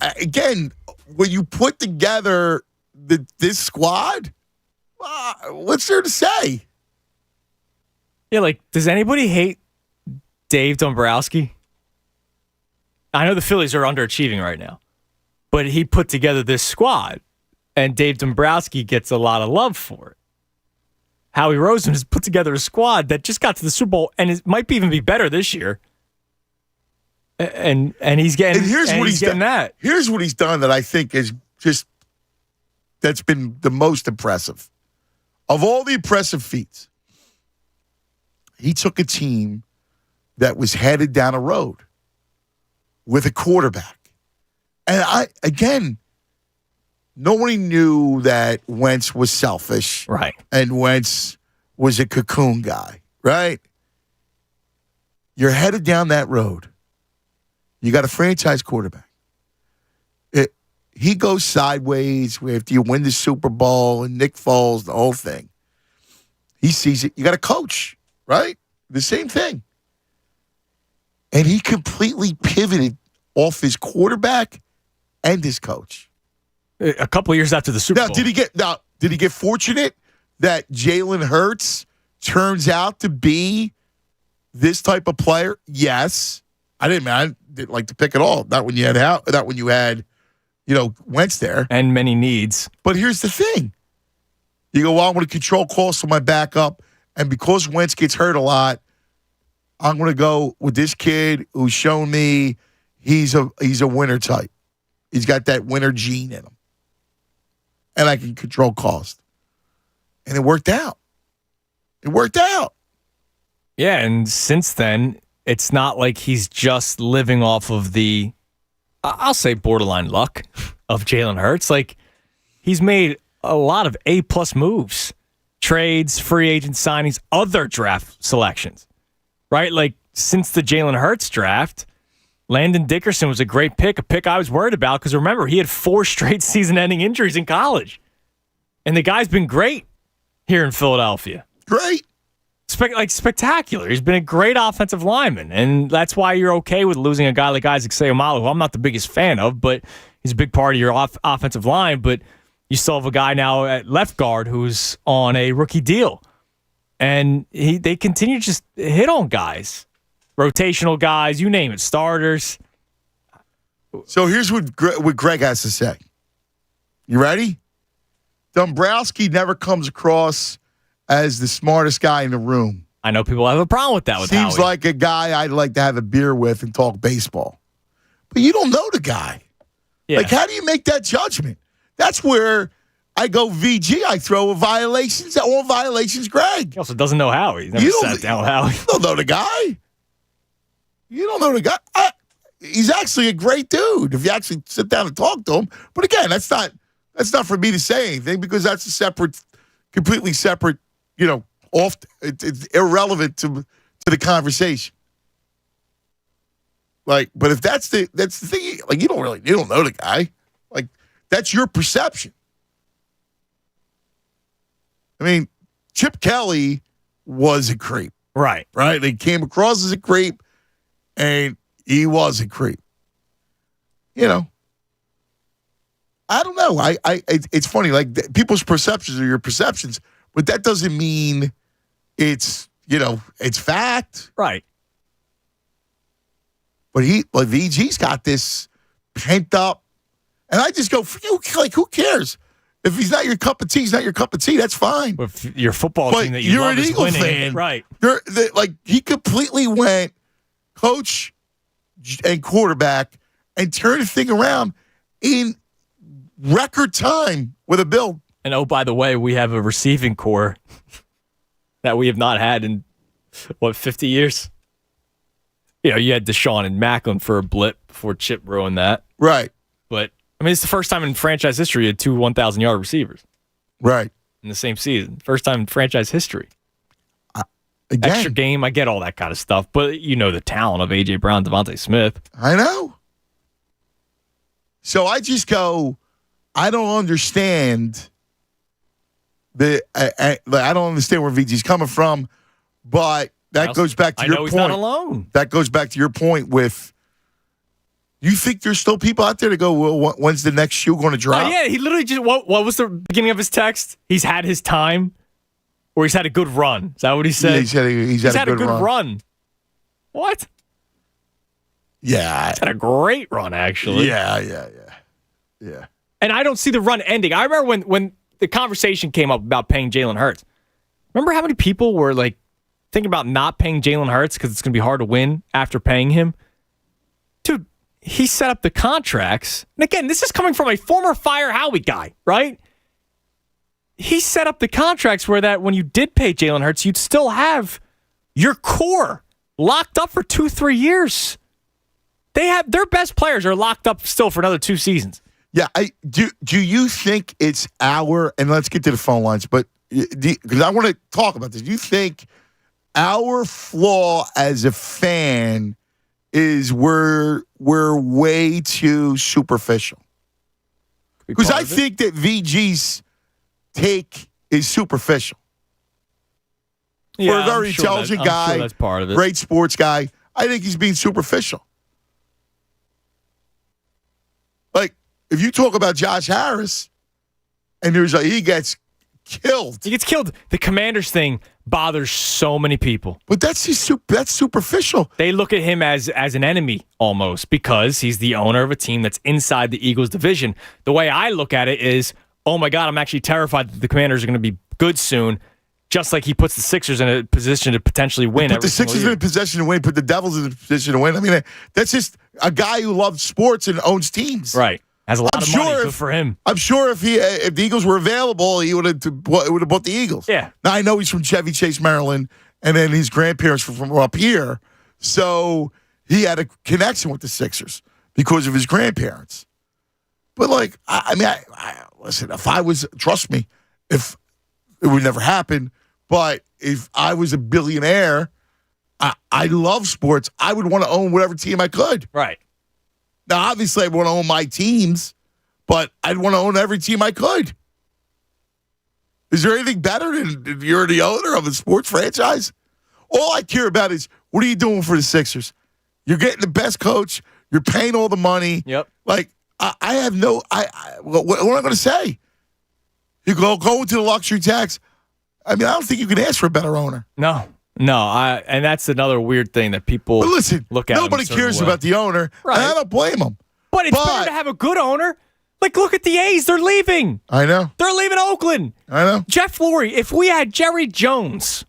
again, when you put together this squad, what's there to say? Yeah, like, does anybody hate Dave Dombrowski? I know the Phillies are underachieving right now, but he put together this squad, and Dave Dombrowski gets a lot of love for it. Howie Roseman has put together a squad that just got to the Super Bowl, and it might even be better this year. And he's getting. And here's what he's getting done. that. Here's what he's done that I think is just that's been the most impressive of all the impressive feats. He took a team that was headed down a road with a quarterback, and nobody knew that Wentz was selfish, right? And Wentz was a cocoon guy, right? You're headed down that road. You got a franchise quarterback. He goes sideways after you win the Super Bowl and Nick Foles, the whole thing. He sees it. You got a coach, right? The same thing. And he completely pivoted off his quarterback and his coach. A couple of years after the Super Bowl. Did he get fortunate that Jalen Hurts turns out to be this type of player? Yes. I didn't like to pick it all. Not when you had Wentz there. And many needs. But here's the thing. You go, well, I'm going to control costs for my backup. And because Wentz gets hurt a lot, I'm going to go with this kid who's shown me he's a winner type. He's got that winner gene in him. And I can control cost. And it worked out. Yeah, and since then, it's not like he's just living off of the, I'll say, borderline luck of Jalen Hurts. Like, he's made a lot of A-plus moves. Trades, free agent signings, other draft selections. Right? Like, since the Jalen Hurts draft, Landon Dickerson was a great pick, a pick I was worried about because, remember, he had 4 straight season-ending injuries in college. And the guy's been great here in Philadelphia. Great. Spectacular. He's been a great offensive lineman, and that's why you're okay with losing a guy like Isaac Seumalo, who I'm not the biggest fan of, but he's a big part of your offensive line. But you still have a guy now at left guard who's on a rookie deal, and they continue to just hit on guys, rotational guys, you name it, starters. So here's what Greg has to say. You ready? Dombrowski never comes across as the smartest guy in the room. I know people have a problem with that with Seems Howie. like a guy I'd like to have a beer with and talk baseball. But you don't know the guy. Yeah. Like, how do you make that judgment? That's where I go VG. I throw all violations, Greg. He also doesn't know Howie. He's never sat down with Howie. You don't know the guy. He's actually a great dude if you actually sit down and talk to him. But again, that's not for me to say anything because that's completely separate, it's irrelevant to the conversation. Like, but if that's the thing, like you don't know the guy. Like, that's your perception. I mean, Chip Kelly was a creep. Right. They came across as a creep, and he was a creep. I don't know. It's funny. Like, people's perceptions are your perceptions, but that doesn't mean it's fact. Right. But VG's got this pent up, and I just go, who cares? If he's not your cup of tea, he's not your cup of tea. That's fine. But if your football team that you love is winning, fan, right? He completely went coach and quarterback and turned the thing around in record time with a build. And oh, by the way, we have a receiving core that we have not had in 50 years. You had Deshaun and Macklin for a blip before Chip ruined that. Right. But, I mean, it's the first time in franchise history you had 2 1,000-yard receivers. Right. In the same season. First time in franchise history. Again. Extra game, I get all that kind of stuff, but the talent of A.J. Brown, Devontae Smith. I know. So I just go, I don't understand I don't understand where VG's coming from, but that goes back to your point. I know he's not alone. That goes back to your point with, you think there's still people out there to go, well, when's the next shoe going to drop? Oh, yeah, he literally just, what was the beginning of his text? He's had his time, or he's had a good run. Is that what he said? Yeah, he's had a good run. What? Yeah. He's had a great run, actually. Yeah. And I don't see the run ending. I remember when the conversation came up about paying Jalen Hurts. Remember how many people were like thinking about not paying Jalen Hurts because it's going to be hard to win after paying him? Dude, he set up the contracts. And again, this is coming from a former Fire Howie guy, right? He set up the contracts where that when you did pay Jalen Hurts, you'd still have your core locked up for 2-3 years. They have their best players are locked up still for another 2 seasons. Yeah, do you think it's and let's get to the phone lines, but because I want to talk about this. Do you think our flaw as a fan is we're way too superficial? Because I think that VG's take is superficial. Yeah, For a very intelligent guy, I'm sure that's part of it. Great sports guy, I think he's being superficial. Like, if you talk about Josh Harris, and he gets killed. He gets killed. The Commanders thing bothers so many people. But that's superficial. They look at him as an enemy almost because he's the owner of a team that's inside the Eagles division. The way I look at it is, oh my God, I'm actually terrified that the Commanders are going to be good soon, just like he puts the Sixers in a position to potentially win. Put the Sixers in a position to win, put the Devils in a position to win. I mean, that's just a guy who loves sports and owns teams. Right. Has a lot of money. Good for him. I'm sure if the Eagles were available, he would have bought the Eagles. Yeah. Now, I know he's from Chevy Chase, Maryland, and then his grandparents were from up here. So he had a connection with the Sixers because of his grandparents. But, like, listen, trust me, if it would never happen, but if I was a billionaire, I love sports. I would want to own whatever team I could. Right. Now, obviously, I want to own my teams, but I'd want to own every team I could. Is there anything better than if you're the owner of a sports franchise? All I care about is, what are you doing for the Sixers? You're getting the best coach. You're paying all the money. Yep. Like, I have no – what am I going to say? You go into the luxury tax. I mean, I don't think you can ask for a better owner. No, and that's another weird thing that people look at. Nobody cares about the owner, right. and I don't blame them. But it's better to have a good owner. Like, look at the A's. They're leaving. I know. They're leaving Oakland. I know. Jeff Lurie, if we had Jerry Jones,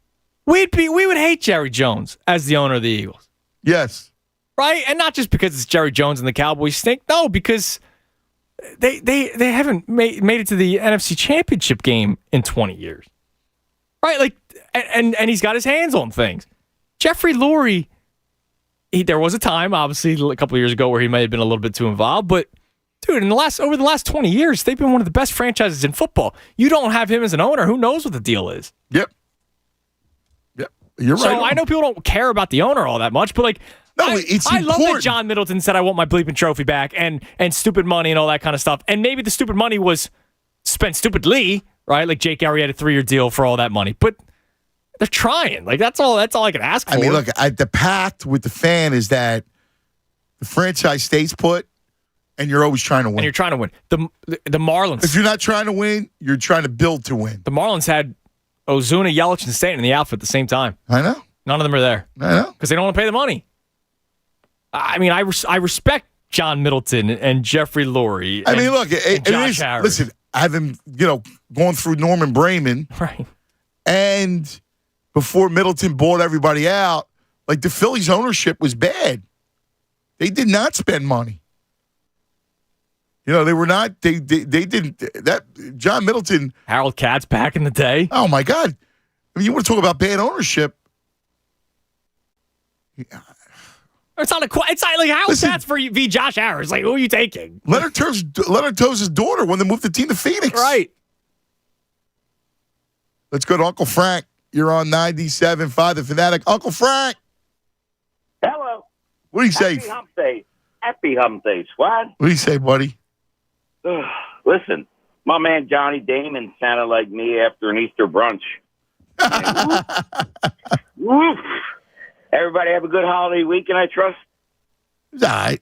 we would hate Jerry Jones as the owner of the Eagles. Yes. Right? And not just because it's Jerry Jones and the Cowboys stink. No, because they haven't made it to the NFC Championship game in 20 years. Right? Like, and he's got his hands on things. Jeffrey Lurie, there was a time, obviously, a couple of years ago where he may have been a little bit too involved, but dude, over the last 20 years, they've been one of the best franchises in football. You don't have him as an owner, who knows what the deal is? Yep. You're right. So I know people don't care about the owner all that much, but like, I love that John Middleton said, I want my bleeping trophy back, and stupid money and all that kind of stuff. And maybe the stupid money was spent stupidly, right? Like Jake Arrieta, 3-year deal for all that money. But they're trying. Like, that's all I can ask for. I mean, look, the pact with the fan is that the franchise stays put, and you're always trying to win. And you're trying to win. The Marlins. If you're not trying to win, you're trying to build to win. The Marlins had Ozuna, Yelich, and Stanton in the outfit at the same time. I know. None of them are there. I know. Because they don't want to pay the money. I mean, I respect John Middleton and Jeffrey Lurie. I mean, look, Josh Harris. Listen, having gone through Norman Brayman, right, and before Middleton bought everybody out, like the Phillies' ownership was bad. They did not spend money. They were not. They didn't. That John Middleton, Harold Katz back in the day. Oh my God! I mean, you want to talk about bad ownership? It's not like how is that for v. Josh Harris? Like, who are you taking? Leonard Toews' daughter when they moved the team to Phoenix. Right. Let's go to Uncle Frank. You're on 97.5 The Fanatic. Uncle Frank. Hello. What do you say? Happy Hump Day. Happy Hump Day, squad. What do you say, buddy? Listen, my man Johnny Damon sounded like me after an Easter brunch. Woof. Everybody have a good holiday weekend, I trust? It's all right.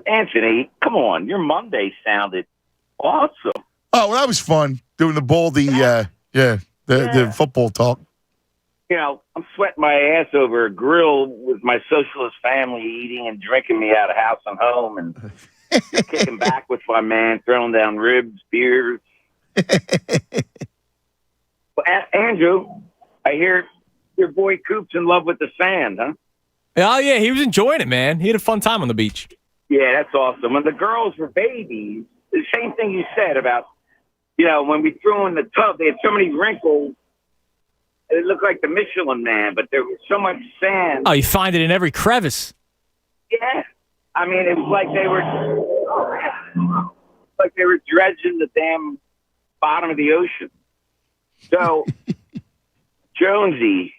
Anthony, come on. Your Monday sounded awesome. Oh, well, that was fun doing the Baldy, the football talk. You know, I'm sweating my ass over a grill with my socialist family eating and drinking me out of house and home and kicking back with my man, throwing down ribs, beers. Well, Andrew, I hear your boy Coop's in love with the sand, huh? Oh, yeah, he was enjoying it, man. He had a fun time on the beach. Yeah, that's awesome. When the girls were babies, the same thing you said about, you know, when we threw in the tub, they had so many wrinkles. It looked like the Michelin Man, but there was so much sand. Oh, you find it in every crevice. Yeah. I mean, it was like they were dredging the damn bottom of the ocean. So, Jonesy,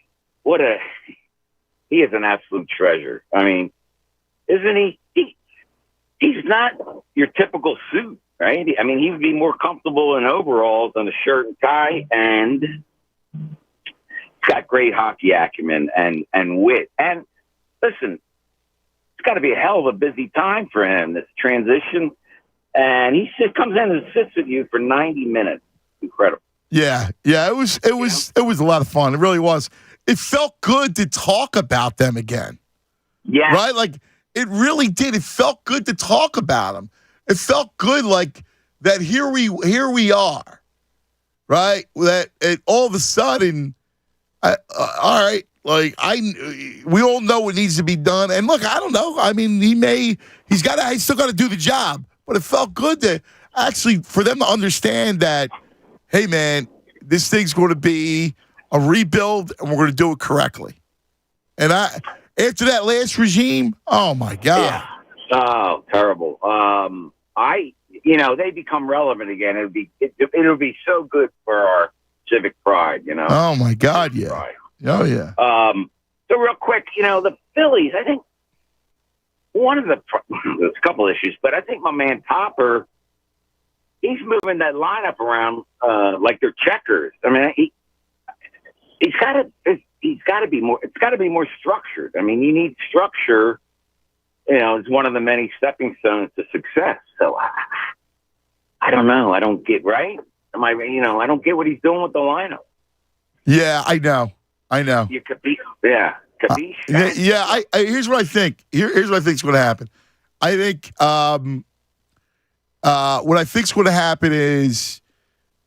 he is an absolute treasure. I mean, isn't he? He's not your typical suit, right? I mean, he would be more comfortable in overalls than a shirt and tie, and he's got great hockey acumen and wit. And listen, it's got to be a hell of a busy time for him, this transition. And he comes in and sits with you for 90 minutes. Incredible. Yeah. It was a lot of fun. It really was. It felt good to talk about them again. Yeah. Right? Like, it really did. It felt good to talk about them. It felt good, like, that here we are. Right? That all of a sudden, all right, like, we all know what needs to be done. And look, I don't know. I mean, he's still got to do the job. But it felt good to actually, for them to understand that, hey, man, this thing's going to be a rebuild, and we're going to do it correctly. And after that last regime, oh my God, yeah. Oh, terrible. They become relevant again. It'll be so good for our civic pride. You know. Oh my God, yeah. Pride. Oh yeah. So real quick, the Phillies. I think there's a couple issues, but I think my man Topper, he's moving that lineup around like they're checkers. I mean, he's got to be more. It's got to be more structured. I mean, you need structure. It's one of the many stepping stones to success. So I don't know. I don't get right. I don't get what he's doing with the lineup. Yeah, I know. You could be. Yeah. Here's what I think. Here's what I think is going to happen. I think what I think is going to happen is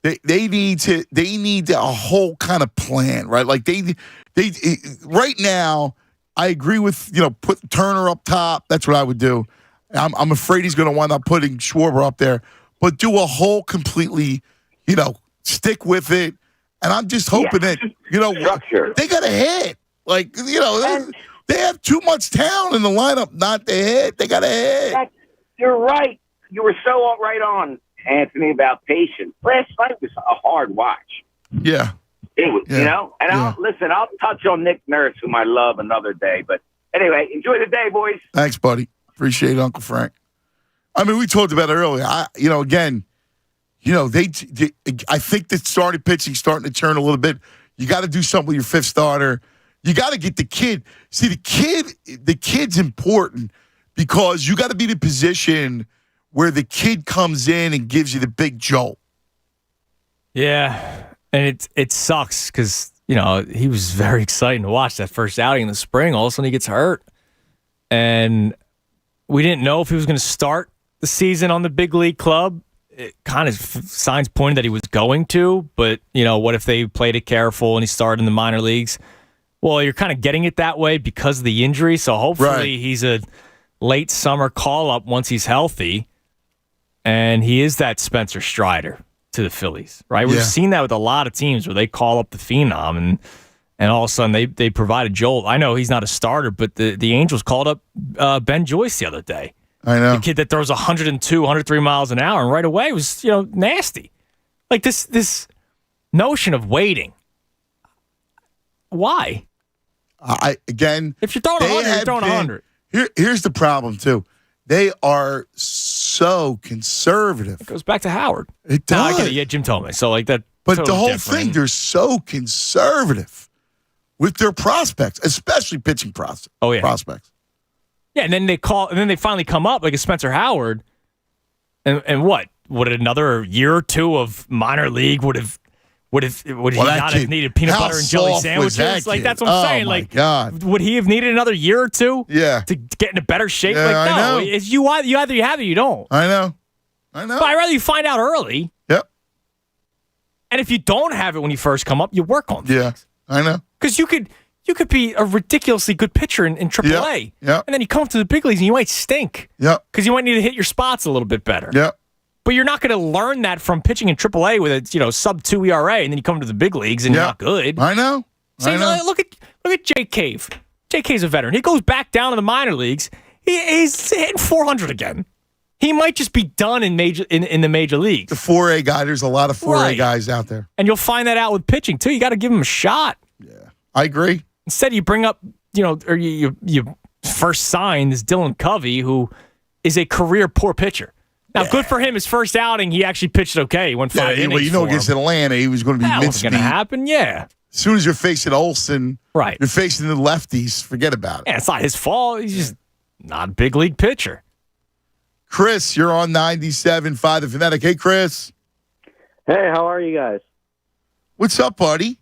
they need a whole kind of plan, right? Like they right now. I agree with put Turner up top. That's what I would do. I'm afraid he's going to wind up putting Schwarber up there, but do a whole completely, stick with it. And I'm just hoping that structure. They got a hit. Like, they have too much talent in the lineup not to hit. They got a hit. You're right. You were so right on, Anthony, about patience. Last night was a hard watch. Yeah. It was, and I'll touch on Nick Nurse, whom I love, another day. But anyway, enjoy the day, boys. Thanks, buddy. Appreciate it, Uncle Frank. I mean, we talked about it earlier. I think that starting pitching starting to turn a little bit. You got to do something with your fifth starter. You got to get the kid. See, the kid's important because you got to be in a position where the kid comes in and gives you the big jolt. Yeah, and it sucks because, he was very exciting to watch that first outing in the spring. All of a sudden he gets hurt. And we didn't know if he was going to start the season on the big league club. It kind of signs pointed that he was going to, but, what if they played it careful and he started in the minor leagues? Well, you're kind of getting it that way because of the injury, so hopefully he's a late summer call-up once he's healthy, and he is that Spencer Strider to the Phillies, right? We've seen that with a lot of teams where they call up the phenom, And all of a sudden, they provide a jolt. I know he's not a starter, but the Angels called up Ben Joyce the other day. I know. The kid that throws 102, 103 miles an hour, and right away was, nasty. Like this notion of waiting. Why? If you're throwing 100, you're throwing 100. Here's the problem, too. They are so conservative. It goes baget to Howard. It does. No, I get it. Yeah, Jim told me. So, like that. But totally the whole different. thing, they're so conservative with their prospects, especially pitching prospects. Oh, yeah. Prospects. Yeah, and then they finally come up like a Spencer Howard. And what? Would another year or two of minor league would he not have needed peanut butter and jelly sandwiches? Like that's what I'm saying. Like, God. Would he have needed another year or two? Yeah. To get in a better shape? Yeah, like, no. I know. It's you either you have it or you don't. I know. But I'd rather you find out early. Yep. And if you don't have it when you first come up, you work on things. Yeah, I know. Because you could be a ridiculously good pitcher in AAA. Yeah. And then you come up to the big leagues and you might stink. Yeah. Because you might need to hit your spots a little bit better. Yeah. But you're not going to learn that from pitching in AAA with a sub 2 ERA, and then you come to the big leagues and you're not good. I know. Same, look at Jake Cave. Jake Cave's a veteran. He goes back down to the minor leagues. He's hitting 400 again. He might just be done in the major leagues. The 4A guy, there's a lot of 4A guys out there. And you'll find that out with pitching, too. You got to give him a shot. Yeah, I agree. Instead, you bring up, or you first sign this Dylan Covey, who is a career poor pitcher. Now, good for him. His first outing, he actually pitched okay. He won 5 innings. Well, against Atlanta, he was going to be mincemeat. That wasn't going to happen, yeah. As soon as you're facing Olsen, right? You're facing the lefties, forget about it. Yeah, it's not his fault. He's just not a big league pitcher. Chris, you're on 97.5 The Fanatic. Hey, Chris. Hey, how are you guys? What's up, buddy?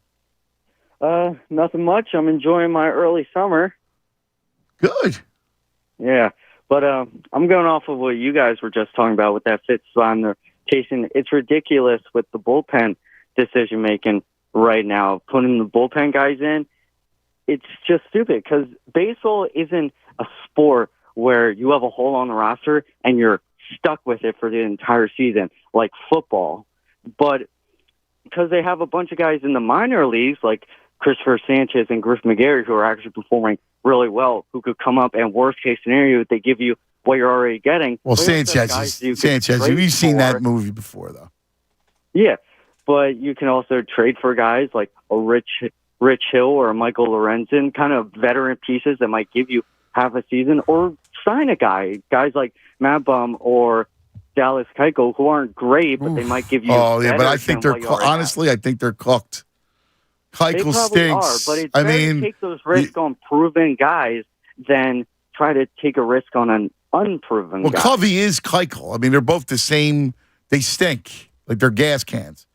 Nothing much. I'm enjoying my early summer. Good. Yeah, but I'm going off of what you guys were just talking about with that fifth sign they're chasing. It's ridiculous with the bullpen decision making right now. Putting the bullpen guys in, it's just stupid because baseball isn't a sport where you have a hole on the roster and you're stuck with it for the entire season like football. But because they have a bunch of guys in the minor leagues like Christopher Sanchez and Griff McGarry who are actually performing really well, who could come up and worst case scenario, they give you what you're already getting. Well, Sanchez, you've seen that movie before, though. Yeah, but you can also trade for guys like a Rich Hill or a Michael Lorenzen, kind of veteran pieces that might give you half a season, or sign a guys like Matt Bum or Dallas Keuchel, who aren't great, but they might give you. Oh yeah, but I think they're honestly, I think they're cooked. Keuchel stinks. But it's better to take those risks on proven guys than try to take a risk on an unproven guy. Well, Covey is Keuchel. I mean, they're both the same. They stink like they're gas cans.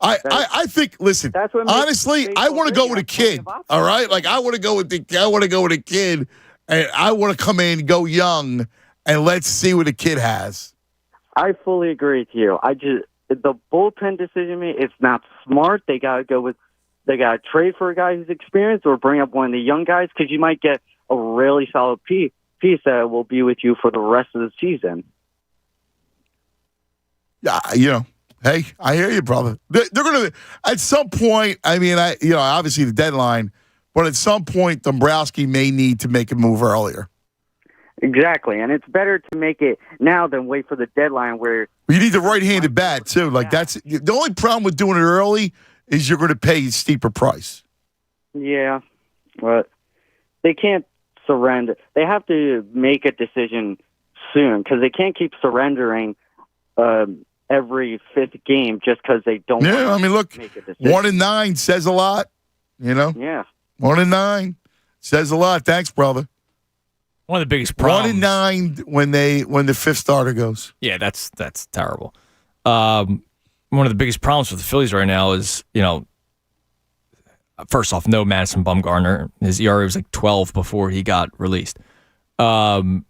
I think. Listen, honestly, I want to go with a kid. All right, like I want to go with a kid, and I want to come in and go young, and let's see what a kid has. I fully agree with you. The bullpen decision, it's not smart. They got to trade for a guy who's experienced or bring up one of the young guys because you might get a really solid piece that will be with you for the rest of the season. Yeah, hey, I hear you, brother. They're going to, at some point, I mean, obviously the deadline, but at some point, Dombrowski may need to make a move earlier. Exactly, and it's better to make it now than wait for the deadline where... You need the right-handed bat, too. Like, that's the only problem with doing it early is you're going to pay a steeper price. Yeah, but they can't surrender. They have to make a decision soon because they can't keep surrendering every fifth game just because they don't make a decision. 1-9 says a lot, Yeah. 1-9 says a lot. Thanks, brother. One of the biggest problems. 1-9 when the fifth starter goes. Yeah, that's terrible. One of the biggest problems for the Phillies right now is, first off, no Madison Bumgarner. His ERA was like 12 before he got released. The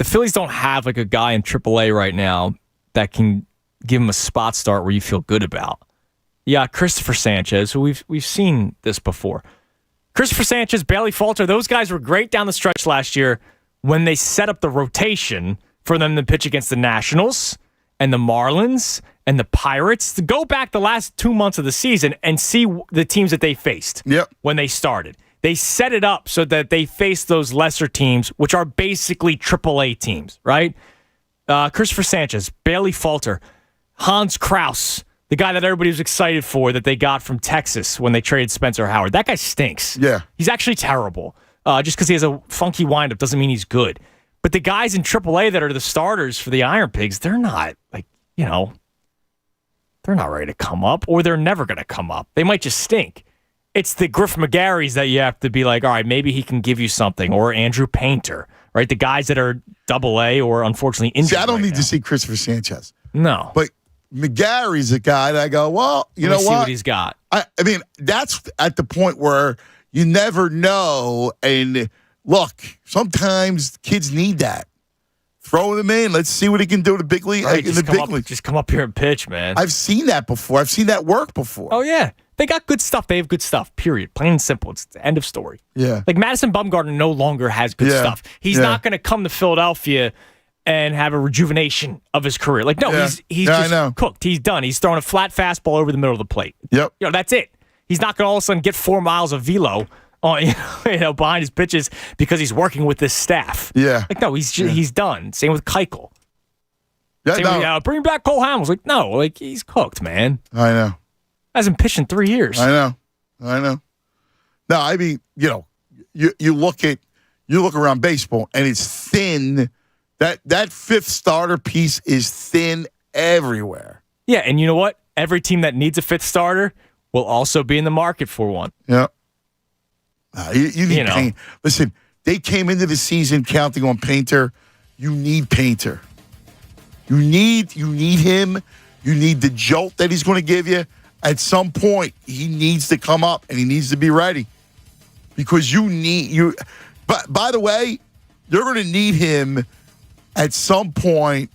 Phillies don't have like a guy in AAA right now that can give him a spot start where you feel good about. Yeah, Christopher Sanchez, who we've seen this before. Christopher Sanchez, Bailey Falter, those guys were great down the stretch last year when they set up the rotation for them to pitch against the Nationals and the Marlins and the Pirates. Go back the last 2 months of the season and see the teams that they faced when they started. They set it up so that they face those lesser teams, which are basically AAA teams, right? Christopher Sanchez, Bailey Falter, Hans Kraus, the guy that everybody was excited for that they got from Texas when they traded Spencer Howard. That guy stinks. Yeah. He's actually terrible. Just because he has a funky windup doesn't mean he's good. But the guys in AAA that are the starters for the Iron Pigs, they're not, they're not ready to come up, or they're never going to come up. They might just stink. It's the Griff McGarrys that you have to be like, all right, maybe he can give you something, or Andrew Painter, right? The guys that are AA or unfortunately injured. See, I don't need to see Christopher Sanchez. No. But McGarry's a guy that I go, well, you know what? See what he's got. I mean, that's at the point where you never know. And look, sometimes kids need that. Throw them in. Let's see what he can do to big league. Right, in the big league. Just come up here and pitch, man. I've seen that before. I've seen that work before. Oh, yeah. They got good stuff. They have good stuff, period. Plain and simple. It's the end of story. Yeah. Like Madison Bumgarner no longer has good stuff. He's not going to come to Philadelphia and have a rejuvenation of his career. Like, no, he's just cooked. He's done. He's throwing a flat fastball over the middle of the plate. Yep. That's it. He's not going to all of a sudden get 4 miles of velo behind his pitches because he's working with this staff. Yeah. Like, no, he's done. Same with Keuchel. Yeah, Same with, bring back Cole Hamels. Like, no, he's cooked, man. I know. Hasn't pitched in 3 years. I know. No, I mean, you look around baseball and it's thin. That fifth starter piece is thin everywhere. Yeah, and you know what? Every team that needs a fifth starter will also be in the market for one. Yeah. You need Painter. Listen, they came into the season counting on Painter. You need Painter. You need him. You need the jolt that he's going to give you. At some point, he needs to come up and he needs to be ready. Because But by the way, you're going to need him at some point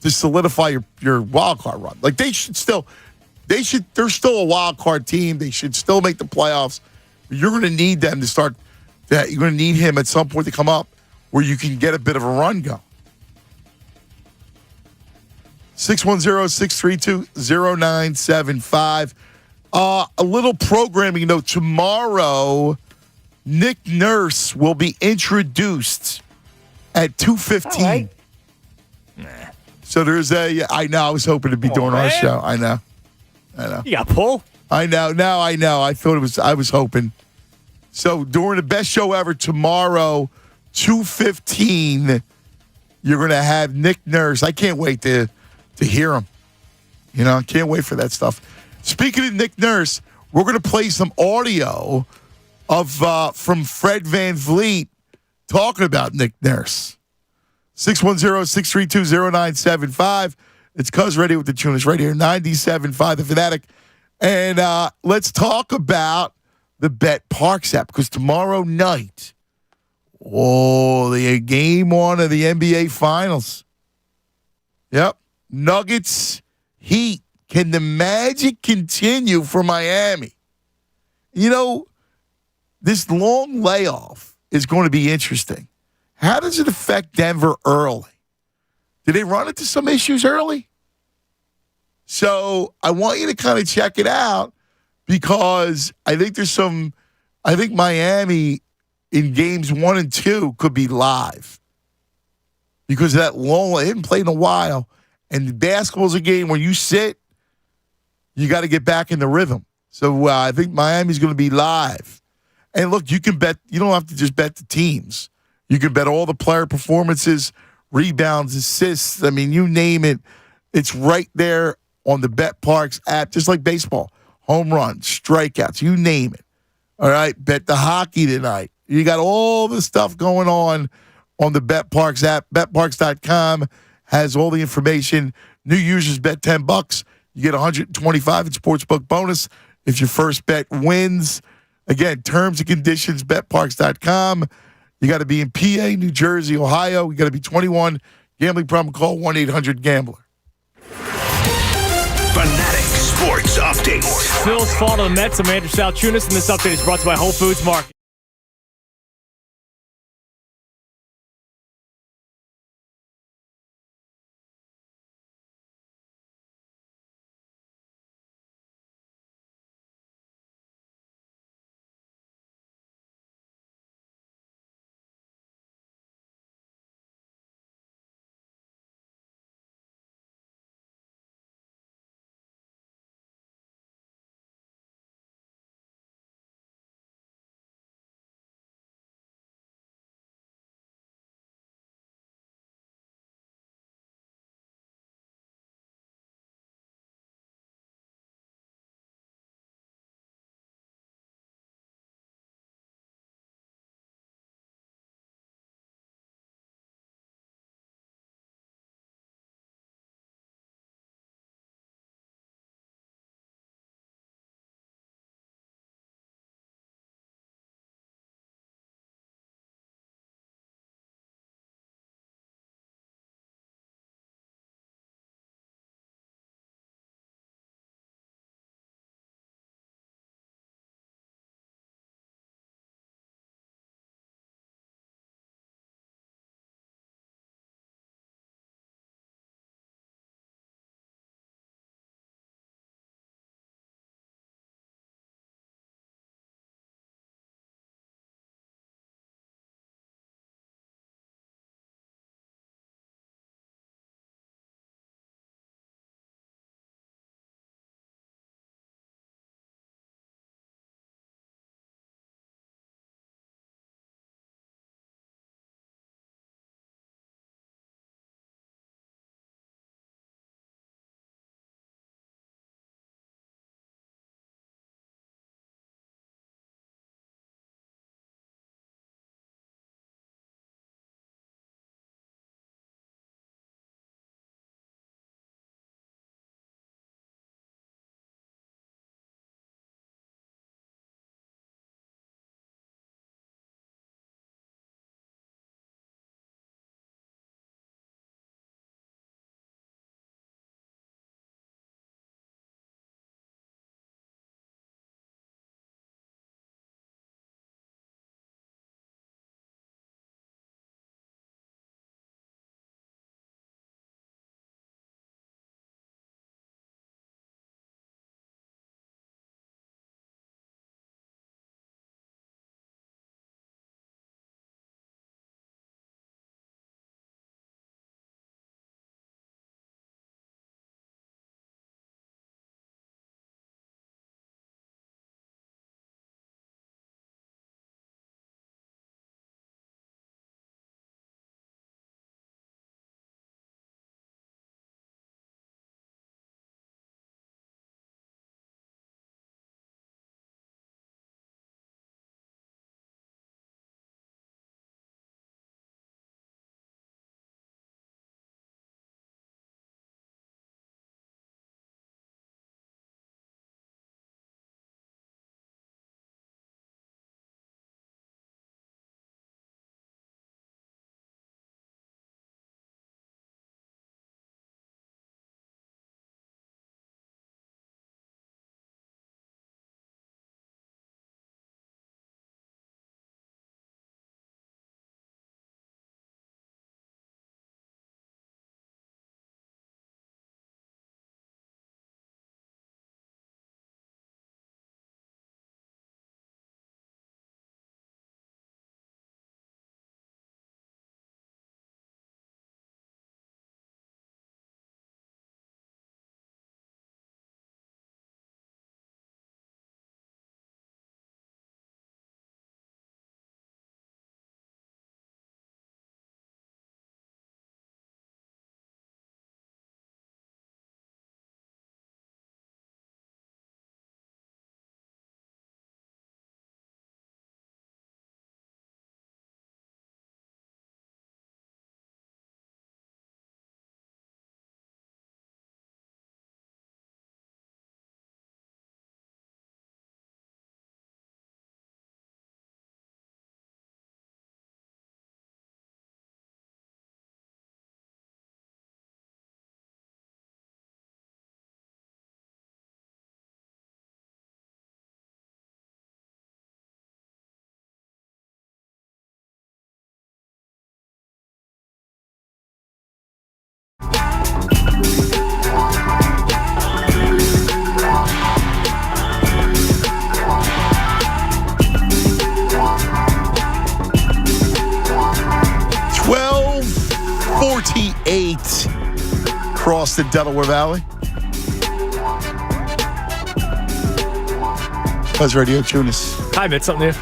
to solidify your wild card run. Like they're still a wild card team. They should still make the playoffs. But you're going to need them to start that. You're going to need him at some point to come up where you can get a bit of a run going. 610-632-0975. A little programming note. Tomorrow, Nick Nurse will be introduced at 2:15. Right. So there's I know. I was hoping to be doing our show. I know. You got pull? I know. Now I know. I was hoping. So during the best show ever tomorrow, 2:15, you're going to have Nick Nurse. I can't wait to hear him. I can't wait for that stuff. Speaking of Nick Nurse, we're going to play some audio of from Fred Van Vliet talking about Nick Nurse. 610-632-0975. It's Cuz Radio with the Tunis right here, 97.5 The Fanatic. And let's talk about the Bet Parks app, because tomorrow night, the game one of the NBA Finals. Yep. Nuggets, Heat. Can the magic continue for Miami? This long layoff is going to be interesting. How does it affect Denver early? Did they run into some issues early? So I want you to kind of check it out, because I think Miami in games 1 and 2 could be live. Because of that long, they haven't played in a while. And basketball's a game where you sit, you got to get back in the rhythm. So I think Miami's going to be live. And look, you can bet, you don't have to just bet the teams. You can bet all the player performances, rebounds, assists. I mean, you name it. It's right there on the Bet Parks app, just like baseball. Home runs, strikeouts, you name it. All right, bet the hockey tonight. You got all the stuff going on the Bet Parks app. BetParks.com has all the information. New users bet $10. You get $125 in sportsbook bonus if your first bet wins. Again, terms and conditions, betparks.com. You got to be in PA, New Jersey, Ohio. You got to be 21. Gambling problem, call 1-800-GAMBLER. Fanatic Sports Update. Phil's fall to the Mets. I'm Andrew Salchunas, and this update is brought to you by Whole Foods Market. across the Delaware Valley. Buzz Radio, Tunis. Hi, Mitch. Something new?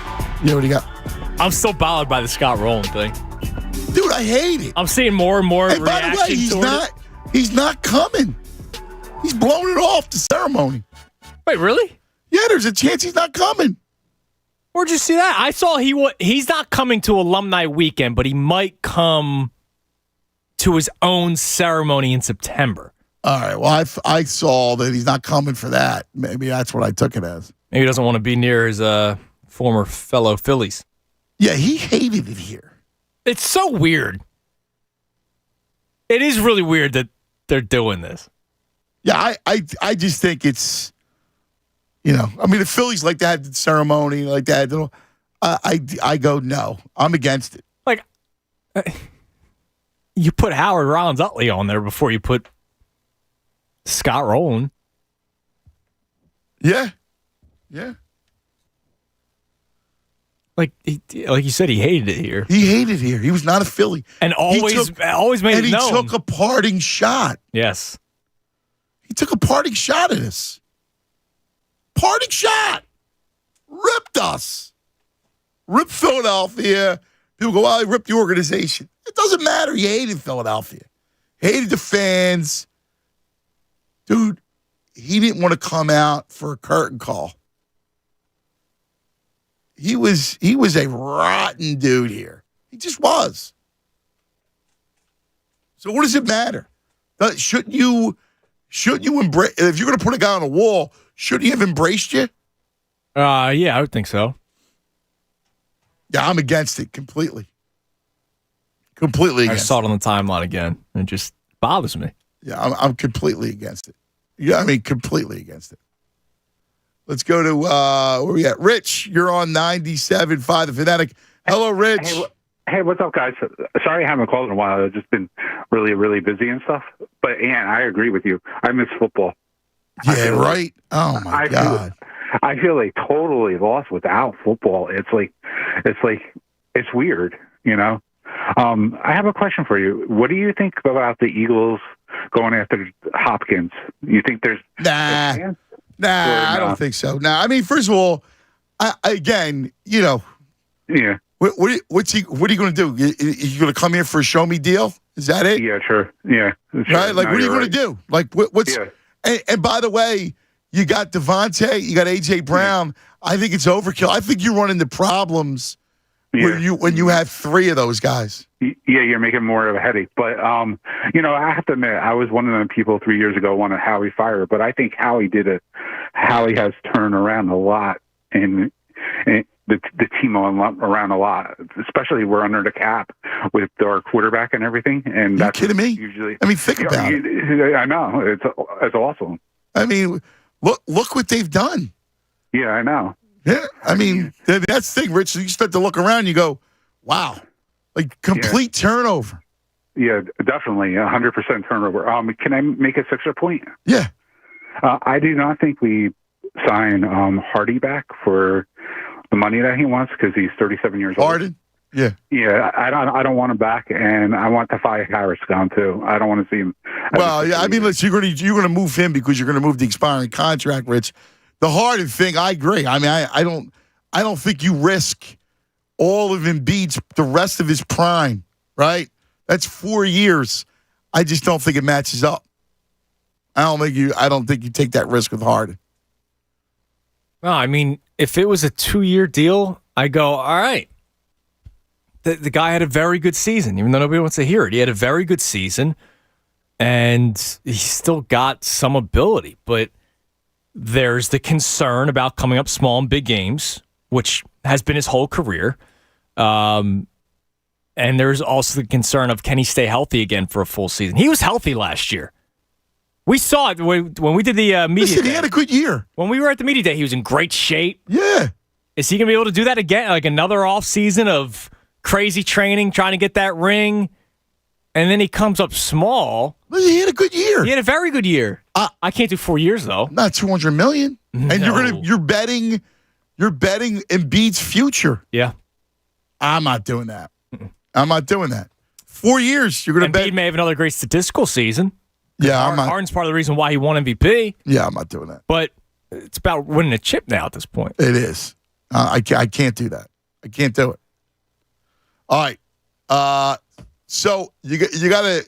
Yeah, what do you got? I'm still bothered by the Scott Rowland thing. Dude, I hate it. I'm seeing more and more And by the way, he's not coming. He's blowing it off the ceremony. Wait, really? Yeah, there's a chance he's not coming. Where'd you see that? I saw he's not coming to alumni weekend, but he might come to his own ceremony in September. All right. Well, I saw that he's not coming for that. Maybe that's what I took it as. Maybe he doesn't want to be near his former fellow Phillies. Yeah, he hated it here. It's so weird. It is really weird that they're doing this. Yeah, I just think it's, I mean, the Phillies like to have the ceremony, like that. I go, no, I'm against it. Like, you put Howard Rollins Utley on there before you put Scott Rowland. Yeah. Yeah. Like you said, he hated it here. He hated it here. He was not a Philly. And always made it known. And he took a parting shot. Yes. He took a parting shot at us. Parting shot. Ripped us. Ripped Philadelphia. People go, well, he ripped the organization. It doesn't matter. He hated Philadelphia. Hated the fans. Dude, he didn't want to come out for a curtain call. He was a rotten dude here. He just was. So what does it matter? Shouldn't you embrace? If you're going to put a guy on a wall, shouldn't he have embraced you? Yeah, I would think so. Yeah, I'm against it completely. Completely against I saw it on the timeline again. It just bothers me. Yeah, I'm completely against it. Yeah, I mean, completely against it. Let's go to, where we at? Rich, you're on 97.5 The Fanatic. Hello, Rich. Hey, what's up, guys? Sorry I haven't called in a while. I've just been really, really busy and stuff. But, Ian, I agree with you. I miss football. Yeah, right? Oh, my God. I feel like totally lost without football. It's weird, I have a question for you. What do you think about the Eagles going after Hopkins? You think there's Nah, I don't think so. Nah, I mean, first of all, again, Yeah. What are you going to do? You going to come here for a show me deal? Is that it? Yeah, sure. Yeah. Sure. Right? Like, what are you going to do? Like, what's? Yeah. And by the way, you got Devontae, you got AJ Brown. Yeah. I think it's overkill. I think you run into problems when you have three of those guys. Yeah, you're making more of a headache. But I have to admit, I was one of the people 3 years ago wanted Howie fired. But I think Howie has turned around a lot and the team around a lot. Especially we're under the cap with our quarterback and everything. And that's kidding me? Usually, I mean, think about it. I know it's awesome. I mean, look what they've done. Yeah, I know. Yeah, I mean, that's the thing, Rich. You start to look around, and you go, wow, like complete turnover. Yeah, definitely, 100% turnover. Can I make a Sixer point? Yeah. I do not think we sign Hardy back for the money that he wants because he's 37 years old. Harden? Yeah. Yeah, I don't want him back, and I want Tobias Harris gone too. I don't want to see him. Well, yeah, I mean, listen, you're going to move him because you're going to move the expiring contract, Rich. The Harden thing, I agree. I mean, I don't think you risk all of Embiid's the rest of his prime, right? That's 4 years. I just don't think it matches up. I don't think you take that risk with Harden. No, I mean, if it was a 2-year deal, I go, all right. The guy had a very good season, even though nobody wants to hear it. He had a very good season, and he still got some ability. But there's the concern about coming up small in big games, which has been his whole career. And there's also the concern of, can he stay healthy again for a full season? He was healthy last year. We saw it when we did the media day. He had a good year. When we were at the media day, he was in great shape. Yeah. Is he going to be able to do that again? Like another off season of crazy training, trying to get that ring, and then he comes up small. Well, he had a good year. He had a very good year. I can't do 4 years though. Not $200 million. No. And you're betting Embiid's future. Yeah. I'm not doing that. I'm not doing that. 4 years, you're going to bet. Embiid may have another great statistical season. Yeah, I'm not. Harden's part of the reason why he won MVP. Yeah, I'm not doing that. But it's about winning a chip now at this point. It is. I can't do that. I can't do it. All right. So you got to.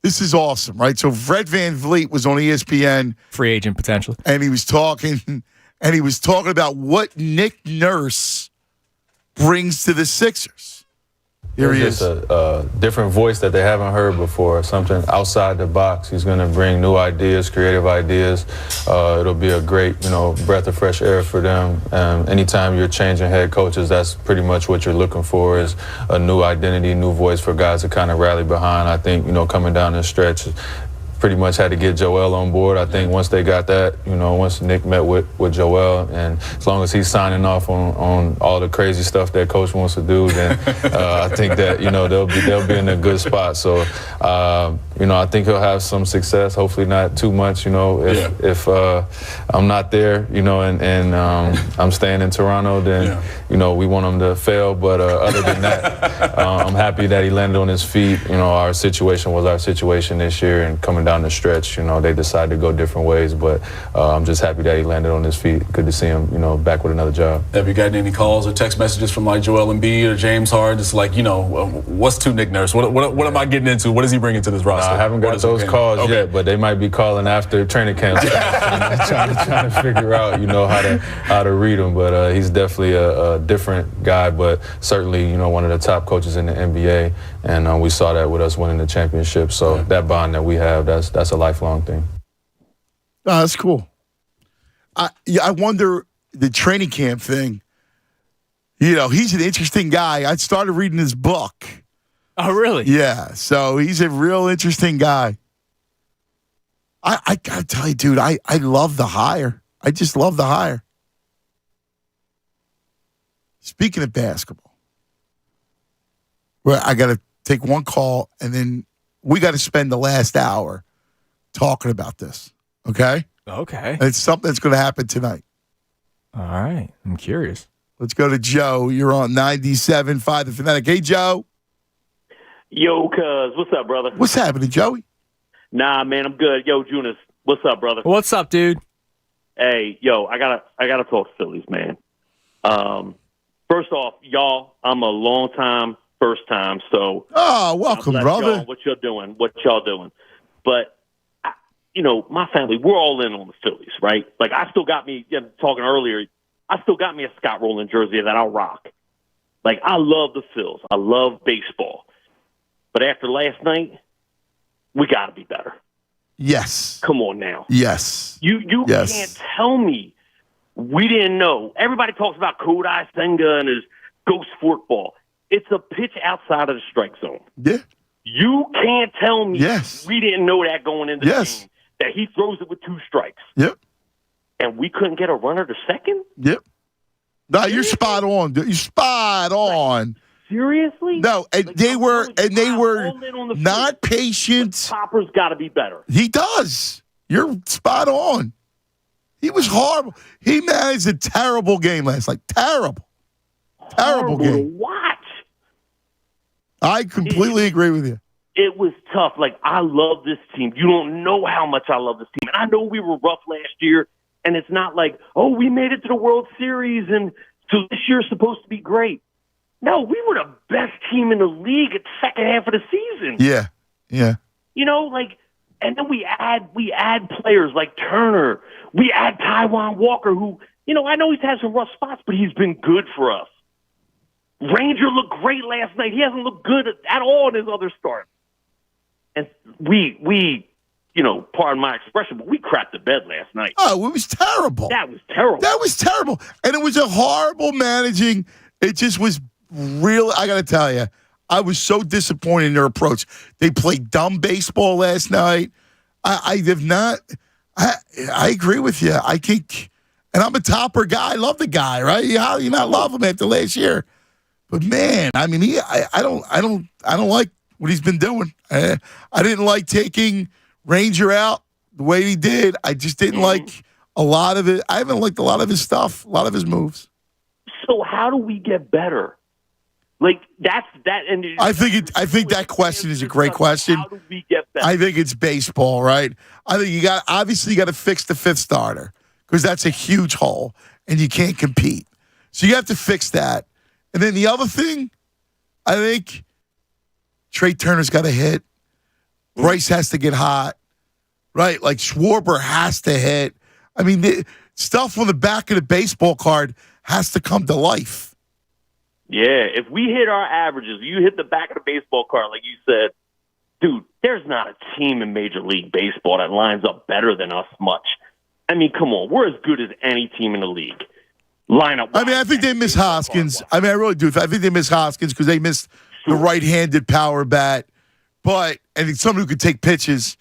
This is awesome, right? So Fred VanVleet was on ESPN, free agent potentially, and he was talking about what Nick Nurse brings to the Sixers. Here he is. Just a different voice that they haven't heard before, something outside the box. He's going to bring new ideas, creative ideas. It'll be a great, breath of fresh air for them. Anytime you're changing head coaches, that's pretty much what you're looking for is a new identity, new voice for guys to kind of rally behind. I think, coming down the stretch, pretty much had to get Joel on board. I think once they got that, once Nick met with Joel, and as long as he's signing off on all the crazy stuff that coach wants to do, then I think that they'll be in a good spot. So I think he'll have some success. Hopefully not too much. If I'm not there, and I'm staying in Toronto, then we want him to fail. But other than that, I'm happy that he landed on his feet. Our situation was our situation this year, and coming down the stretch, they decided to go different ways, but I'm just happy that he landed on his feet. Good to see him, back with another job. Have you gotten any calls or text messages from like Joel Embiid or James Harden? Just like, what's to Nick Nurse? What am I getting into? What is he bringing to this roster? I haven't got those calls yet, but they might be calling after training camp, trying to figure out, how to read him. But he's definitely a different guy, but certainly, one of the top coaches in the NBA, and we saw that with us winning the championship. So that bond that we have, that's a lifelong thing. That's cool. I wonder the training camp thing. He's an interesting guy. I started reading his book. Oh, really? Yeah. So he's a real interesting guy. I gotta tell you, dude, I love the hire. I just love the hire. Speaking of basketball, I got to take one call, and then we got to spend the last hour talking about this. Okay? Okay. It's something that's going to happen tonight. All right. I'm curious. Let's go to Joe. You're on 97.5 The Fanatic. Hey, Joe. Yo, cuz. What's up, brother? What's happening, Joey? Nah, man, I'm good. Yo, Jonas. What's up, brother? What's up, dude? Hey, yo, I gotta talk Phillies, man. First off, y'all, I'm a long time, first time, so welcome, brother. What y'all doing? But my family, we're all in on the Phillies, right? Like, I still got me talking earlier. I still got me a Scott Rowland jersey that I'll rock. Like, I love the Phils. I love baseball. But after last night, we got to be better. Yes. Come on now. Yes. You can't tell me we didn't know. Everybody talks about Kodai Senga and his ghost forkball. It's a pitch outside of the strike zone. Yeah. You can't tell me we didn't know that going into the game, that he throws it with 2 strikes. Yep. And we couldn't get a runner to second? Yep. No, you're spot on, dude. You're spot on. Seriously? No, and they were not patient. Topper's got to be better. He does. You're spot on. He was horrible. He managed a terrible game last night. Terrible game. To watch. I completely agree with you. It was tough. Like, I love this team. You don't know how much I love this team. And I know we were rough last year, and it's not like, we made it to the World Series, and so this year's supposed to be great. No, we were the best team in the league at the second half of the season. Yeah. And then we add players like Turner. We add Taiwan Walker, who, I know he's had some rough spots, but he's been good for us. Ranger looked great last night. He hasn't looked good at all in his other start. And we pardon my expression, but we crapped the bed last night. Oh, it was terrible. That was terrible. And it was a horrible managing. It just was real. I got to tell you, I was so disappointed in their approach. They played dumb baseball last night. I agree with you. I think, and I'm a Topper guy. I love the guy, right? How do you not love him after last year? But man, I mean, I don't like what he's been doing. I didn't like taking Ranger out the way he did. I just didn't like a lot of it. I haven't liked a lot of his stuff, a lot of his moves. So how do we get better? Like that's that. And I think that question is a great question. How do we get better? I think it's baseball, right? I think you got to fix the fifth starter because that's a huge hole and you can't compete. So you have to fix that. And then the other thing, I think Trey Turner's got to hit. Bryce has to get hot, right? Like Schwarber has to hit. I mean, the stuff on the back of the baseball card has to come to life. Yeah, if we hit our averages, you hit the back of the baseball card, like you said, dude, there's not a team in Major League Baseball that lines up better than us much. I mean, come on, we're as good as any team in the league. Lineup. I mean, I think they miss Hoskins. I mean, I really do. I think they miss Hoskins because they missed the right-handed power bat, and it's someone who could take pitches.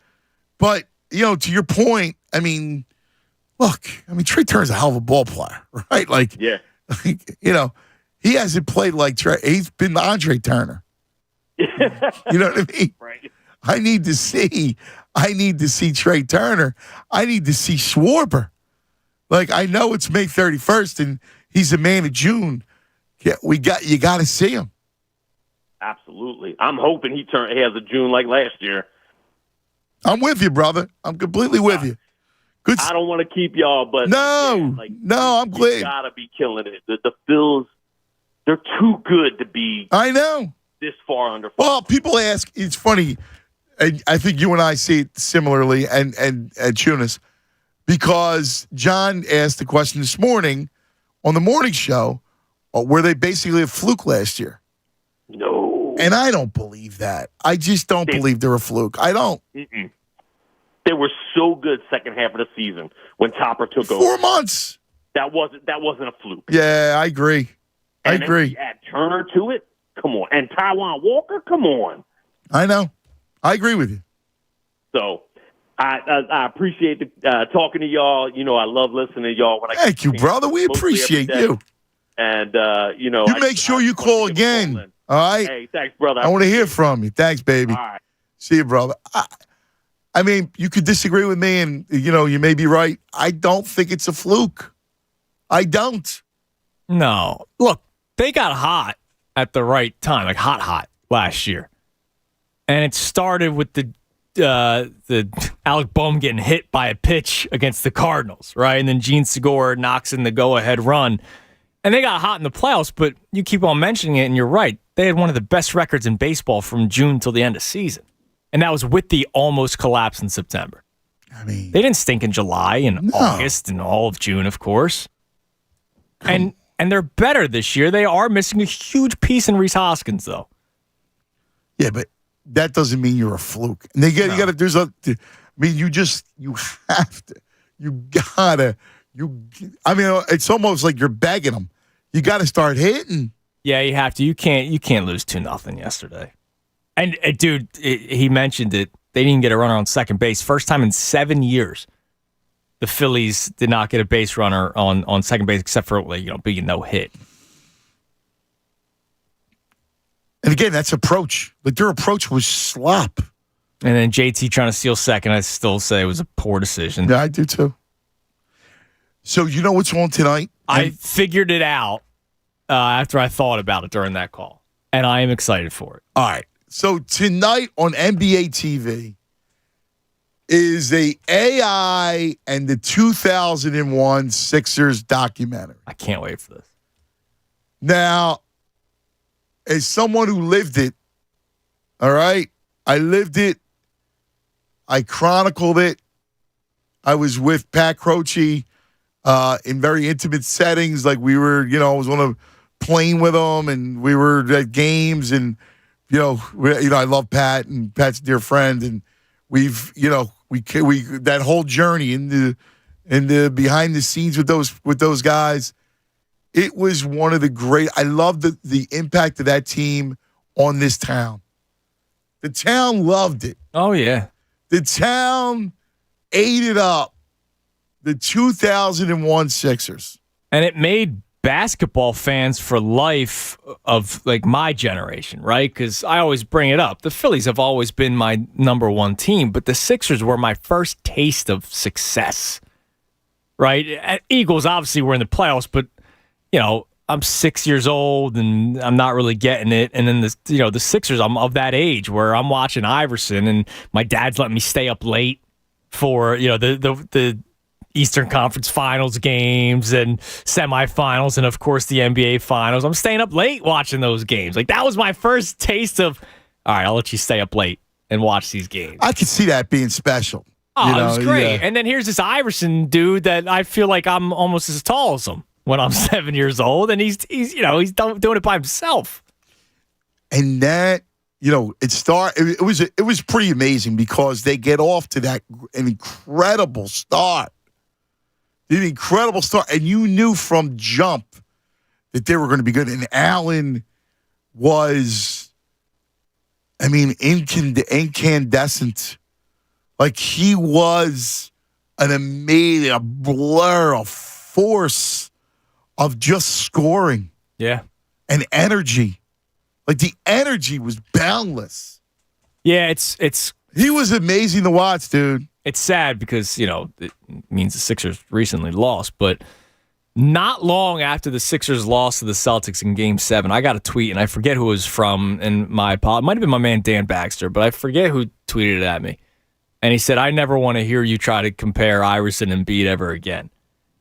But, to your point, I mean, look, Trey Turner's a hell of a ball player, right? Yeah. He hasn't played like Trey. He's been Andre Turner. You know what I mean? Right. I need to see Trey Turner. I need to see Schwarber. I know it's May 31st and he's a man of June. Yeah, you got to see him. Absolutely. I'm hoping he has a June like last year. I'm with you, brother. I'm completely with you. Good. I don't want to keep y'all, but no, I'm glad. You gotta be killing it. The Phils, they're too good to be. I know. This far under. Well, people ask. It's funny. And I think you and I see it similarly, and Chunas, because John asked the question this morning on the morning show, were they basically a fluke last year? No. And I don't believe that. I just don't believe they're a fluke. I don't. Mm-mm. They were so good second half of the season when Topper took over. 4 months. That wasn't a fluke. Yeah, I agree. I agree. If you add Turner to it, come on. And Taijuan Walker, come on. I know. I agree with you. So I appreciate talking to y'all. I love listening to y'all. Thank you, brother. We appreciate you. And, you make sure you call again. All right? Hey, thanks, brother. I want to hear from you. Thanks, baby. All right. See you, brother. I mean, you could disagree with me and, you may be right. I don't think it's a fluke. I don't. No. Look, they got hot at the right time, hot last year. And it started with the Alec Boehm getting hit by a pitch against the Cardinals, right? And then Gene Segura knocks in the go-ahead run. And they got hot in the playoffs, but you keep on mentioning it, and you're right. They had one of the best records in baseball from June till the end of season. And that was with the almost collapse in September. I mean, they didn't stink in July and August and all of June, of course. And they're better this year. They are missing a huge piece in Rhys Hoskins, though. Yeah, but that doesn't mean you're a fluke. And you gotta. It's almost like you're begging them. You got to start hitting. Yeah, you have to. You can't lose 2-0 yesterday. And dude, he mentioned it. They didn't get a runner on second base. First time in 7 years, the Phillies did not get a base runner on second base, except for being no hit. And again, that's approach. But their approach was slop. And then JT trying to steal second, I still say it was a poor decision. Yeah, I do too. So you know what's on tonight? I figured it out after I thought about it during that call. And I am excited for it. All right. So tonight on NBA TV is the AI and the 2001 Sixers documentary. I can't wait for this. Now, as someone who lived it, all right, I lived it. I chronicled it. I was with Pat Croce in very intimate settings. Like we were, I was on a plane with him and we were at games and, I love Pat and Pat's a dear friend. And we've, we that whole journey in the behind the scenes with those guys. It was one of the great. I love the impact of that team on this town. The town loved it. Oh, yeah. The town ate it up. The 2001 Sixers. And it made basketball fans for life of my generation, right? Because I always bring it up. The Phillies have always been my number one team, but the Sixers were my first taste of success, right? Eagles obviously were in the playoffs, but, I'm 6 years old and I'm not really getting it. And then the Sixers, I'm of that age where I'm watching Iverson and my dad's letting me stay up late for the Eastern Conference Finals games and semifinals, and of course the NBA Finals. I'm staying up late watching those games. Like that was my first taste of, all right, I'll let you stay up late and watch these games. I could see that being special. Oh, it was great. Yeah. And then here's this Iverson dude that I feel like I'm almost as tall as him when I'm 7 years old, and he's doing it by himself. And that, it was pretty amazing because they get off to an incredible start. An incredible start, and you knew from jump that they were going to be good. And Allen was, incandescent. Like he was an amazing, a blur, a force of just scoring. Yeah. And energy. Like the energy was boundless. Yeah, it's he was amazing to watch, dude. It's sad because, it means the Sixers recently lost, but not long after the Sixers lost to the Celtics in Game 7, I got a tweet, and I forget who it was from, and it might have been my man Dan Baxter, but I forget who tweeted it at me. And he said, I never want to hear you try to compare Iverson and Embiid ever again.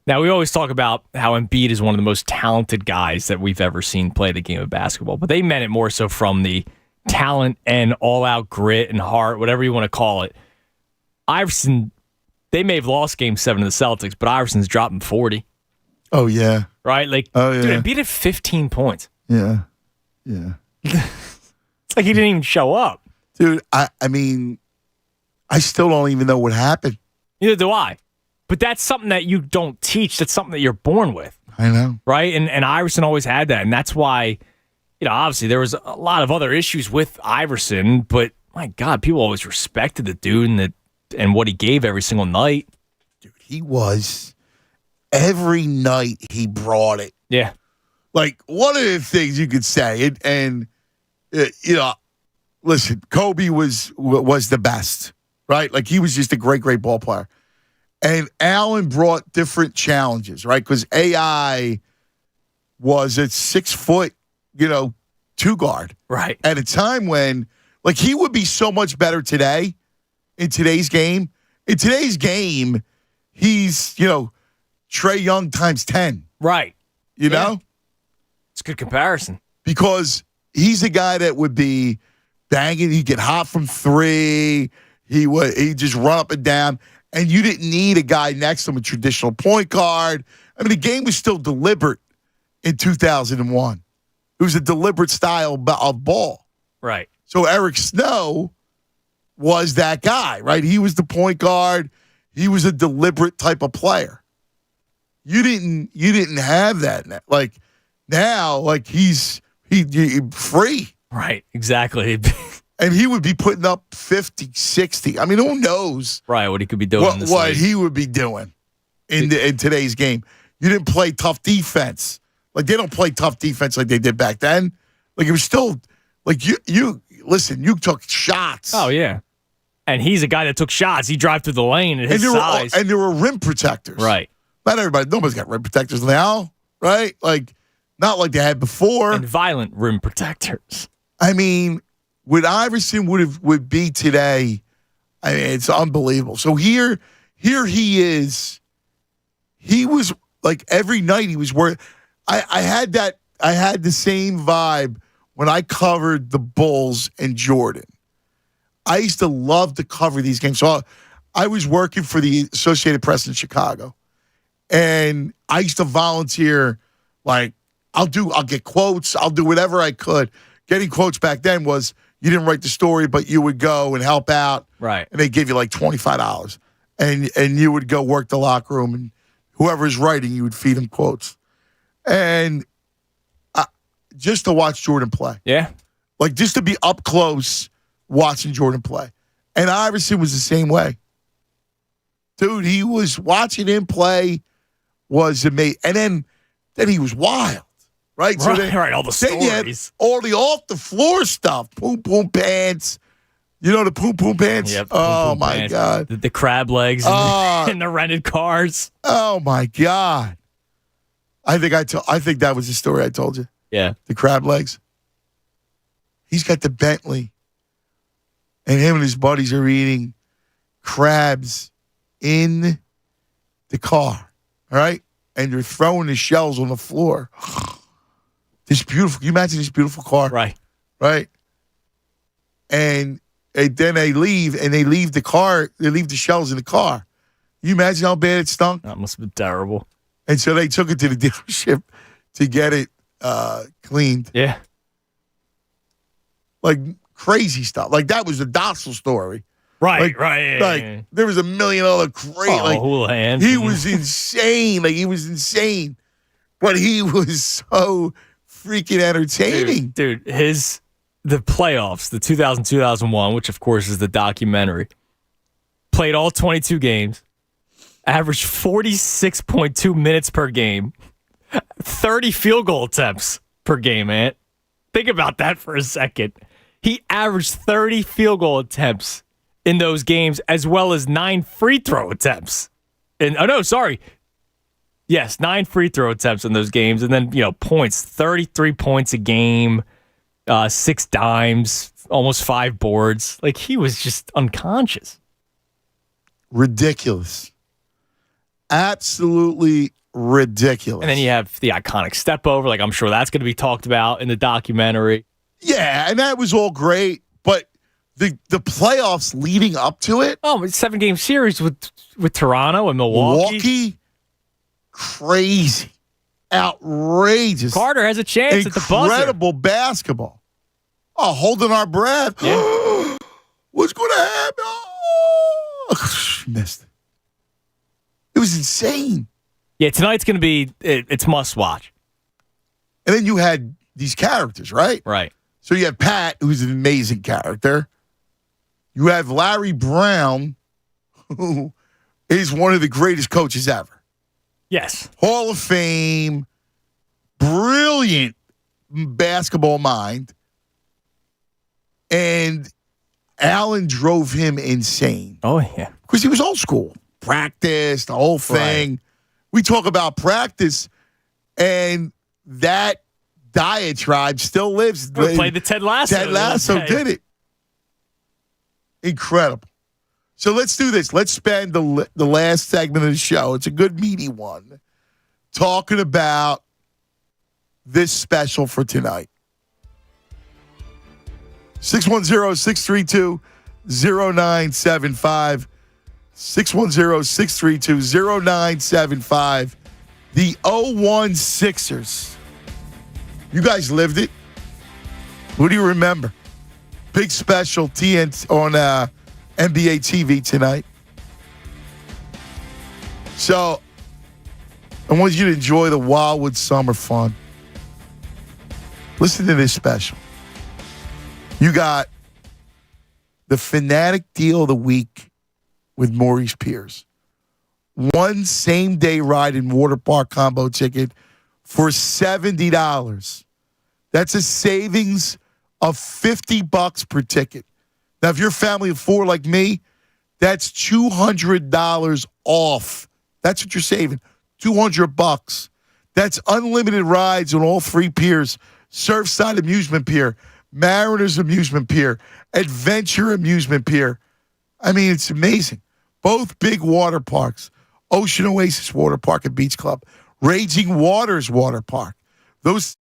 Now, we always talk about how Embiid is one of the most talented guys that we've ever seen play the game of basketball, but they meant it more so from the talent and all-out grit and heart, whatever you want to call it. Iverson, they may have lost Game 7 to the Celtics, but Iverson's dropping 40. Oh, yeah. Right? Like, dude, Embiid had 15 points. Yeah. Yeah. It's like he didn't even show up. Dude, I still don't even know what happened. Neither do I. But that's something that you don't teach. That's something that you're born with. I know. Right? And Iverson always had that. And that's why, obviously there was a lot of other issues with Iverson, but my God, people always respected the dude and what he gave every single night. Dude, he was, every night he brought it. Yeah. Like, one of the things you could say, listen, Kobe was the best, right? Like, he was just a great, great ball player. And Allen brought different challenges, right? Because AI was a 6 foot, 2 guard. Right. At a time when, like, he would be so much better today in today's game. In today's game, he's, Trae Young times 10. Right. You know? It's a good comparison. Because he's a guy that would be banging. He'd get hot from 3. He'd just run up and down. And you didn't need a guy next to him, a traditional point guard. The game was still deliberate in 2001. It was a deliberate style of ball. Right. So Eric Snow was that guy, right? He was the point guard. He was a deliberate type of player. You didn't have that. Like now, like he free. Right, exactly. And he would be putting up 50, 60. Who knows? Right, what he could be doing. What he would be doing in today's game. You didn't play tough defense. Like, they don't play tough defense like they did back then. Like, it was still, like, you listen, you took shots. Oh, yeah. And he's a guy that took shots. He drive through the lane at his size. And there were rim protectors. Right. Nobody's got rim protectors now, right? Like, not like they had before. And violent rim protectors. What Iverson would be today, it's unbelievable. So here he is. He was like every night he was worth. I had the same vibe when I covered the Bulls and Jordan. I used to love to cover these games. So I was working for the Associated Press in Chicago, and I used to volunteer. Like, I'll get quotes. I'll do whatever I could. Getting quotes back then was, you didn't write the story, but you would go and help out. Right. And they give you like $25. And you would go work the locker room, and whoever's writing, you would feed them quotes. And just to watch Jordan play. Yeah. Like, just to be up close watching Jordan play. And Iverson was the same way. Dude, he was watching him play was amazing. And then he was wild. Right? So right, all the stories. All the off-the-floor stuff. Poom-poom pants. You know the poom-poom pants? Yep. Oh, my God. The crab legs and the rented cars. Oh, my God. I think that was the story I told you. Yeah. The crab legs. He's got the Bentley, and him and his buddies are eating crabs in the car. All right, and they're throwing the shells on the floor. This beautiful. Can you imagine this beautiful car? Right. And then they leave, and they leave the car. They leave the shells in the car. You imagine how bad it stunk? That must have been terrible. And so they took it to the dealership to get it cleaned. Yeah. Like crazy stuff. Like that was the docile story. Right. Like there was a million other crazy. Houlihan. He was insane. Like he was insane, but he was so freaking entertaining. Dude, the playoffs, the 2000-2001, which of course is the documentary, played all 22 games, averaged 46.2 minutes per game, 30 field goal attempts per game, man. Think about that for a second. He averaged 30 field goal attempts in those games, as well as 9 free throw attempts. Yes, 9 free throw attempts in those games, and then points, 33 points a game, 6 dimes, almost 5 boards. Like he was just unconscious. Ridiculous. Absolutely ridiculous. And then you have the iconic step over. Like I'm sure that's going to be talked about in the documentary. Yeah, and that was all great, but the playoffs leading up to it. Oh, it's a 7-game series with Toronto and Milwaukee. Crazy. Outrageous. Carter has a chance at the buzzer. Incredible basketball. Oh, holding our breath. Yeah. What's going to happen? Oh. Missed it. It was insane. Yeah, tonight's going to be, it's must watch. And then you had these characters, right? Right. So you have Pat, who's an amazing character. You have Larry Brown, who is one of the greatest coaches ever. Yes. Hall of Fame, brilliant basketball mind. And Allen drove him insane. Oh, yeah. Because he was old school. Practice, the whole thing. Right. We talk about practice, and that diatribe still lives. We played the Ted Lasso. Ted Lasso did it. Incredible. So let's do this. Let's spend the last segment of the show. It's a good meaty one. Talking about this special for tonight. 610-632-0975. 610-632-0975. The 01 Sixers. You guys lived it. What do you remember? Big special TNT on NBA TV tonight. So I want you to enjoy the Wildwood Summer Fun. Listen to this special. You got the Fanatic Deal of the Week with Maurice Pierce. One same-day ride and water park combo ticket for $70. That's a savings of $50 per ticket. Now, if you're a family of 4 like me, that's $200 off. That's what you're saving, $200. That's unlimited rides on all 3 piers: Surfside Amusement Pier, Mariners Amusement Pier, Adventure Amusement Pier. I mean, it's amazing. Both big water parks, Ocean Oasis Water Park and Beach Club, Raging Waters Water Park. Those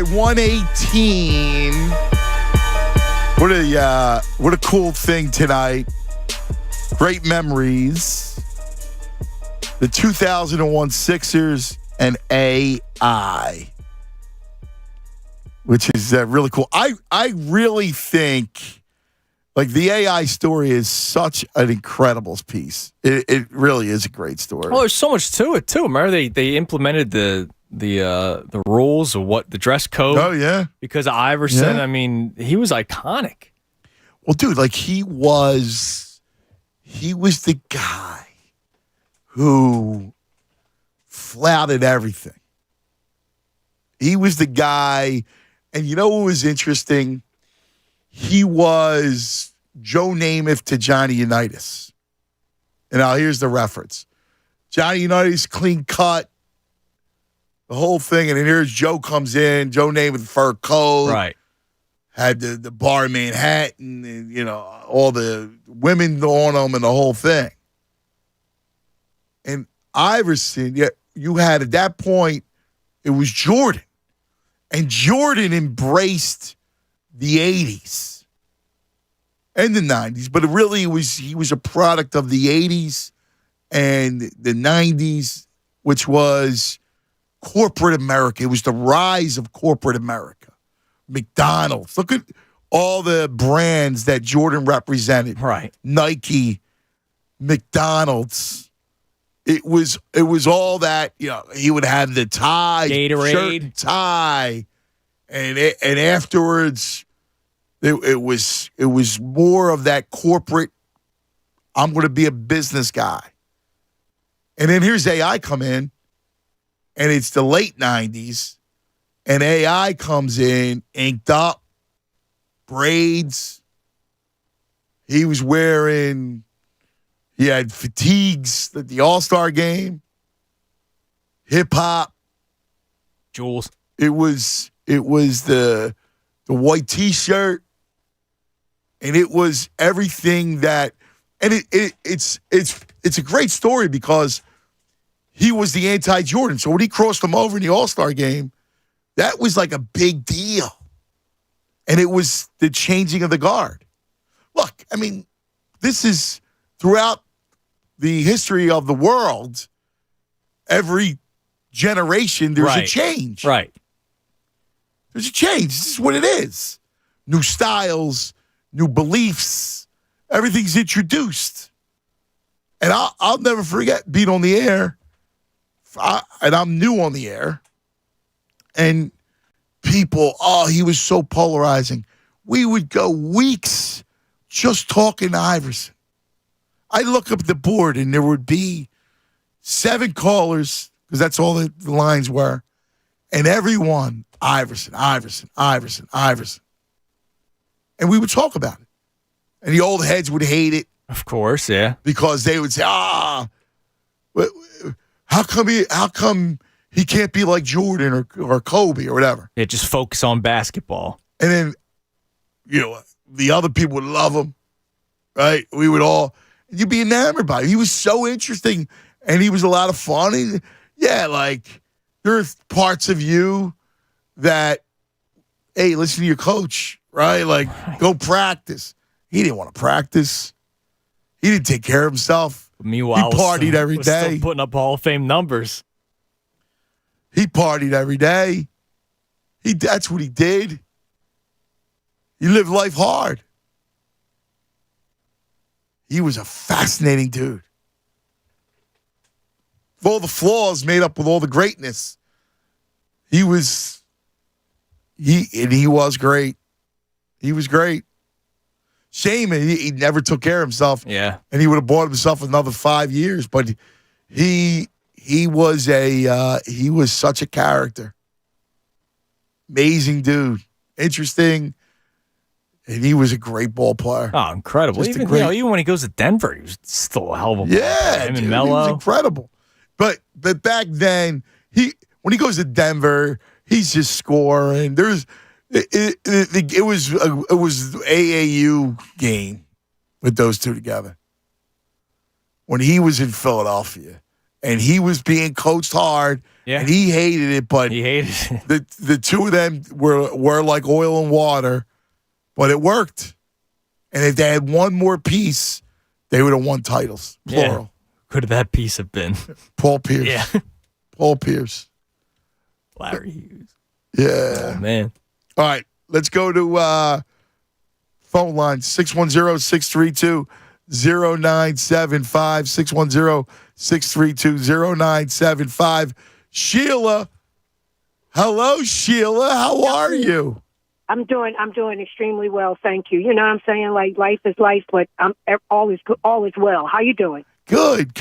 right, 118. What a cool thing tonight. Great memories. The 2001 Sixers and AI, which is really cool. I really think, like, the AI story is such an incredible piece. It really is a great story. Well, there's so much to it too. Remember they implemented the rules of what the dress code. Oh yeah, because of Iverson. Yeah. I mean, he was iconic. Well, dude, like he was the guy who flouted everything. He was the guy, and you know what was interesting? He was Joe Namath to Johnny Unitas. And now here's the reference. Johnny Unitas, clean cut, the whole thing, and then here's Joe comes in, Joe Namath, fur coat. Right. Had the bar in Manhattan and, you know, all the women on him and the whole thing. And Iverson, you had at that point, it was Jordan. And Jordan embraced the 80s and the 90s, but he was a product of the 80s and the 90s, which was corporate America. It was the rise of corporate America. McDonald's. Look at all the brands that Jordan represented. Right. Nike, McDonald's. It was all that, you know, he would have the tie, Gatorade. shirt and tie. And afterwards it was more of that corporate, I'm going to be a business guy. And then here's AI come in, and it's the late 90s. And AI comes in, inked up, braids. He had fatigues at the All-Star game. Hip-hop. Jules. It was the white T-shirt. And it was everything that, and it's a great story because he was the anti-Jordan. So when he crossed him over in the All-Star game, that was like a big deal. And it was the changing of the guard. Look, I mean, this is throughout the history of the world, every generation, there's a change. Right. There's a change. This is what it is. New styles, new beliefs, everything's introduced. And I'll never forget being on the air, and I'm new on the air, and people, he was so polarizing. We would go weeks just talking to Iverson. I look up the board, and there would be 7 callers, because that's all the lines were, and everyone, Iverson. And we would talk about it. And the old heads would hate it. Of course, yeah. Because they would say, how come he can't be like Jordan or Kobe or whatever? Yeah, just focus on basketball. And then, you know, the other people would love him, right? We would all, you'd be enamored by him. He was so interesting, and he was a lot of fun. And yeah, like, there are parts of you that, hey, listen to your coach, right? Like, go practice. He didn't want to practice. He didn't take care of himself. Meanwhile, he partied every day. Still putting up Hall of Fame numbers. He partied every day. That's what he did. He lived life hard. He was a fascinating dude. With all the flaws made up with all the greatness, he was great. He was great. Shame he never took care of himself. Yeah. And he would have bought himself another 5 years. But he was such a character. Amazing dude. Interesting. And he was a great ball player. Oh, incredible. Even when he goes to Denver, he was still a hell of a ball player. Him and Melo. He was incredible. But back then, when he goes to Denver, he's just scoring. It was AAU game with those two together. When he was in Philadelphia, and he was being coached hard, and he hated it. But he hated it. The two of them were like oil and water, but it worked. And if they had one more piece, they would have won titles. Plural. Yeah. Could have that piece have been Paul Pierce? Yeah. Paul Pierce. Larry Hughes. Yeah. Oh, man. All right, let's go to phone line 610-632-0975. 610-632-0975. Sheila. Hello, Sheila. How are you? I'm doing extremely well, thank you. You know what I'm saying? Like, life is life, but all is well. How you doing? Good.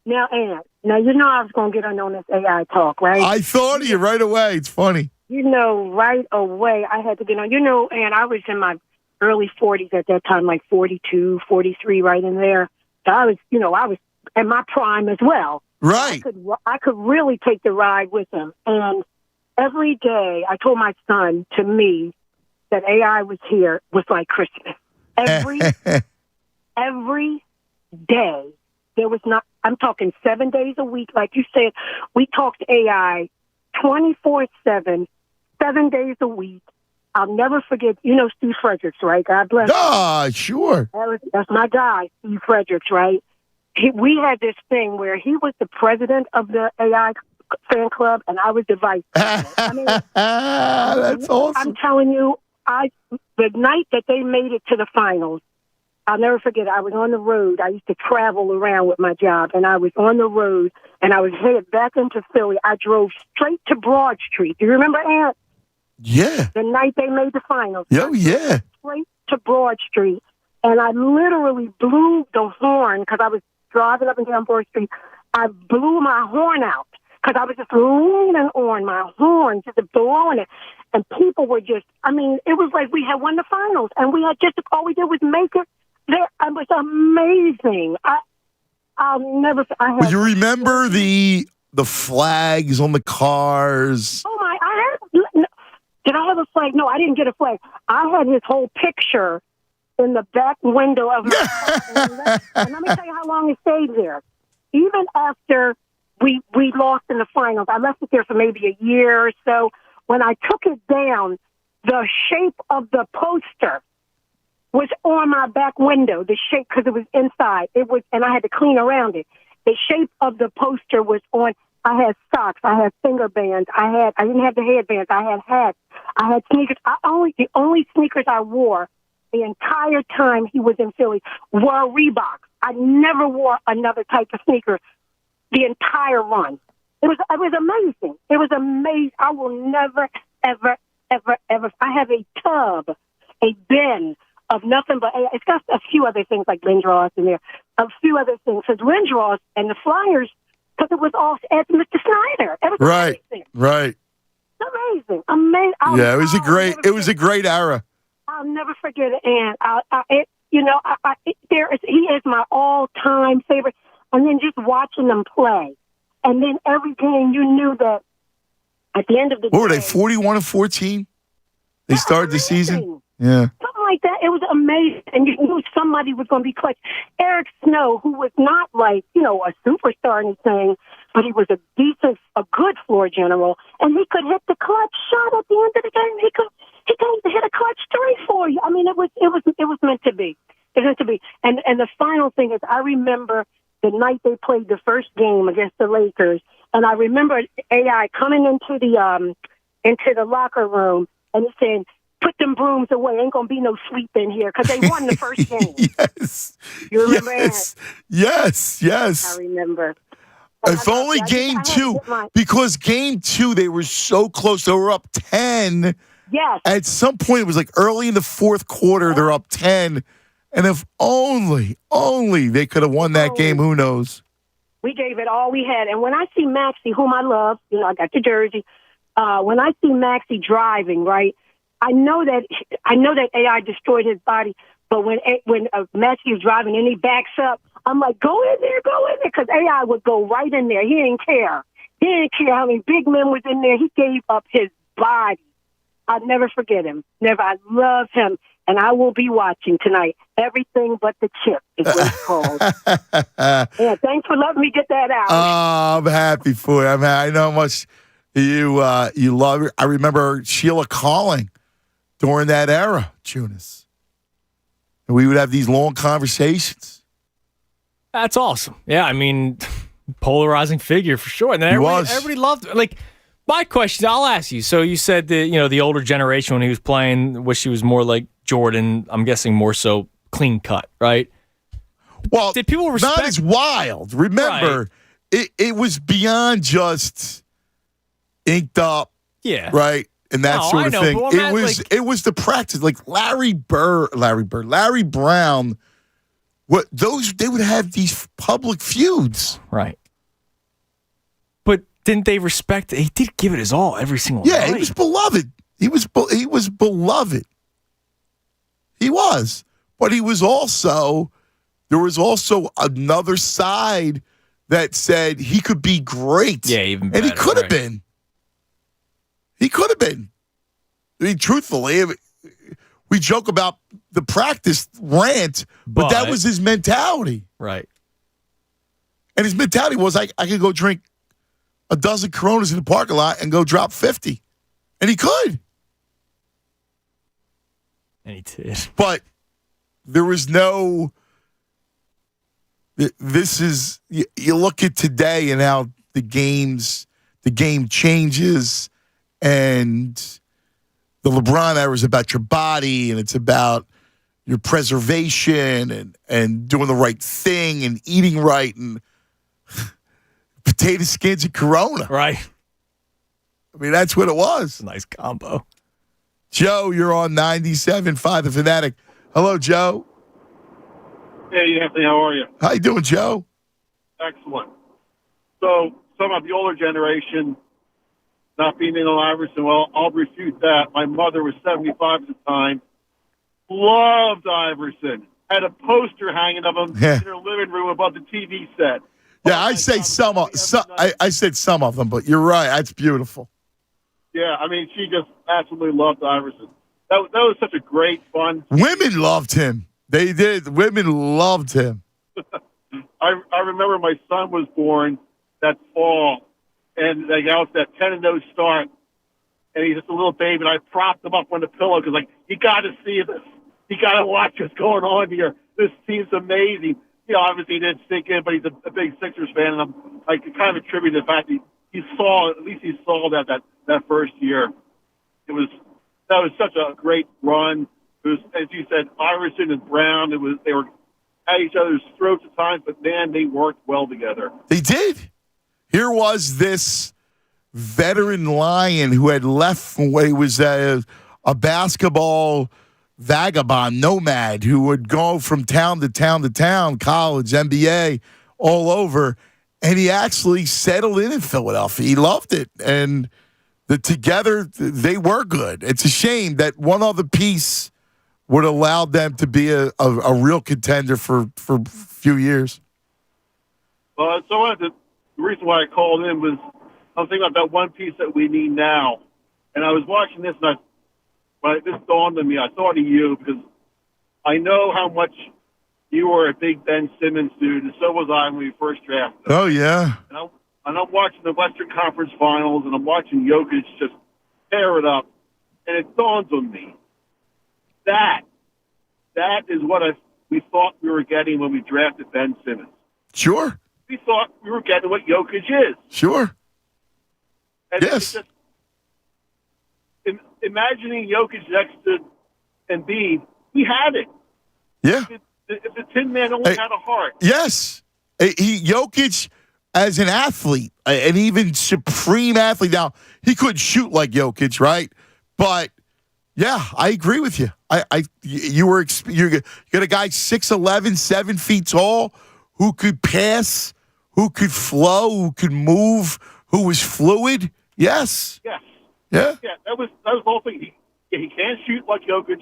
Now, Ann, you know I was going to get on this AI talk, right? I thought of you right away. It's funny. You know, right away I had to get on. You know, and I was in my early 40s at that time, like 42, 43, right in there. So I was in my prime as well. Right. I could really take the ride with him. And every day I told my son, to me, that AI was here was like Christmas. Every day. There was not, I'm talking 7 days a week. Like you said, we talked AI 24/7, 7 days a week. I'll never forget, you know Steve Fredericks, right? God bless him. Sure. That's my guy, Steve Fredericks, right? We had this thing where he was the president of the AI fan club, and I was the vice president. I mean, that's awesome. I'm telling you, the night that they made it to the finals, I'll never forget. I was on the road. I used to travel around with my job, and I was on the road, and I was headed back into Philly. I drove straight to Broad Street. Do you remember, Aunt? Yeah. The night they made the finals. Oh, yeah. Straight to Broad Street, and I literally blew the horn because I was driving up and down Broad Street. I blew my horn out because I was just leaning on my horn, just blowing it. And people were just, I mean, it was like we had won the finals, and we had just, all we did was make it. It was amazing. I'll never. Well, you remember the flags on the cars? Oh my! Did I have a flag? No, I didn't get a flag. I had his whole picture in the back window of my car. And let me tell you how long it stayed there. Even after we lost in the finals, I left it there for maybe a year or so. When I took it down, the shape of the poster was on my back window, the shape, because it was inside. It was, and I had to clean around it. The shape of the poster was on. I had socks. I had finger bands. I didn't have the headbands. I had hats. I had sneakers. The only sneakers I wore the entire time he was in Philly were Reeboks. I never wore another type of sneaker the entire run. It was amazing. It was amazing. I will never, ever, ever, ever. I have a tub, a bin of nothing but, it's got a few other things like Lindros in there, a few other things. Because Lindros and the Flyers, because it was all at Mr. Snyder. It was amazing. Right. Amazing. Yeah, it was a great era. I'll never forget it. And he is my all-time favorite. And then just watching them play. And then every game, you knew that at the end of the day. What were they, 41-14? They started the season? Yeah. Something like that. It was amazing. And you knew somebody was going to be clutch. Eric Snow, who was not like, a superstar or anything, but he was a good floor general, and he could hit the clutch shot at the end of the game. He could hit a clutch three for you. I mean, it was meant to be. It was meant to be. And the final thing is, I remember the night they played the first game against the Lakers, and I remember AI coming into the locker room and he saying, "Put them brooms away. Ain't gonna be no sleep in here," because they won the first game. Yes. You remember that? Yes. I remember. If only game two, because game two they were so close. They were up 10. Yes. At some point, it was like early in the fourth quarter. They're up 10, and if only they could have won that game. Who knows? We gave it all we had, and when I see Maxie, whom I love, I got the jersey. When I see Maxie driving, right, I know that AI destroyed his body. But when Maxie is driving and he backs up, I'm like, go in there, because AI would go right in there. He didn't care. He didn't care how many big men was in there. He gave up his body. I'll never forget him. Never. I love him, and I will be watching tonight. Everything but the chip is what it's called. Yeah, thanks for letting me get that out. Oh, I'm happy for you. I know how much you love her. I remember Sheila calling during that era, Tunis. And we would have these long conversations. That's awesome. Yeah, I mean, polarizing figure for sure. And then everybody loved it. Like, my question, I'll ask you. So you said that, the older generation when he was playing, wish he was more like Jordan. I'm guessing more so clean cut, right? Well, did people respect? Not as wild. Remember, it was beyond just inked up. Yeah. Right? And that sort of thing. It was the practice. Like Larry Brown. They would have these public feuds. Right. But didn't they respect? He did give it his all every single night. Yeah, he was beloved. He was beloved. He was. But he was also, there was also another side that said he could be great. Yeah, even better. And he could have been. He could have been. I mean, truthfully, we joke about the practice rant, but that was his mentality. Right. And his mentality was, I could go drink a dozen Coronas in the parking lot and go drop 50. And he could. And he did. But there was no... This is... You look at today and how the game changes, and the LeBron era is about your body, and it's about your preservation and doing the right thing and eating right and potato skins and Corona. Right. I mean, that's what it was. Nice combo. Joe, you're on 97.5 The Fanatic. Hello, Joe. Hey, Anthony, how are you? How you doing, Joe? Excellent. So, some of the older generation not being in on Iverson, well, I'll refute that. My mother was 75 at the time, loved Iverson, had a poster hanging of him in her living room above the TV set. Yeah, I said some of them, but you're right. That's beautiful. Yeah, I mean, she just absolutely loved Iverson. That was such a great, fun. Women loved him. They did. Women loved him. I remember my son was born that fall, and they got that 10-0 start, and he's just a little baby, and I propped him up on the pillow because, you got to see this. You got to watch what's going on here. This team's amazing. Obviously he didn't sink in, but he's a big Sixers fan, and I can kind of attribute the fact he saw that first year. That was such a great run. It was, as you said, Iverson and Brown. They were at each other's throats at times, but man, they worked well together. They did. Here was this veteran Lion who had left from when he was a basketball vagabond, nomad, who would go from town to town to town, college, NBA, all over, and he actually settled in Philadelphia. He loved it, and together they were good. It's a shame that one other piece would allow them to be a real contender for a few years. Well, the reason why I called in was I was thinking about that one piece that we need now, and I was watching this, and this dawned on me. I thought of you because I know how much you were a big Ben Simmons dude, and so was I when we first drafted him. Oh, yeah. And I'm watching the Western Conference Finals, and I'm watching Jokic just tear it up, and it dawns on me. That is what we thought we were getting when we drafted Ben Simmons. Sure. We thought we were getting what Jokic is. Sure. And yes. Imagining Jokic next to Embiid, he had it. Yeah. If the Tin Man only had a heart. Yes. Jokic, as an athlete, an even supreme athlete. Now, he couldn't shoot like Jokic, right? But, yeah, I agree with you. You got a guy 6'11", 7 feet tall, who could pass, who could flow, who could move, who was fluid. Yes. Yes. Yeah. Yeah, that was the whole thing. He can't shoot like Jokic,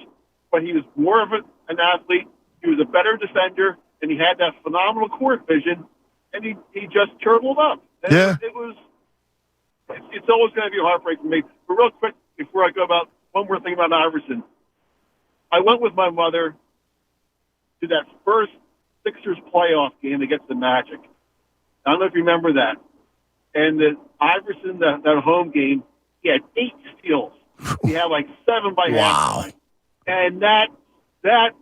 but he was more of an athlete. He was a better defender, and he had that phenomenal court vision, and he just turtled up. And it's always going to be a heartbreak for me. But real quick, before I go about one more thing about Iverson. I went with my mother to that first Sixers playoff game against the Magic. I don't know if you remember that. And the Iverson, that home game, he had 8 steals. He had like 7 by halftime. And that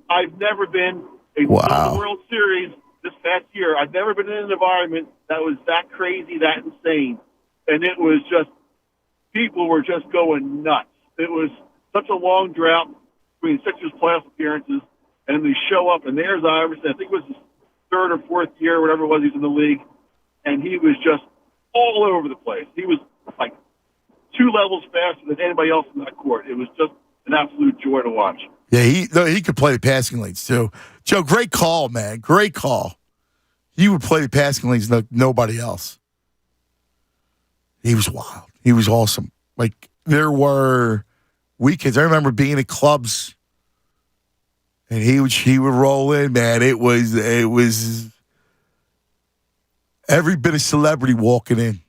I've never been in the World Series this past year. I've never been in an environment that was that crazy, that insane. And it was just, people were just going nuts. It was such a long drought between Sixers playoff appearances, and then they show up, and there's Iverson. I think it was his 3rd or 4th year, whatever it was, he's in the league, and he was just all over the place. He was like 2 levels faster than anybody else in that court. It was just an absolute joy to watch. Yeah, he could play the passing lanes too. Joe, great call, man. Great call. He would play the passing lanes like nobody else. He was wild. He was awesome. Like, there were weekends. I remember being at clubs, and he would roll in, man. It was every bit of celebrity walking in.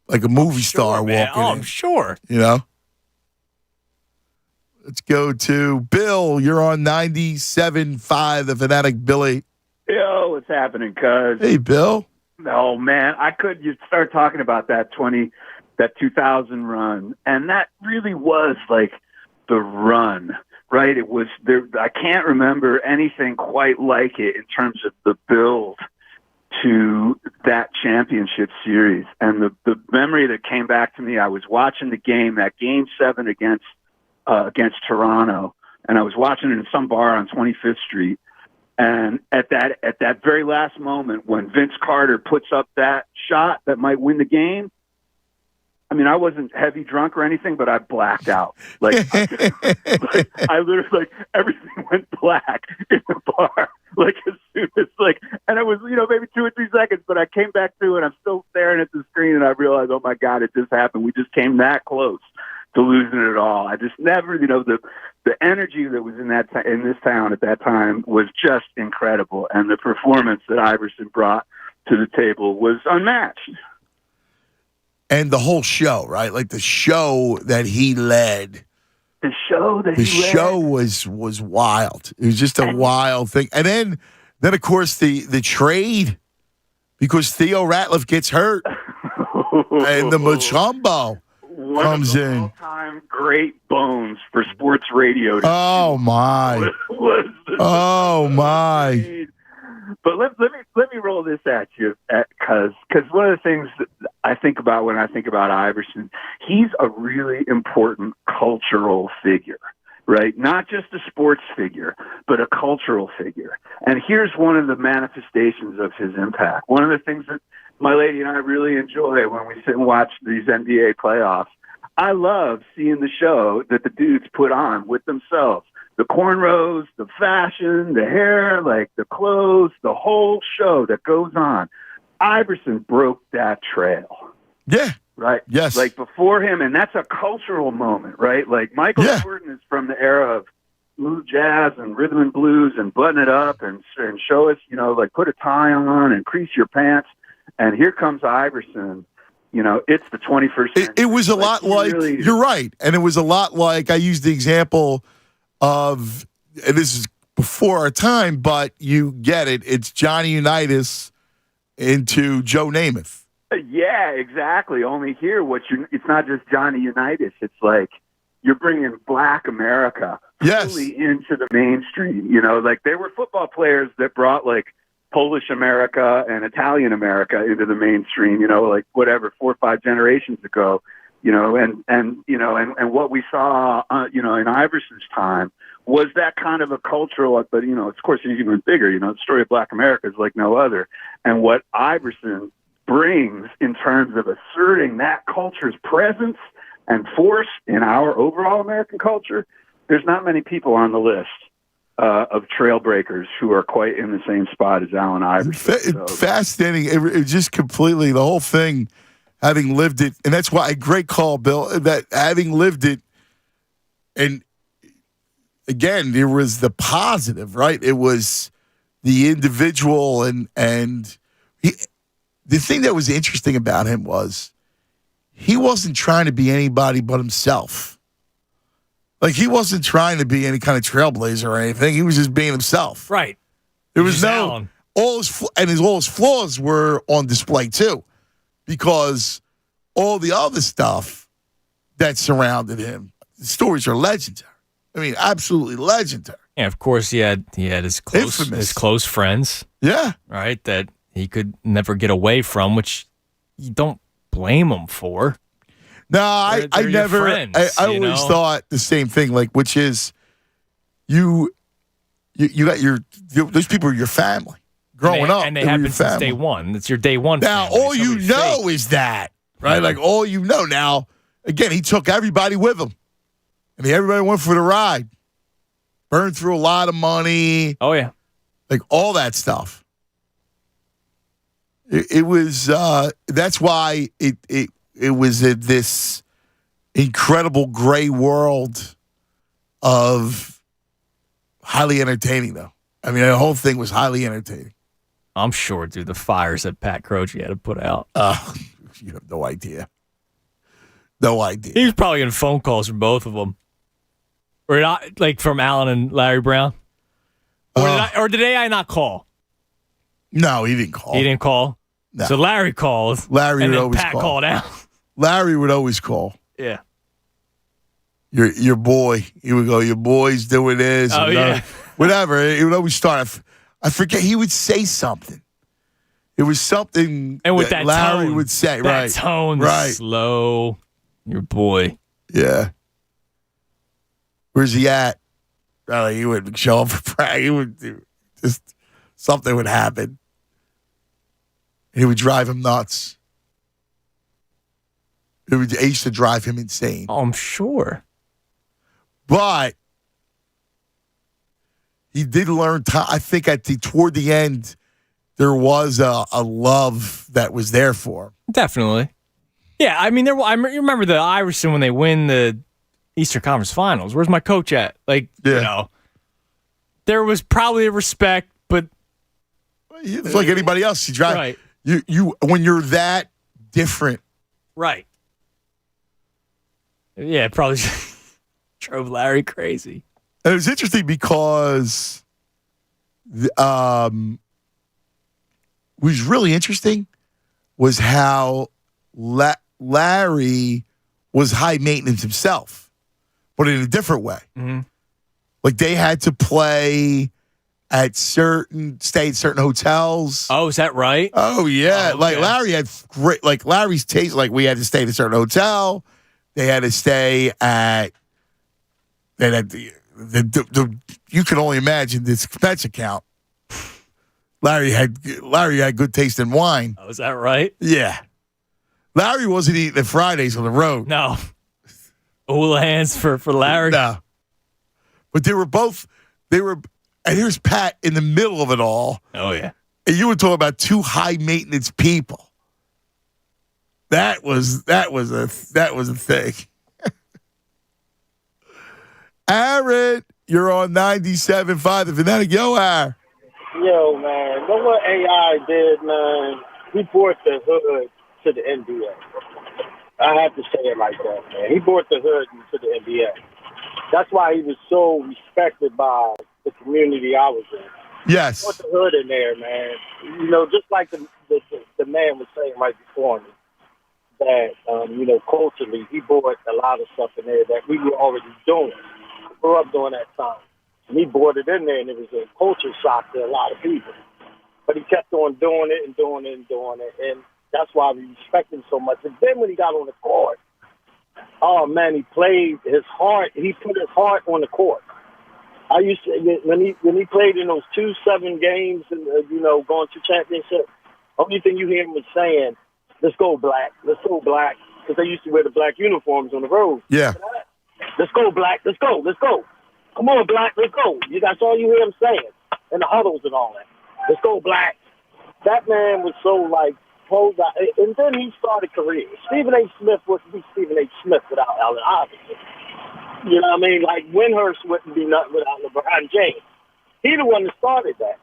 Like a movie star walking in. Oh, sure. You know? Let's go to Bill. You're on 97.5 The Fanatic. Billy. Yo, what's happening, cuz? Hey, Bill. Oh, man. You start talking about that 2000 run, and that really was like the run, right? It was there. I can't remember anything quite like it in terms of the build to that championship series. And the memory that came back to me, I was watching the game, that Game 7 against Toronto, and I was watching it in some bar on 25th Street. And at that very last moment, when Vince Carter puts up that shot that might win the game, I mean, I wasn't heavy drunk or anything, but I blacked out. I literally, like, everything went black in the bar. Like, as soon as, and it was, maybe 2 or 3 seconds, but I came back to it. I'm still staring at the screen, and I realized, oh my God, it just happened. We just came that close to losing it all. I just never, the energy that was in this town at that time was just incredible, and the performance that Iverson brought to the table was unmatched. And the whole show, right? Like the show that he led. The show was wild. It was just a wild thing. And then of course the trade, because Theo Ratliff gets hurt and the Mutombo comes in. All-time great bones for sports radio. Oh my! Oh my! But let me roll this at you, because one of the things that I think about when I think about Iverson, he's a really important cultural figure, right? Not just a sports figure, but a cultural figure. And here's one of the manifestations of his impact. One of the things that my lady and I really enjoy when we sit and watch these NBA playoffs, I love seeing the show that the dudes put on with themselves. The cornrows, the fashion, the hair, like the clothes, the whole show that goes on. Iverson broke that trail. Yeah. Right? Yes. Like before him, and that's a cultural moment, right? Like Michael Jordan is from the era of smooth jazz and rhythm and blues and button it up and show us, like put a tie on and crease your pants. And here comes Iverson. It's the 21st century. It was a lot like, you're right. And it was a lot like, I used the example of, and this is before our time, but you get it. It's Johnny Unitas into Joe Namath. Yeah, exactly. Only here, it's not just Johnny Unitas. It's like you're bringing Black America fully into the mainstream. Like there were football players that brought like Polish America and Italian America into the mainstream. Like whatever 4 or 5 generations ago. And what we saw, in Iverson's time was that kind of a cultural, but, of course, it's even bigger. The story of Black America is like no other. And what Iverson brings in terms of asserting that culture's presence and force in our overall American culture, there's not many people on the list of trailbreakers who are quite in the same spot as Allen Iverson. Fascinating. It just completely, the whole thing, having lived it, and that's why, great call, Bill, that having lived it, and again, there was the positive, right? It was the individual, and the thing that was interesting about him was he wasn't trying to be anybody but himself. Like, he wasn't trying to be any kind of trailblazer or anything. He was just being himself. Right. There was no all his flaws were on display too, because all the other stuff that surrounded him, the stories are legendary. I mean, absolutely legendary. And of course, he had his close friends. Yeah. Right, that he could never get away from, which you don't blame him for. No, I never. Friends, I always thought the same thing, like, which is you got those people are your family growing up, and they have been since day one. It's your day one. Now, family. all you know is that, right? Like, all you know now. Again, he took everybody with him. I mean, everybody went for the ride. Burned through a lot of money. Oh yeah, like all that stuff. It was. That's why it was this incredible gray world of highly entertaining, though. I mean, the whole thing was highly entertaining. I'm sure, dude, the fires that Pat Croce had to put out. You have no idea. No idea. He was probably getting phone calls from both of them. Or not, like from Allen and Larry Brown? Or did I not call? No, he didn't call. He didn't call? No. So Larry called. Larry and would then always Pat call. called out. Larry would always call. Yeah. Your boy. He would go, your boy's doing this. Oh, yeah. Whatever. He would always start. I forget. He would say something. It was something and with that Larry tone, would say. That right. tone, right. Slow. Your boy. Yeah. Where's he at? He would show up for practice. He would just something would happen. He would drive him nuts. It used to drive him insane. Oh, I'm sure. But he did learn. I think toward the end, there was a love that was there for him. Definitely. Yeah, I mean, you remember the Iverson when they win the Eastern Conference Finals. Where's my coach at? Like, there was probably a respect, but it's like anybody else. You drive. Right. You when you're that different. Right. Yeah, it probably drove Larry crazy. And it was interesting because what was really interesting was how Larry was high maintenance himself, but in a different way. Mm-hmm. Like they had to play stay at certain hotels. Oh, is that right? Oh, yeah. Oh, like Larry had Larry's taste, like we had to stay at a certain hotel. They had to stay at, you can only imagine this expense account. Larry had good taste in wine. Oh, is that right? Yeah. Larry wasn't eating at Fridays on the road. No. Houlihan's for Larry? No. But and here's Pat in the middle of it all. Oh, yeah. And you were talking about two high maintenance people. That was a thing. Aaron, you're on 97.5 The Fanatic. Yo, Aaron. Yo, man. Look what AI did, man. He brought the hood to the NBA. I have to say it like that, man. He brought the hood into the NBA. That's why he was so respected by the community I was in. Yes. He brought the hood in there, man. You know, just like the man was saying right before me, that, culturally, he brought a lot of stuff in there that we were already doing. I grew up during that time. And he brought it in there, and it was a culture shock to a lot of people. But he kept on doing it and doing it and doing it, and that's why we respect him so much. And then when he got on the court, oh, man, he played his heart. He put his heart on the court. I used to, when he played in those 2-7 games and, going to championship, only thing you hear him was saying, let's go, Black. Let's go, Black. Because they used to wear the black uniforms on the road. Yeah. Let's go, Black. Let's go. Let's go. Come on, Black. Let's go. That's all you hear him saying in the huddles and all that. Let's go, Black. That man was so, and then he started career. Stephen A. Smith wouldn't be Stephen A. Smith without Allen Iverson. You know what I mean? Like, Windhurst wouldn't be nothing without LeBron James. He the one that started that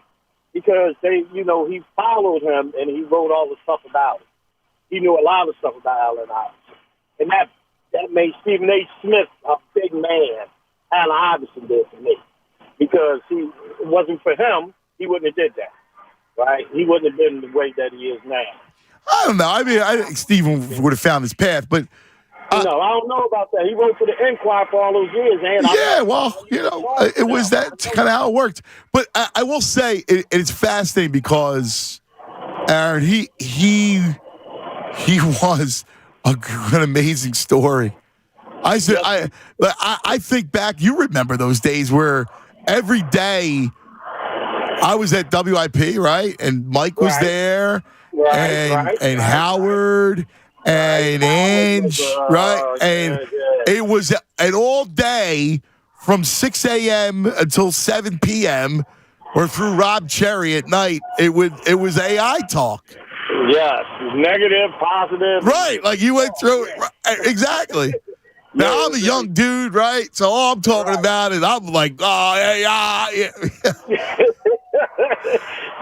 because he followed him and he wrote all the stuff about it. He knew a lot of stuff about Allen Iverson. And that made Stephen A. Smith a big man. Allen Iverson did for me. Because it wasn't for him, he wouldn't have did that. Right? He wouldn't have been the way that he is now. I don't know. I mean, I think Stephen would have found his path, but no, I don't know about that. He wrote for the Enquirer for all those years, man. Yeah, well, it was that kind of how it worked. But I will say it's fascinating because Aaron, he was an amazing story. I think back. You remember those days where every day I was at WIP, right, and Mike was there, and Howard. And Ange, right? And it was an all day from 6 a.m. until 7 p.m. or through Rob Cherry at night. It was AI talk. Yes, negative, positive. Right, like you went through it. Exactly. Now, I'm a young dude, right? So all I'm talking about is I'm like, oh, AI. Yeah.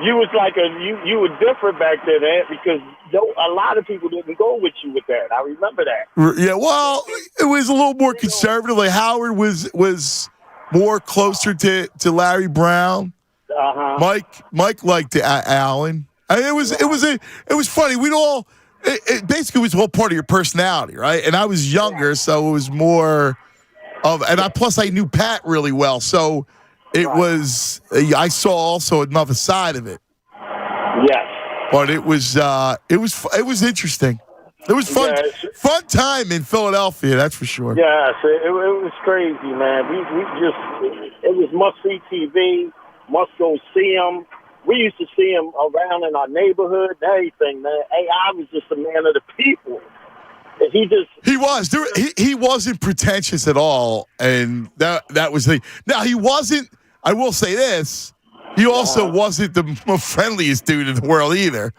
You was like you were different back then, man, because a lot of people didn't go with you with that. I remember that. Yeah, well, it was a little more conservative. Like Howard was more closer to Larry Brown. Mike liked Allen. I mean, it was funny. We'd all basically it was all part of your personality, right? And I was younger, so it was more of. And plus I knew Pat really well, so. It was. I saw also another side of it. Yes, but it was interesting. It was fun. Fun time in Philadelphia, that's for sure. Yes, it was crazy, man. It was must see TV, must go see him. We used to see him around in our neighborhood and everything, man. AI was just a man of the people. He wasn't pretentious at all, and that was the. Now he wasn't. I will say this: he also wasn't the friendliest dude in the world either.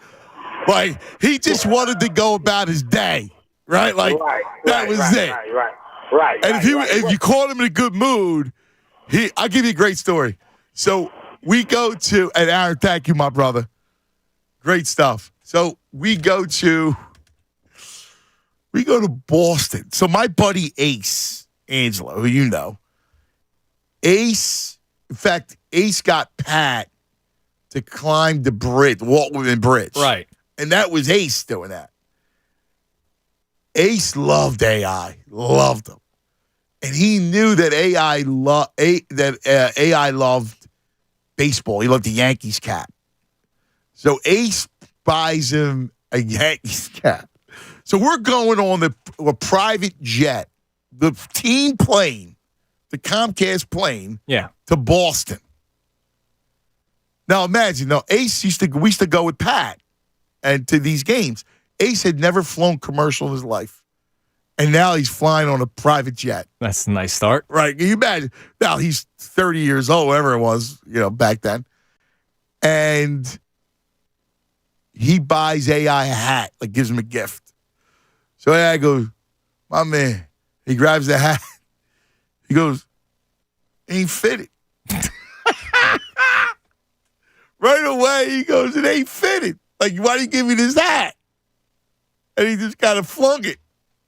Like he just wanted to go about his day, right? Like that was it. Right. And if you caught him in a good mood, I'll give you a great story. So we go to, and Aaron, thank you, my brother. Great stuff. So we go to Boston. So my buddy Ace Angelo, who you know, in fact, Ace got Pat to climb the bridge, Waltman Bridge. Right. And that was Ace doing that. Ace loved AI, loved him. And he knew that AI loved baseball. He loved the Yankees cap. So Ace buys him a Yankees cap. So we're going on a private jet, the team plane, the Comcast plane, to Boston. Now imagine, Ace we used to go with Pat and to these games. Ace had never flown commercial in his life. And now he's flying on a private jet. That's a nice start. Right. Can you imagine? Now he's 30 years old, whatever it was, back then. And he buys AI a hat, like gives him a gift. So AI goes, my man. He grabs the hat. He goes, ain't fitted. Right away, he goes, it ain't fitted. Like, why do you give me this hat? And he just kind of flung it.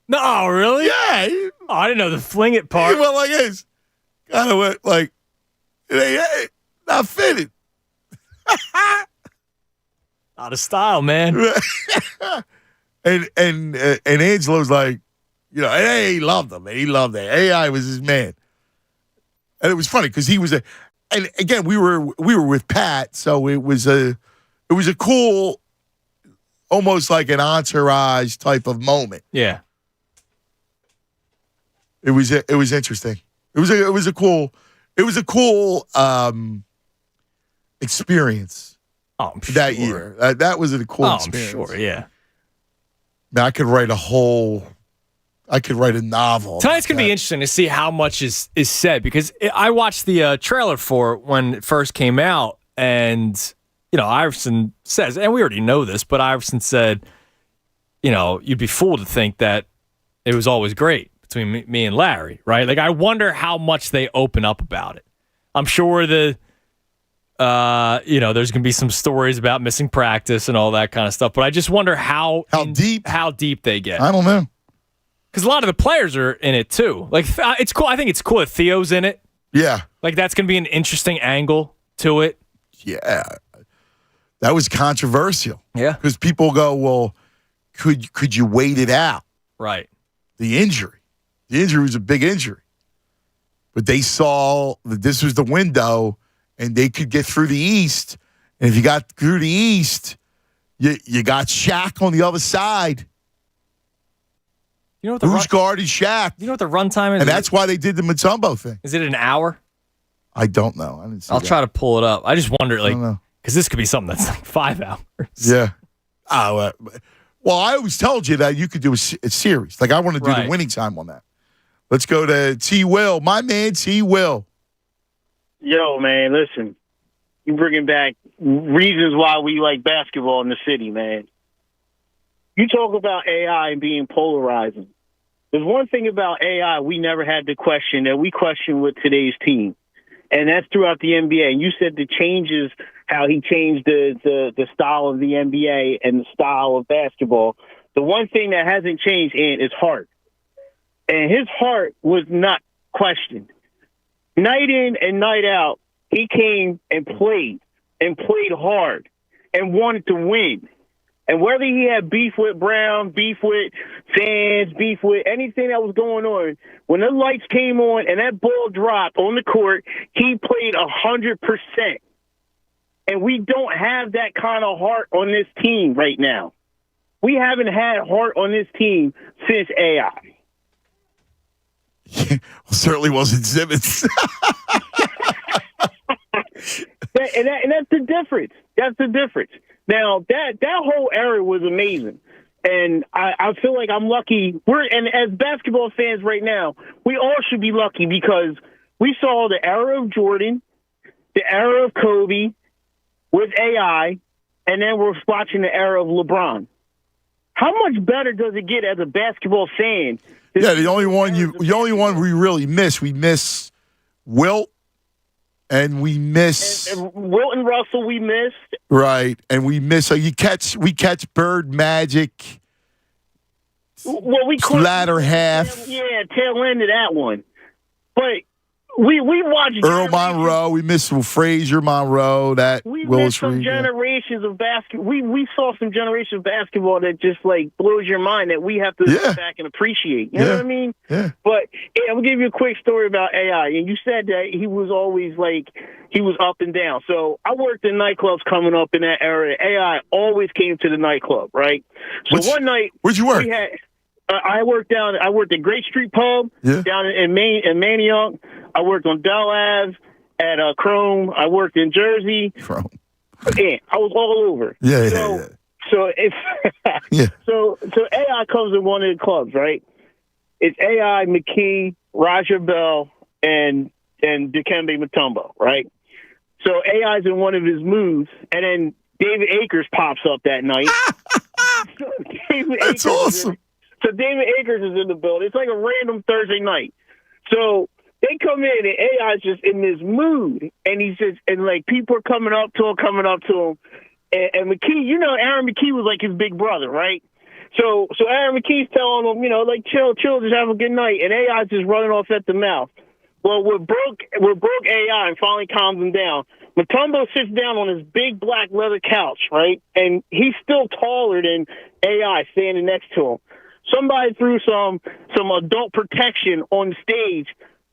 No, really? Yeah. I didn't know the fling it part. He went like this. Kind of went like, it ain't not fitted. Out of style, man. and Angelo's like, and he loved him, man. He loved that. AI was his man. And it was funny because he was and again, we were with Pat, so it was a cool, almost like an entourage type of moment. Yeah. It was interesting. It was a cool experience. Oh, I'm sure. That year. That was a cool experience. I'm sure, yeah. Man, I could write a novel. Tonight's going to be interesting to see how much is said, because I watched the trailer for it when it first came out, and, Iverson says, and we already know this, but Iverson said, you'd be fooled to think that it was always great between me and Larry, right? Like, I wonder how much they open up about it. I'm sure there's going to be some stories about missing practice and all that kind of stuff, but I just wonder how deep they get. I don't know. Because a lot of the players are in it too. Like it's cool. I think it's cool that Theo's in it. Yeah. Like that's going to be an interesting angle to it. Yeah. That was controversial. Yeah. Because people go, well, could you wait it out? Right. The injury. The injury was a big injury. But they saw that this was the window and they could get through the East. And if you got through the East, you got Shaq on the other side. You know what Who's guarding Shaq? You know what the runtime is? And that's why they did the Mutombo thing. Is it an hour? I don't know. I didn't see I'll that. try to pull it up. I just wonder, I don't know. because this could be something that's like 5 hours. Yeah. Oh, well, I always told you that you could do a series. Like, I want to do the winning time on that. Let's go to T. Will. My man, T. Will. Yo, man, listen. You bringing back reasons why we like basketball in the city, man. You talk about AI and being polarizing. There's one thing about AI we never had to question that we question with today's team, and that's throughout the NBA. And you said the changes, how he changed the style of the NBA and the style of basketball. The one thing that hasn't changed, Ant, is heart. And his heart was not questioned. Night in and night out, he came and played hard and wanted to win. And whether he had beef with Brown, beef with fans, beef with anything that was going on, when the lights came on and that ball dropped on the court, he played 100%. And we don't have that kind of heart on this team right now. We haven't had heart on this team since AI. Well, certainly wasn't Simmons. And that's the difference. That's the difference. Now, that whole era was amazing. And I feel like I'm lucky. And as basketball fans right now, we all should be lucky because we saw the era of Jordan, the era of Kobe with AI, and then we're watching the era of LeBron. How much better does it get as a basketball fan? Yeah, the only one we really miss. We miss Wilt, and we miss and Wilt and Russell. We missed right, and we miss. So we catch Bird, Magic. Well, we latter half. Tail end of that one. But we watched Earl Monroe. We miss Frazier, Monroe. That we Willis missed some Reed. generations of basketball. We saw some generations of basketball that just like blows your mind that we have to sit back and appreciate. You know what I mean? Yeah. But I'm gonna give you a quick story about AI. And you said that he was always like he was up and down. So I worked in nightclubs coming up in that era. AI always came to the nightclub, right? So one night, where'd you work? I worked at Great Street Pub down in Manayunk. I worked on Dell Ave at Chrome. I worked in Jersey. Chrome. Yeah, I was all over. So if so AI comes in one of the clubs, right? It's AI, McKee, Roger Bell, and Dikembe Mutombo, right? So AI's in one of his moves, and then David Akers pops up that night. That's awesome. So David Akers is in the building. It's like a random Thursday night. So they come in and AI's just in this mood, and he's just and like people are coming up to him, and McKee, Aaron McKee was like his big brother, right? So Aaron McKee's telling him, like chill, just have a good night, and AI's just running off at the mouth. Well, we're broke AI and finally calms him down. Mutombo sits down on his big black leather couch, right? And he's still taller than AI standing next to him. Somebody threw some adult protection on stage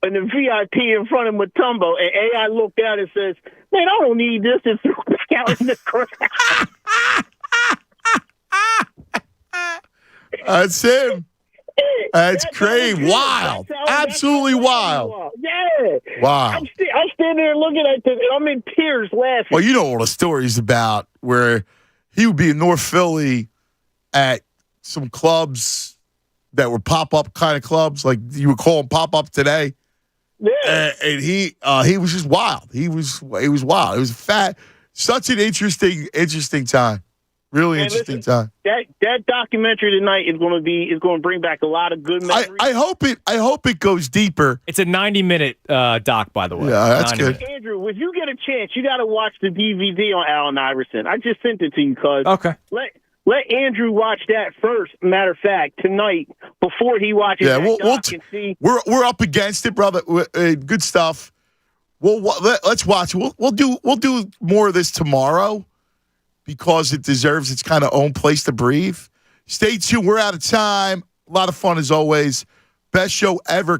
in the VIP in front of Mutombo, and AI looked out and says, "Man, I don't need this," and threw it back out in the crowd. That's him. That's crazy. Wild. Absolutely wild. Yeah. Wow. I'm standing there looking at this, and I'm in tears laughing. Well, you know all the stories about where he would be in North Philly at some clubs that were pop-up kind of clubs, like you would call them pop-up today. Yeah. And he was just wild. He was wild. It was such an interesting time. Really interesting time. That documentary tonight is going to bring back a lot of good memories. I hope it goes deeper. It's a 90-minute doc, by the way. Yeah, that's good. Andrew, if you get a chance, you got to watch the DVD on Allen Iverson. I just sent it to you, cuz. Okay. Let Andrew watch that first. Matter of fact, tonight before he watches that doc and see. We're up against it, brother. Good stuff. Let's watch. We'll do more of this tomorrow because it deserves its kind of own place to breathe. Stay tuned. We're out of time. A lot of fun as always. Best show ever.